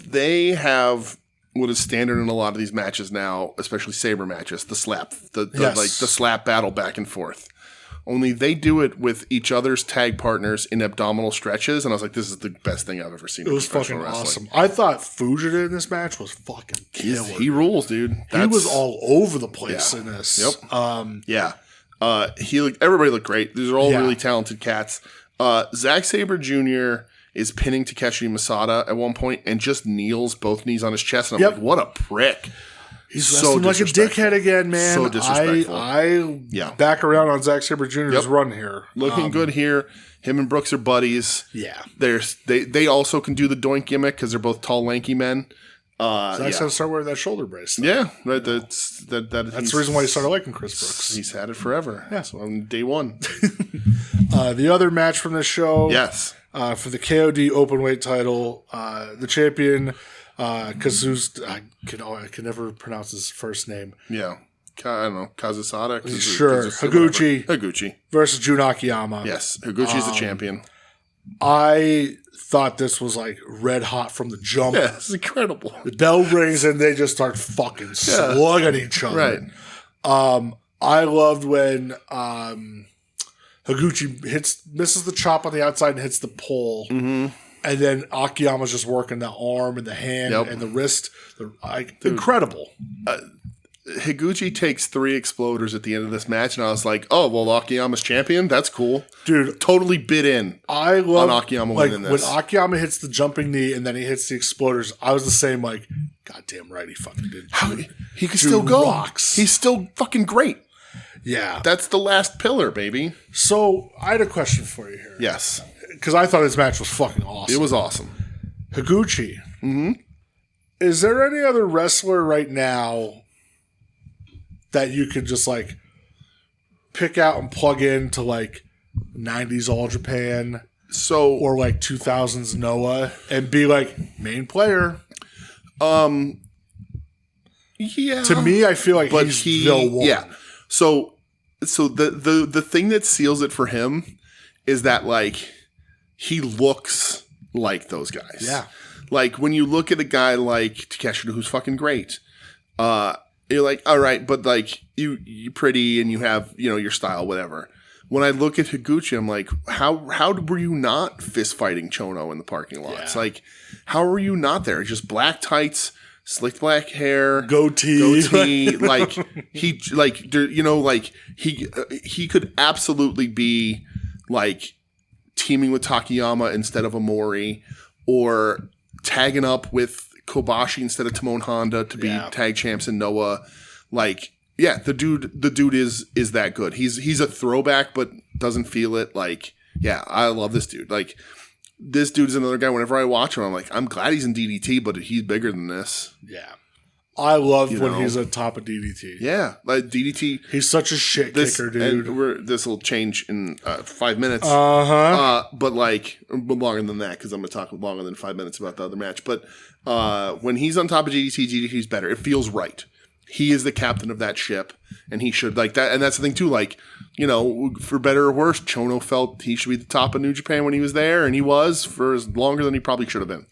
they have what is standard in a lot of these matches now, especially Sabre matches, the slap, the slap battle back and forth. Only they do it with each other's tag partners in abdominal stretches, and I was like, this is the best thing I've ever seen. It was fucking awesome. I thought Fujita in this match was fucking killer. He rules, dude. He was all over the place in this. Yep. Everybody looked great. These are all really talented cats. Zack Sabre Jr. is pinning Takeshi Masada at one point and just kneels both knees on his chest, and I'm like, what a prick. He's wrestling like a dickhead again, man. So disrespectful. I back around on Zack Sabre Jr.'s run here. Looking good here. Him and Brooks are buddies. Yeah. They also can do the doink gimmick because they're both tall, lanky men. Zack's got to start wearing that shoulder brace. Yeah. That's the reason why he started liking Chris Brooks. He's had it forever. Yeah. So on day one. The other match from this show. Yes. For the KOD Openweight title, the champion... Kazuz, I can never pronounce his first name. Yeah. I don't know. Kazusada? Sure. Higuchi. Versus Jun Akiyama. Yes. Higuchi's the champion. I thought this was like red hot from the jump. Yeah, it's incredible. The bell rings and they just start fucking slugging each other. Right. I loved when Higuchi misses the chop on the outside and hits the pole. Mm-hmm. And then Akiyama's just working the arm and the hand and the wrist. Incredible. Higuchi takes 3 exploders at the end of this match, and I was like, oh, well, Akiyama's champion? That's cool. Dude. Totally bit in I love on Akiyama winning this. When Akiyama hits the jumping knee and then he hits the exploders, I was the same, like, goddamn right, he fucking did. He can still go. Rocks. He's still fucking great. Yeah. That's the last pillar, baby. So, I had a question for you here. Yes. Because I thought this match was fucking awesome. It was awesome. Higuchi. Mm-hmm. Is there any other wrestler right now that you could just like pick out and plug into like 90s All Japan or like 2000s Noah and be like main player? Yeah. To me, I feel like he's the one. Yeah. So the thing that seals it for him is that like he looks like those guys. Yeah. Like when you look at a guy like Takeshi, who's fucking great, you're like, all right, but like you're pretty and you have, your style, whatever. When I look at Higuchi, I'm like, how were you not fist fighting Chono in the parking lot? It's like, how were you not there? Just black tights, slicked black hair, goatee. Like he could absolutely be like teaming with Takayama instead of Omori, or tagging up with Kobashi instead of Timon Honda to be tag champs in Noah. Like, yeah, the dude is that good. He's a throwback, but doesn't feel it. Like, yeah, I love this dude. Like, this dude is another guy. Whenever I watch him, I'm like, I'm glad he's in DDT, but he's bigger than this. Yeah. I love when he's on top of DDT. Yeah, like DDT. He's such a shit kicker, dude. And this will change in 5 minutes. But like longer than that, because I'm going to talk longer than 5 minutes about the other match. But when he's on top of DDT's better. It feels right. He is the captain of that ship, and he should like that. And that's the thing too. Like, for better or worse, Chono felt he should be the top of New Japan when he was there, and he was for longer than he probably should have been.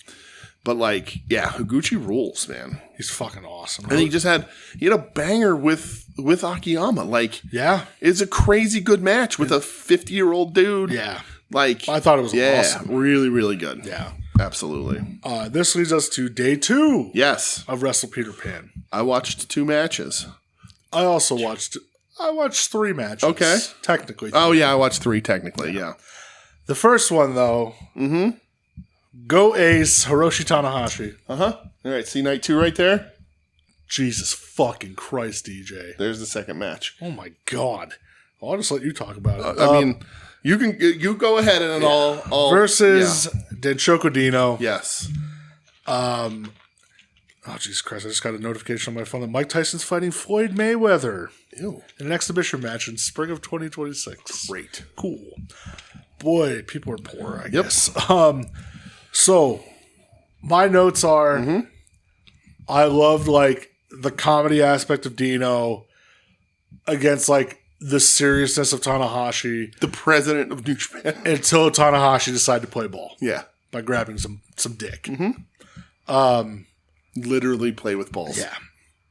But like, yeah, Higuchi rules, man. He's fucking awesome. And he had a banger with Akiyama. Like, yeah, it's a crazy good match with a 50-year-old dude. Yeah, like I thought it was awesome. Really, really good. Yeah, absolutely. This leads us to day 2. Yes, of Wrestle Peter Pan. I watched 2 matches. I also watched 3 matches. Okay, technically. Oh yeah, I watched 3 technically. Yeah. The first one though. Mm-hmm. Go Ace, Hiroshi Tanahashi. Uh-huh. All right, see night 2 right there? Jesus fucking Christ, DJ. There's the second match. Oh my God. I'll just let you talk about it. I mean, you go ahead and I'll versus Denshoku Dino. Yes. Oh, Jesus Christ. I just got a notification on my phone that Mike Tyson's fighting Floyd Mayweather. Ew. In an exhibition match in spring of 2026. Great. Cool. Boy, people are poor, I guess. So, my notes are, I loved, like, the comedy aspect of Dino against, like, the seriousness of Tanahashi. The president of New Japan. Until Tanahashi decided to play ball. Yeah. By grabbing some dick. Literally play with balls. Yeah.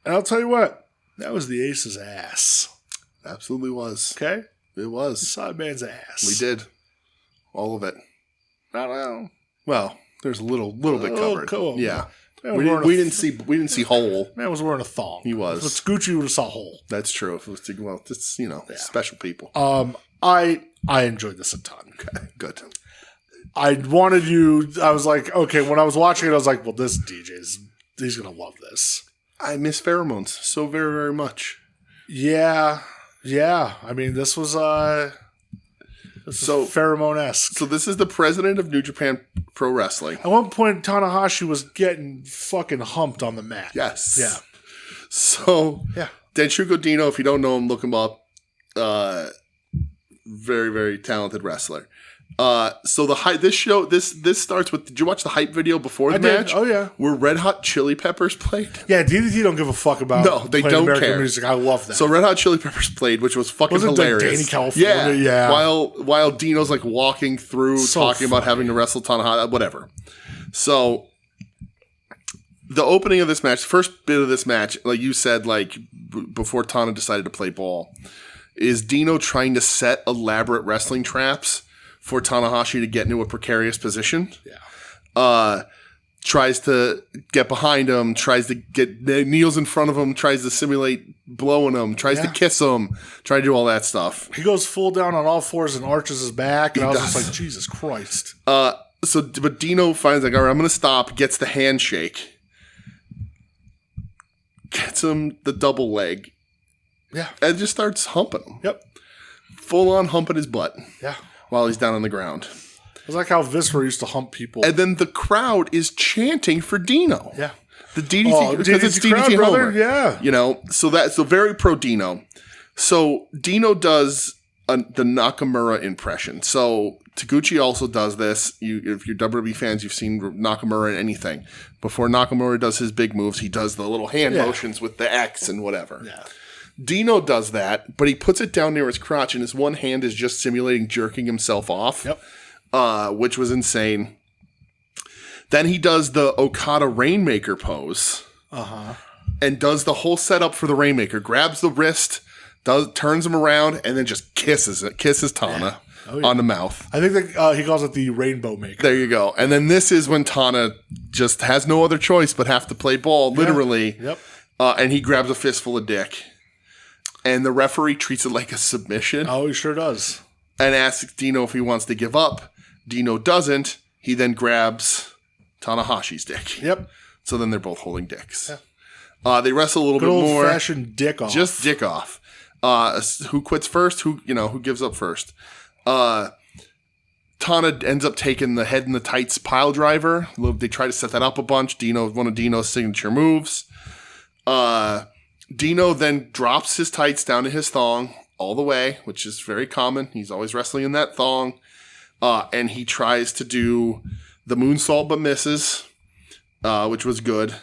And I'll tell you what, that was the Ace's ass. Absolutely was. Okay? It was. We saw a man's ass. We did. All of it. Well, there's a little bit covered. Cool. Yeah. We didn't see whole. Man was wearing a thong. He was. If it's Gucci, would have saw whole. That's true. If it was it's special people. I enjoyed this a ton. Okay, good. I was like, okay, when I was watching it, I was like, well, this he's going to love this. I miss pheromones so very, very much. Yeah. I mean, this was pheromone-esque. So this is the president of New Japan Pro Wrestling. At one point, Tanahashi was getting fucking humped on the mat. Yes. Yeah. So, Denshugo Dino, if you don't know him, look him up. Very, very talented wrestler. So this starts with, did you watch the hype video before the match? Oh, yeah. Where Red Hot Chili Peppers played? Yeah, DDT don't give a fuck about No, they don't American care. music. I love that. So Red Hot Chili Peppers played, which was fucking hilarious. Danny California? Yeah. While Dino's like walking through, talking about having to wrestle Tanahashi, whatever. So the opening of this match, the first bit of this match, like you said, like before Tana decided to play ball, is Dino trying to set elaborate wrestling traps for Tanahashi to get into a precarious position. Yeah. Tries to get behind him, kneels in front of him, tries to simulate blowing him, tries to kiss him, try to do all that stuff. He goes full down on all fours and arches his back, and I was just like, Jesus Christ. But Dino finds like, all right, I'm going to stop, gets the handshake, gets him the double leg, and just starts humping him. Yep. Full on humping his butt. Yeah. While he's down on the ground. It's like how Viscera used to hump people. And then the crowd is chanting for Dino. Yeah. The DDT, because it's DDT crowd, Homer. brother. Yeah. You know, so very pro Dino. So Dino does the Nakamura impression. So Taguchi also does this. If you're WWE fans, you've seen Nakamura in anything. Before Nakamura does his big moves, he does the little hand motions with the X and whatever. Yeah. Dino does that, but he puts it down near his crotch, and his one hand is just simulating jerking himself off, which was insane. Then he does the Okada Rainmaker pose, and does the whole setup for the Rainmaker. Grabs the wrist, turns him around, and then just kisses Tana on the mouth. I think that he calls it the Rainbow Maker. There you go. And then this is when Tana just has no other choice but have to play ball, literally. Yep. And he grabs a fistful of dick. And the referee treats it like a submission. Oh, he sure does. And asks Dino if he wants to give up. Dino doesn't. He then grabs Tanahashi's dick. Yep. So then they're both holding dicks. Yeah. They wrestle a little bit more. Old-fashioned dick off. Just dick off. Who quits first? Who gives up first? Tana ends up taking the head in the tights pile driver. They try to set that up a bunch. One of Dino's signature moves. Dino then drops his tights down to his thong all the way, which is very common. He's always wrestling in that thong. And he tries to do the moonsault but misses, which was good.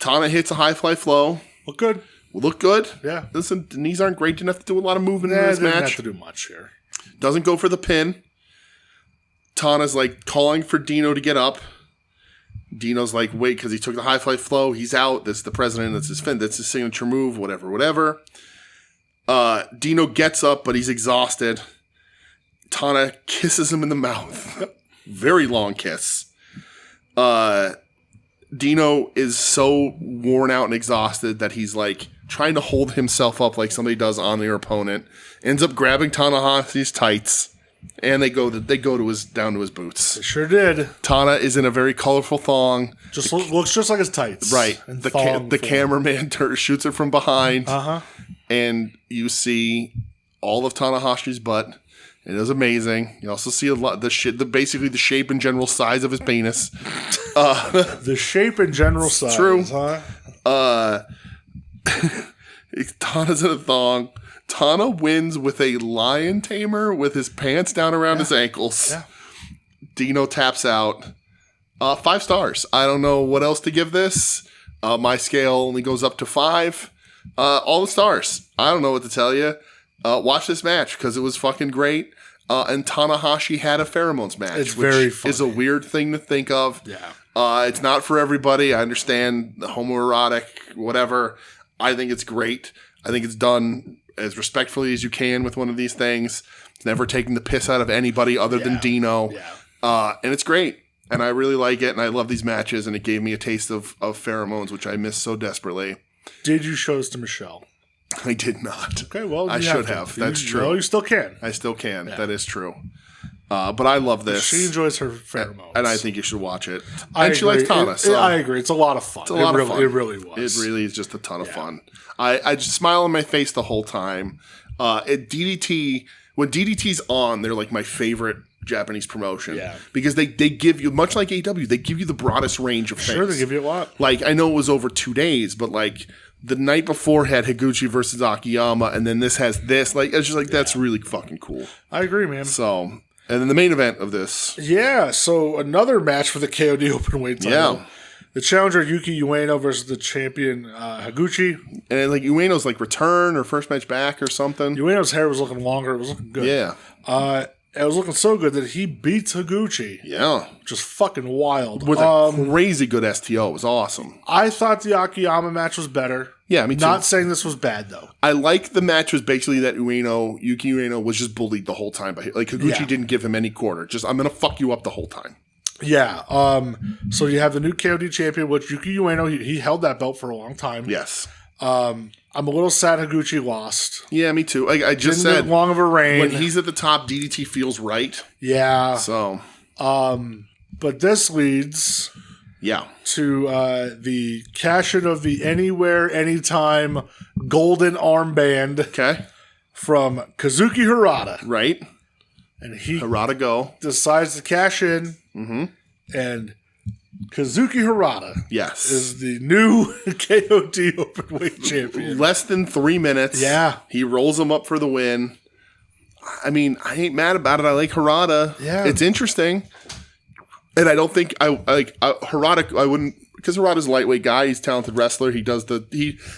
Tana hits a high fly flow. Look good. Yeah. Listen, the knees aren't great. Didn't have to do a lot of movement in this match. Didn't have to do much here. Doesn't go for the pin. Tana's like calling for Dino to get up. Dino's like, wait, because he took the high fly flow. He's out. That's the president. That's his signature move. Whatever. Dino gets up, but he's exhausted. Tana kisses him in the mouth. Very long kiss. Dino is so worn out and exhausted that he's like trying to hold himself up like somebody does on their opponent. Ends up grabbing Tanahashi's tights. And they go down to his boots. They sure did. Tana is in a very colorful thong. Looks just like his tights. Right. The cameraman shoots it from behind. And you see all of Tanahashi's butt. It is amazing. You also see a lot basically the shape and general size of his penis. The shape and general size. True. Huh? Tana's in a thong. Tana wins with a lion tamer with his pants down around his ankles. Yeah. Dino taps out. 5 stars. I don't know what else to give this. My scale only goes up to 5. All the stars. I don't know what to tell you. Watch this match because it was fucking great. And Tanahashi had a pheromones match. It's very funny. Is a weird thing to think of. Yeah. It's not for everybody. I understand the homoerotic, whatever. I think it's great. I think it's done as respectfully as you can with one of these things. It's never taking the piss out of anybody other than Dino. Yeah. And it's great. And I really like it. And I love these matches. And it gave me a taste of pheromones, which I miss so desperately. Did you show this to Michelle? I did not. Okay, well, I should have. That's true. No, you still can. I still can. Yeah. That is true. But I love this. She enjoys her pheromones. And I think you should watch it. And she likes Tana. So I agree. It's a lot of fun. It's a lot of fun. It really was. It really is just a ton of fun. I just smile on my face the whole time. At DDT, when DDT's on, they're like my favorite Japanese promotion. Yeah. Because they give you, much like AEW, they give you the broadest range of things. Sure, they give you a lot. Like, I know it was over 2 days, but like the night before had Higuchi versus Akiyama, and then this has this. Like, it's just like, that's really fucking cool. I agree, man. So, and then the main event of this. Yeah, so another match for the KOD Openweight title. Yeah. The challenger, Yuki Ueno versus the champion, Higuchi. And like Ueno's like return or first match back or something. Ueno's hair was looking longer. It was looking good. Yeah. It was looking so good that he beats Higuchi. Yeah. Just fucking wild. With a crazy good STO. It was awesome. I thought the Akiyama match was better. Yeah, me too. Not saying this was bad, though. I like the match was basically that Yuki Ueno was just bullied the whole time. But like Higuchi didn't give him any quarter. Just, I'm going to fuck you up the whole time. Yeah. So you have the new KOD champion, which Yuki Ueno, he held that belt for a long time. Yes. I'm a little sad Higuchi lost. Yeah, me too. I just Didn't get long of a reign. When he's at the top, DDT feels right. Yeah. So. But this leads. Yeah. To the cash-in of the Anywhere, Anytime golden armband. Okay. From Kazuki Hirata. Right. And he Hirata decides to cash in. Mm-hmm. And Kazuki Hirata is the new KOD Openweight champion. Less than 3 minutes. Yeah. He rolls him up for the win. I mean, I ain't mad about it. I like Hirata. Yeah. It's interesting. And I don't think Hirata, I wouldn't, because Hirata's a lightweight guy. He's a talented wrestler.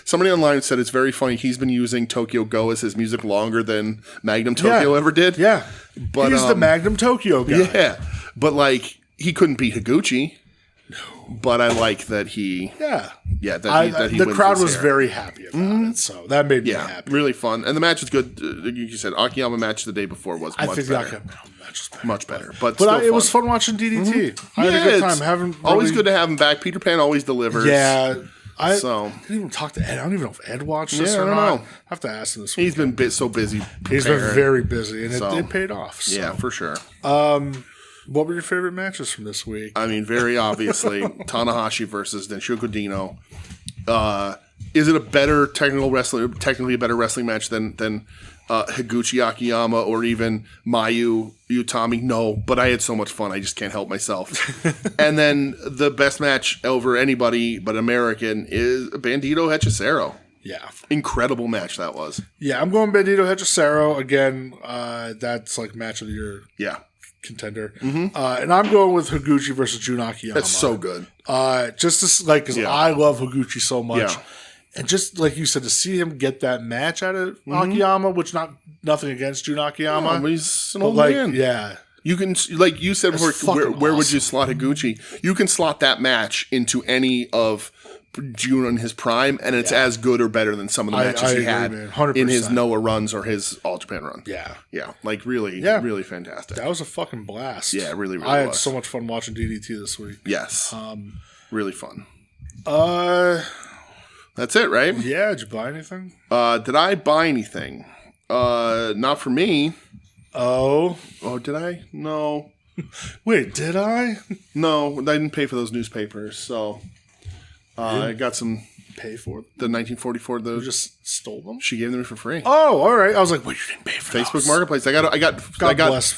Somebody online said it's very funny. He's been using Tokyo Go as his music longer than Magnum Tokyo ever did. Yeah. But he's the Magnum Tokyo guy. Yeah. But like, he couldn't beat Higuchi. No. But I like that he. Yeah. Yeah. That he the crowd was very happy about it. So that made me happy. Really fun. And the match was good. You said Akiyama match the day before was much better. The Akiyama match was better. Much better. But it was fun watching DDT. Mm-hmm. I had a good time. Always good to have him back. Peter Pan always delivers. Yeah. I didn't even talk to Ed. I don't even know if Ed watched this or not. I have to ask him this week. He's been so busy. He's been very busy, and it paid off. So. Yeah, for sure. What were your favorite matches from this week? I mean, very obviously, Tanahashi versus Denshoku Dino. Is it a better technically a better wrestling match than Higuchi Akiyama or even Mayu Utami? No, but I had so much fun. I just can't help myself. And then the best match over anybody but American is Bandito Hechicero. Yeah. Incredible match that was. Yeah, I'm going Bandito Hechicero. Again, that's like match of the year. Yeah. Contender. Mm-hmm. And I'm going with Higuchi versus Jun Akiyama. That's so good. Because I love Higuchi so much. Yeah. And just like you said, to see him get that match out of Akiyama, which nothing against Jun Akiyama. No, he's an old man. Yeah. You can, like you said before, where would you slot Higuchi? You can slot that match into any of Jun in his prime, and it's as good or better than some of the matches he had in his Noah runs or his All Japan run. Yeah. Yeah. Like really fantastic. That was a fucking blast. Yeah, really I had so much fun watching DDT this week. Yes. Really fun. That's it, right? Yeah. Did you buy anything? Did I buy anything? Not for me. Oh, did I? No. Wait, did I? No, I didn't pay for those newspapers, so I got some. Pay for them? The 1944. You just stole them? She gave them for free. Oh, all right. I was like, wait, you didn't pay for Facebook Marketplace. I got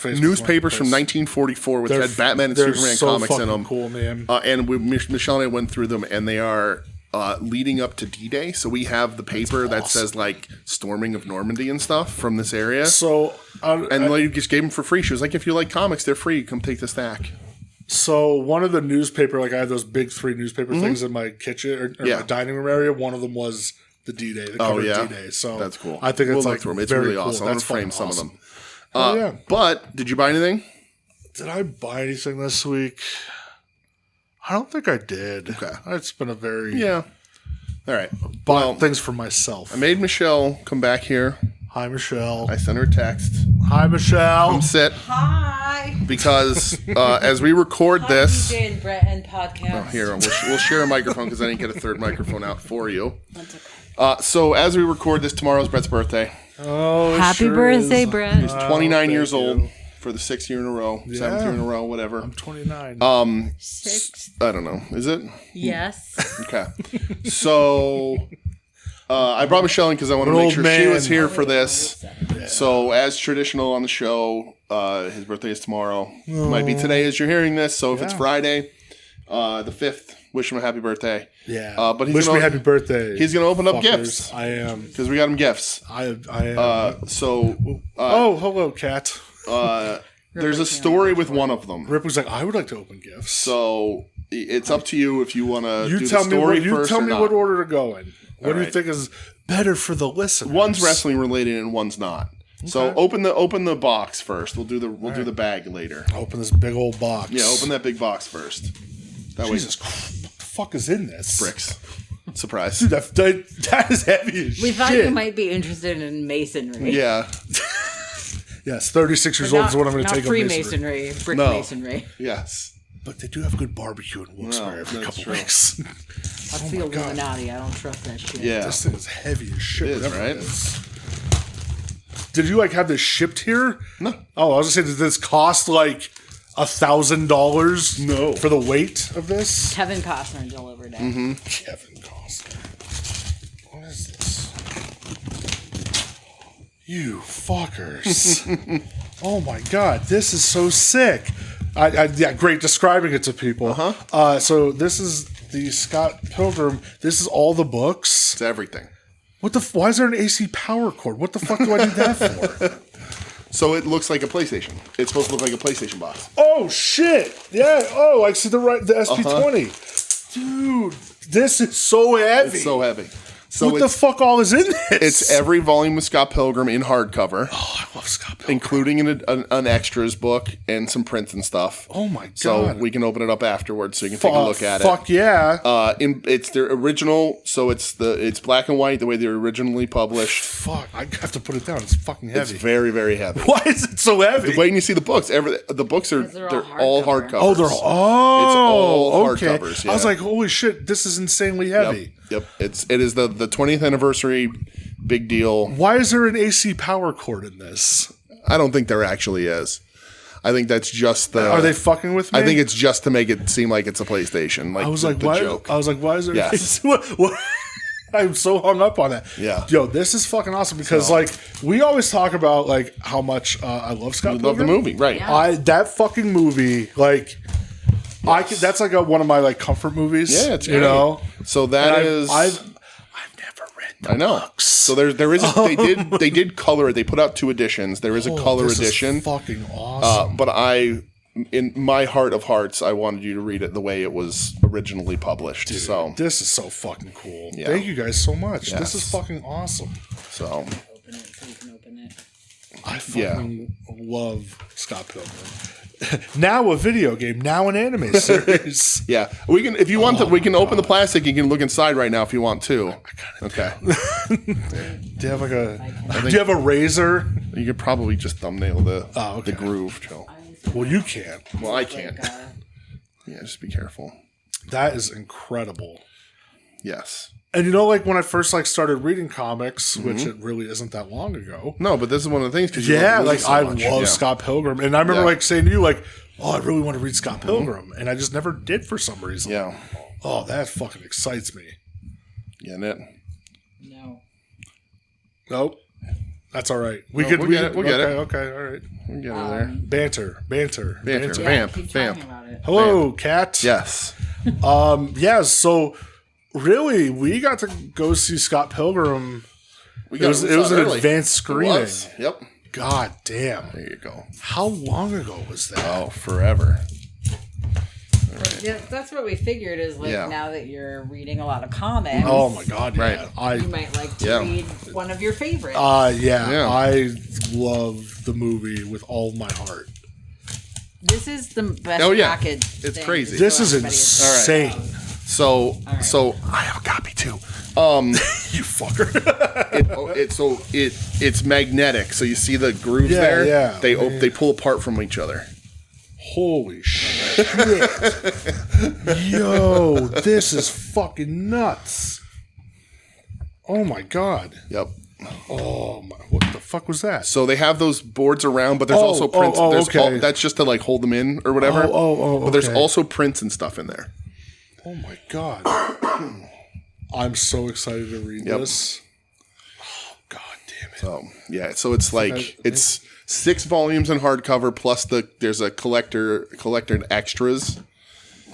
newspapers from 1944 which had Batman and Superman comics in them. Cool, man. And Michelle and I went through them, and they are leading up to D-Day. So we have the paper that says like storming of Normandy and stuff from this area. So I just gave them for free. She was like, if you like comics, they're free. Come take the stack. So one of the newspaper, like I had those big 3 newspaper things in my kitchen or my dining room area. One of them was the D-Day, the cover of D-Day. So that's cool. I think it's it's really awesome. I'm gonna frame some of them. Yeah. But did you buy anything? Did I buy anything this week? I don't think I did. Okay. It's been a very All right. Bought things for myself. I made Michelle come back here. Hi, Michelle. I sent her a text. Hi, Michelle. Come sit. Hi. Because as we record this... DJ and Brett and podcast. Oh, here, we'll share a microphone because I didn't get a third microphone out for you. That's okay. So as we record this, tomorrow's Brett's birthday. Oh, Happy birthday, Brett. He's 29 years old for the 6th year in a row, 7th year in a row, whatever. I'm 29. 6. I don't know. Is it? Yes. Okay. So I brought Michelle in because I want to make sure she was here for this. Yeah. So as traditional on the show, his birthday is tomorrow. It might be today as you're hearing this. So if it's Friday, the 5th, wish him a happy birthday. Yeah. But wish me happy birthday. He's going to open up fuckers. gifts. I am. Because we got him gifts. I am. Hello, Kat. There's a story with one of them. Rip was like, I would like to open gifts. So it's up to you if you want to do the tell story me what, first. You tell me not. what order to go in. What do you right. think is better for the listeners? One's wrestling related and one's not. Okay. So open the box first. We'll do the bag later. Open this big old box. Yeah, open that big box first. Jesus Christ, what the fuck is in this? Bricks. Surprise. Dude, that is heavy as shit. We thought you might be interested in masonry. Yeah. Yes, 36 years old is what I'm going to take on Freemasonry, brick masonry. Yes. But they do have good barbecue in Wilkes-Barre every couple weeks. That's the Illuminati. I don't trust that shit. Yeah. This thing is heavy as shit. It is, right? It is. Did you have this shipped here? No. Oh, I was going to say, did this cost $1,000? No. For the weight of this? Kevin Costner delivered it. Mm-hmm. Kevin Costner. What is this? You fuckers. Oh my god, this is so sick. Yeah, great describing it to people. So this is the Scott Pilgrim. This is all the books. It's everything. Why is there an AC power cord? What the fuck do I need that for? So it looks like a PlayStation. It's supposed to look like a PlayStation box. Oh shit! Yeah. Oh, I see the SP20. Dude, this is so heavy. It's so heavy. So what the fuck all is in this? It's every volume of Scott Pilgrim in hardcover. Oh, I love Scott Pilgrim. Including an extras book and some prints and stuff. Oh my god. So we can open it up afterwards so you can take a look at it. Fuck yeah. It's their original, so it's black and white the way they were originally published. Fuck, I have to put it down. It's fucking heavy. It's very, very heavy. Why is it so heavy? Wait, you see the books. The books are they're all hardcovers. Oh, it's all okay. hardcovers. Yeah. I was like, holy shit, this is insanely heavy. Yep. It is the 20th anniversary, big deal. Why is there an AC power cord in this? I don't think there actually is. I think that's just the. Are they fucking with me? I think it's just to make it seem like it's a PlayStation. Like I was the why? joke. I was like, why is there? Yes. What? I'm so hung up on that. Yeah. Yo, this is fucking awesome because we always talk about how much I love Scott Pilgrim. Love the movie, right? Yeah. That fucking movie Yes. That's one of my comfort movies. Yeah, it's great. So that is. I've never read the books. So there is they did color it. They put out 2 editions. There is a color edition. Is fucking awesome. But in my heart of hearts, I wanted you to read it the way it was originally published. Dude, so this is so fucking cool. Yeah. Thank you guys so much. Yes. This is fucking awesome. So Open it so you can open it. I fucking love Scott Pilgrim. Now a video game, now an anime series. yeah, we can if you want to. We can open the plastic. You can look inside right now if you want to. Okay. Do you have do you have a razor? You could probably just thumbnail the groove, Joe. Well, you can't. Well, I can't. Yeah, just be careful. That is incredible. Yes. And when I first started reading comics, which it really isn't that long ago. No, but this is one of the things. Cause I love Scott Pilgrim, and I remember saying to you oh, I really want to read Scott Pilgrim, and I just never did for some reason. Yeah. Oh, that fucking excites me. Getting it? No. Nope. That's all right. We'll get it. Okay, all right. We'll get it there. Banter. Yeah, keep talking about it. Hello, Kat. Yes. So really, we got to go see Scott Pilgrim. It was an advanced screening. Yep. God damn. There you go. How long ago was that? Oh, forever. Right. Yeah, that's what we figured is now that you're reading a lot of comics. Oh my god, yeah. Right. You might like to read one of your favorites. Yeah. I love the movie with all my heart. This is the best package. It's crazy. This is insane. So I have a copy too. You fucker. It's magnetic. So you see the grooves there? Yeah. They pull apart from each other. Holy shit. Yo, this is fucking nuts. Oh my god. Yep. Oh my, what the fuck was that? So they have those boards around, but there's also prints. Okay. That's just to like hold them in or whatever. But there's also prints and stuff in there. Oh my god. I'm so excited to read this. Oh god damn it. So yeah, so it's like it's 6 volumes in hardcover plus there's a collector extras.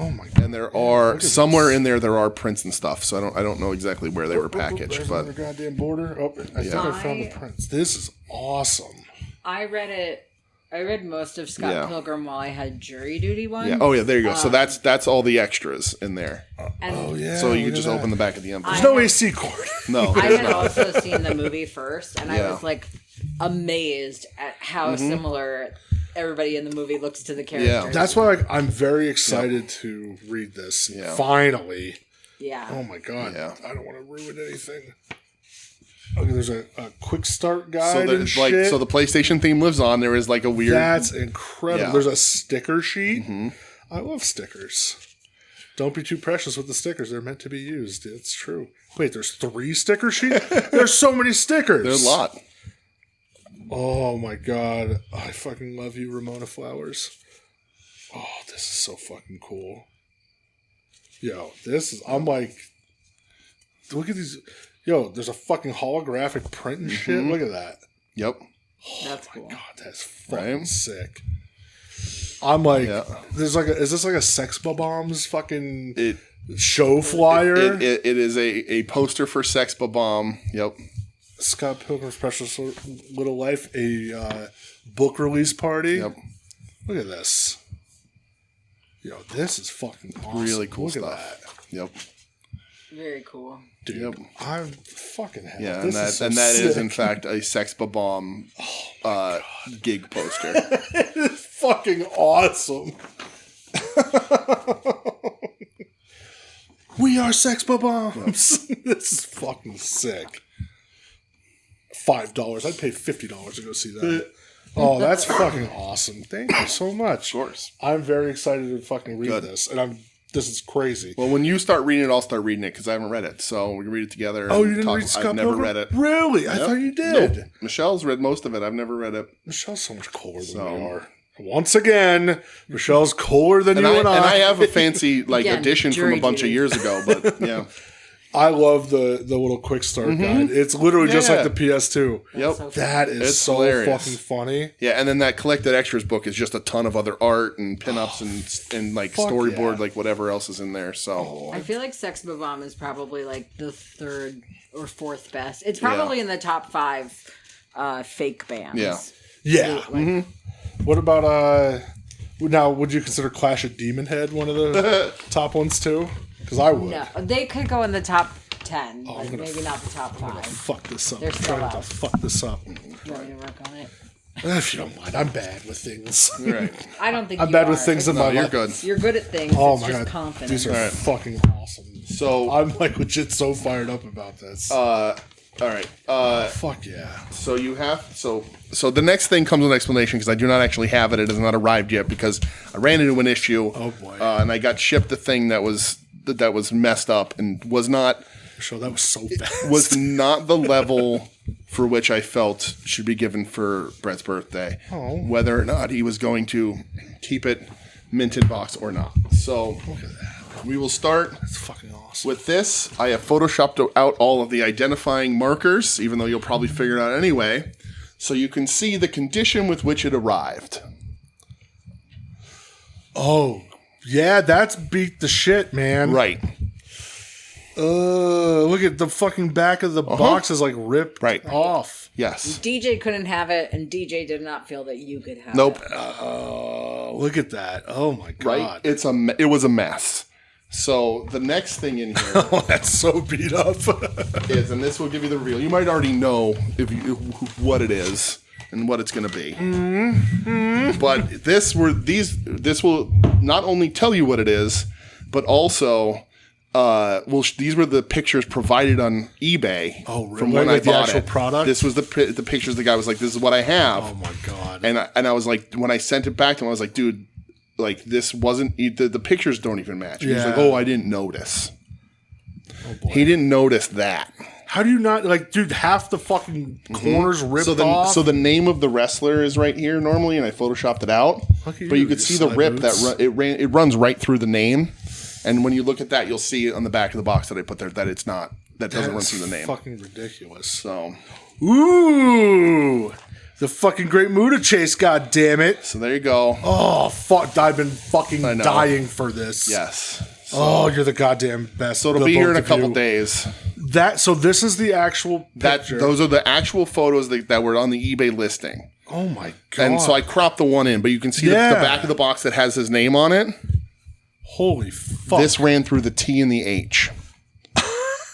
Oh my god. And there are somewhere in there are prints and stuff. So I don't know exactly where they were packaged. There's but another goddamn border. Oh, I think I found the prints. This is awesome. I read most of Scott Pilgrim while I had jury duty one. Yeah. Oh yeah, there you go. So that's all the extras in there. Yeah. So you can just open the back of the envelope. There's no AC cord. No. I had also seen the movie first, and I was like amazed at how similar everybody in the movie looks to the characters. Yeah. That's why I'm very excited to read this. Yeah. Finally. Yeah. Oh my god. Yeah. I don't want to ruin anything. Okay, there's a quick start guide and shit. So the PlayStation theme lives on. There is like a weird... That's incredible. Yeah. There's a sticker sheet. Mm-hmm. I love stickers. Don't be too precious with the stickers. They're meant to be used. It's true. Wait, there's 3 sticker sheets? There's so many stickers. There's a lot. Oh my god. I fucking love you, Ramona Flowers. Oh, this is so fucking cool. Yo, I'm like... Look at these... Yo, there's a fucking holographic print and shit. Look at that. Yep. That's cool. Oh my god, that's fucking sick. I'm like, is this like a Sex Bombs fucking show flyer? It is a poster for Sex Bomb. Yep. Scott Pilgrim's Precious Little Life, a book release party. Yep. Look at this. Yo, this is fucking awesome. Really cool Look stuff. At that. Yep. Very cool. Dude, I'm fucking happy. Yeah, that is in fact a Sex Bomb gig poster. It is fucking awesome. We are Sex Bombs. This is fucking sick. $5. I'd pay $50 to go see that. Oh, that's fucking awesome. Thank you so much. Of course. I'm very excited to fucking read this. And this is crazy. Well, when you start reading it, I'll start reading it because I haven't read it. So we can read it together. Oh, you didn't read Scott I've never read it. Really? I thought you did. Nope. Michelle's read most of it. I've never read it. Michelle's so much cooler than we are. Once again, Michelle's cooler than you and I. And I have a fancy edition from a bunch of years ago. But yeah. I love the little quick start guide. It's literally just like the PS2. Yep. That is so hilarious. fucking funny. Yeah, and then that collected extras book is just a ton of other art and pinups and like storyboard, like whatever else is in there. So I feel like Sex Bomb is probably like the 3rd or 4th best. It's probably in the top 5 fake bands. Yeah. Yeah. What about now? Would you consider Clash of Demon Head one of the top ones too? Because I would. No, they could go in the top 10, but maybe not the top 5. I'm gonna fuck this up. They're still I'm trying to fuck this up. You want me to work on it? If you don't mind, I'm bad with things. Right. I don't think I'm bad with things in my life. You're good. You're good at things. Oh it's my just god, confidence. these are fucking awesome. So I'm like legit so fired up about this. All right. Fuck yeah. So you have so the next thing comes with an explanation because I do not actually have it. It has not arrived yet because I ran into an issue. Oh boy. And I got shipped a thing that was messed up and was not. Sure, that was so fast. Was not the level for which I felt should be given for Brett's birthday. Oh. Whether or not he was going to keep it minted box or not. So look at that. We will start. That's fucking awesome. With this, I have photoshopped out all of the identifying markers, even though you'll probably figure it out anyway, so you can see the condition with which it arrived. Oh, yeah, that's beat the shit, man. Right. Look at the fucking back of the box is like ripped off. Yes. DJ couldn't have it, and DJ did not feel that you could have it. Look at that. Oh my god. Right. It was a mess. So the next thing in here, that's so beat up. is, and this will give you the reveal. You might already know what it is and what it's going to be. Mm-hmm. But this will not only tell you what it is, but also these were the pictures provided on eBay. Oh, really? From when I bought the actual it. Product? This was the pictures. The guy was like, "This is what I have." Oh my god! And I was like, when I sent it back to him, I was like, "Dude, like this wasn't the pictures don't even match." He was like, "Oh, I didn't notice." Oh boy. He didn't notice that. How do you not dude? Half the fucking corners ripped off. So the name of the wrestler is right here normally, and I photoshopped it out. But you could see the rip it runs right through the name. And when you look at that, you'll see on the back of the box that I put there that it's not that doesn't run through the name. Fucking ridiculous. So, ooh, the fucking Great Muda Chase. God damn it! So there you go. Oh fuck! I've been fucking dying for this. Yes. So, you're the goddamn best. So it'll be here in a couple days. So this is the actual picture. Those are the actual photos that were on the eBay listing. Oh my god! And so I cropped the one in, but you can see the back of the box that has his name on it. Holy fuck! This ran through the T and the H.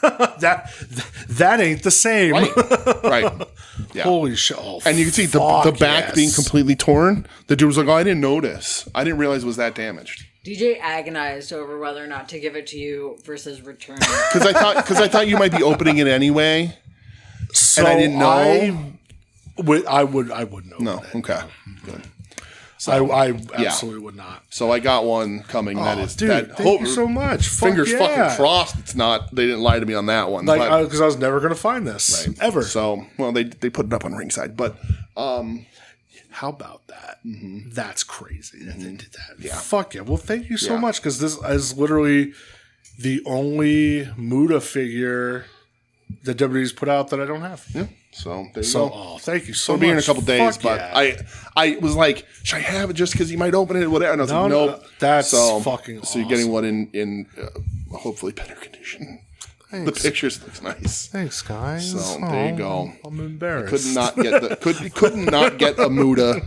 that ain't the same. Right. Yeah. Holy shit! Oh, and you can see the back being completely torn. The dude was like, "Oh, I didn't notice. I didn't realize it was that damaged." DJ agonized over whether or not to give it to you versus return it. Because I thought you might be opening it anyway, so and I didn't know. I would know. No, okay, good. So I absolutely would not. So I got one coming. That is, dude. Thank you so much. Fingers fucking crossed. It's not. They didn't lie to me on that one. Because I was never going to find this ever. So they put it up on Ringside, but how about that? Mm-hmm. That's crazy that they did that. Yeah. Fuck yeah. Well, thank you so much because this is literally the only Muda figure that WWE's put out that I don't have. Yeah. So there you go. Thank you so much. It'll be in a couple days, but I was like, should I have it just because you might open it, whatever? And I was like, nope. That's fucking awesome. So you're getting one in hopefully better condition. Thanks. The pictures looks nice. Thanks, guys. So there you go. I'm embarrassed. Could not get a Muda.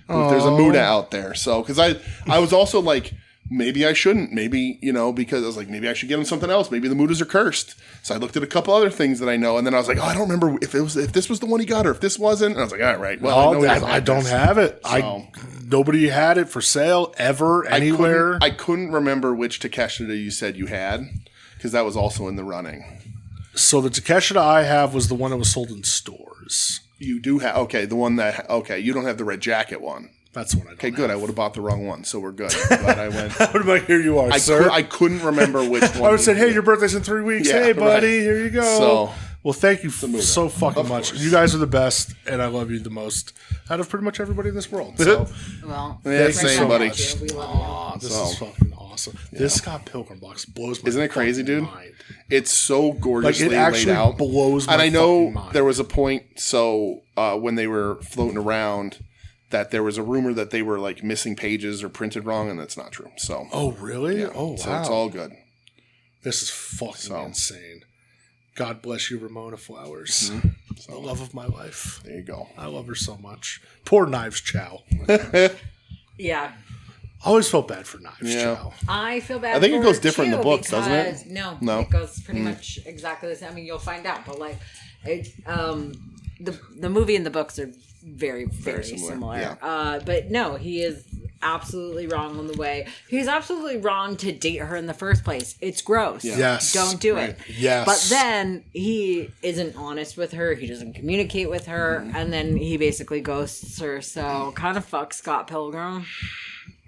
If there's a Muda out there. So because I was also like, maybe I shouldn't. Maybe, because I was like, maybe I should get him something else. Maybe the Mudas are cursed. So I looked at a couple other things that I know, and then I was like, I don't remember if this was the one he got or if this wasn't. And I was like, all right, well, I don't have it. So, nobody had it for sale ever anywhere. I couldn't remember which Takeshita you said you had because that was also in the running. So the Takeshita I have was the one that was sold in stores. You do have the one that you don't have the red jacket one. That's the one I don't have. Good. I would have bought the wrong one, so we're good. Glad I went. I would have been, here you are, sir. I couldn't remember which one. I would have said, hey, your birthday's in 3 weeks. Yeah, hey, buddy, here you go. So, well, thank you so fucking much. You guys are the best, and I love you the most out of pretty much everybody in this world. So, same, buddy. We love you. This is fucking awesome. Yeah. This Scott Pilgrim box blows my Isn't it crazy, dude? mind. It's so gorgeously it actually laid out. Blows my and I know mind. There was a point, when they were floating around, that there was a rumor that they were like missing pages or printed wrong, and that's not true. So, oh really? Yeah. Oh wow! So it's all good. This is fucking insane. God bless you, Ramona Flowers, the love of my life. There you go. I love her so much. Poor Knives Chow. Yeah. I always felt bad for Knives Chow. I feel bad. I think it goes different in the books, doesn't it? No. It goes pretty much exactly the same. I mean, you'll find out, but the movie and the books are very, very similar. Yeah. But no, he is absolutely wrong on the way. He's absolutely wrong to date her in the first place. It's gross. Yeah. Yes. Don't do it. Yes. But then he isn't honest with her. He doesn't communicate with her. And then he basically ghosts her. So kind of fuck Scott Pilgrim.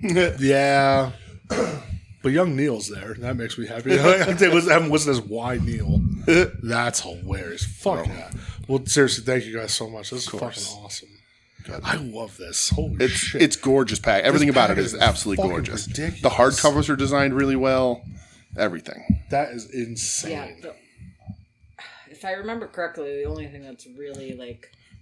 Yeah. But young Neil's there. That makes me happy. I haven't listened as why Neil. That's hilarious. Fuck yeah. Well, seriously, thank you guys so much. This is fucking awesome. God, I love this. Holy shit. It's gorgeous pack. Everything about it is absolutely gorgeous. Ridiculous. The hardcovers are designed really well. Everything. That is insane. Yeah. If I remember correctly, the only thing that's really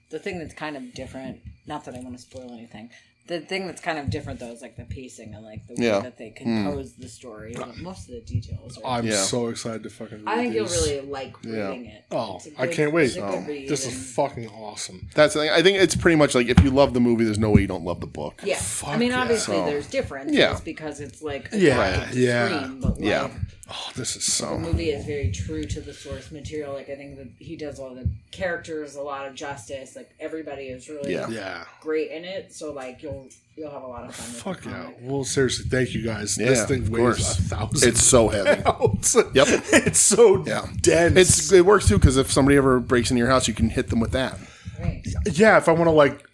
the thing that's kind of different, not that I want to spoil anything, the thing that's kind of different though is the pacing and the way that they compose the story. Most of the details are. I'm so excited to fucking read I think these. you'll really like reading it. Oh, I can't wait. This is fucking awesome. That's the thing. I think it's pretty much if you love the movie, there's no way you don't love the book. Yeah. I mean, obviously there's differences because it's extreme, but Oh, this is so. The movie is very true to the source material. Like, I think that he does all the characters a lot of justice. Like, everybody is really great in it. So, like, you'll have a lot of fun. Fuck yeah! Well, seriously, thank you guys. This thing weighs 1,000. It's so heavy. Yep, it's so dense. It works too because if somebody ever breaks into your house, you can hit them with that. Right. Yeah, if I want to like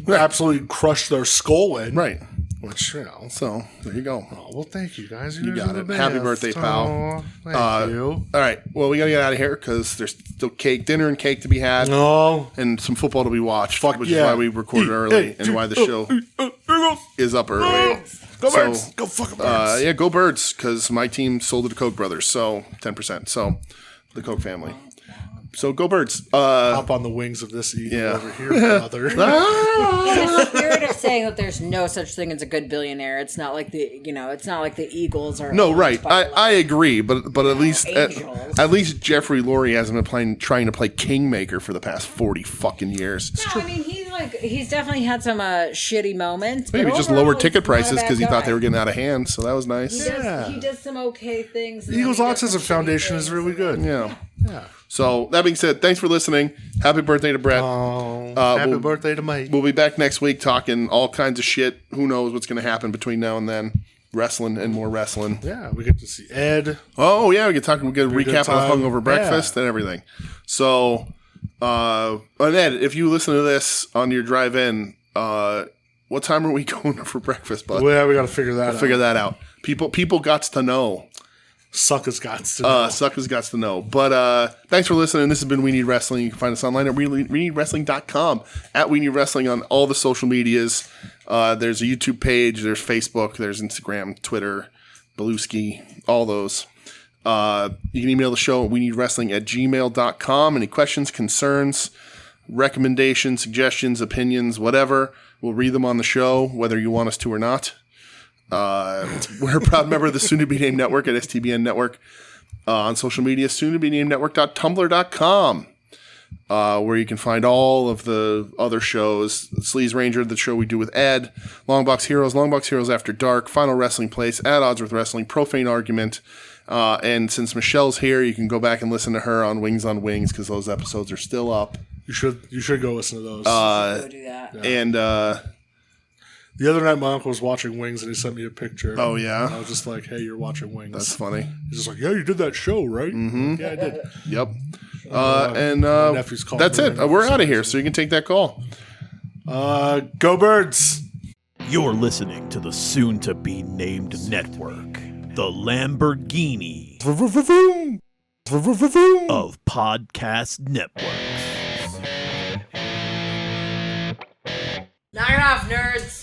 absolutely crush their skull in, right. Which, so there you go. Oh, well, thank you guys. You got it. Happy birthday, pal. Thank you. All right. Well, we got to get out of here because there's still dinner and cake to be had. No. And some football to be watched, which is why we recorded early and why the show is up early. Go Birds. Go fucking Birds. Yeah, go Birds because my team sold to the Koch brothers, so 10%. So the Koch family. So go Birds. Hop on the wings of this eagle over here, brother. In the spirit of saying that there's no such thing as a good billionaire, it's not like the Eagles are. No, right. I agree, but at least at least Jeffrey Lurie hasn't been trying to play Kingmaker for the past 40 fucking years. No, I mean he's definitely had some shitty moments. Maybe just lowered ticket prices because he thought they were getting out of hand, so that was nice. He does some okay things. The Eagles Autism Foundation is really good. Yeah. So, that being said, thanks for listening. Happy birthday to Brett. Happy birthday to Mike. We'll be back next week talking all kinds of shit. Who knows what's going to happen between now and then. Wrestling and more wrestling. Yeah, we get to see Ed. Oh, yeah, we get a recap of the hungover breakfast and everything. So, and Ed, if you listen to this on your drive-in, what time are we going for breakfast, bud? Well, yeah, we got to figure that out. People got to know. Suckers gots to know. Suckers gots to know. But thanks for listening. This has been We Need Wrestling. You can find us online at WeNeedWrestling.com, at We Need Wrestling on all the social medias. There's a YouTube page. There's Facebook. There's Instagram, Twitter, Beluski, all those. You can email the show at WeNeedWrestling@gmail.com. Any questions, concerns, recommendations, suggestions, opinions, whatever. We'll read them on the show, whether you want us to or not. We're a proud member of the soon-to-be-named network at STBN Network. On social media, soon-to-be-named-network.tumblr.com, where you can find all of the other shows. Sleaze Ranger, the show we do with Ed, Longbox Heroes After Dark, Final Wrestling Place, At Odds with Wrestling, Profane Argument, and since Michelle's here, you can go back and listen to her on Wings on Wings, because those episodes are still up. You should go listen to those. Go do that. Yeah. And the other night, my uncle was watching Wings, and he sent me a picture. Oh, yeah? And I was just like, hey, you're watching Wings. That's funny. He's just like, yeah, you did that show, right? Mm-hmm. Yeah, I did. Yep. That's it. We're out of here, so you can take that call. Go Birds! You're listening to the soon-to-be-named network, the Lamborghini of podcast networks. Knock it off, nerds!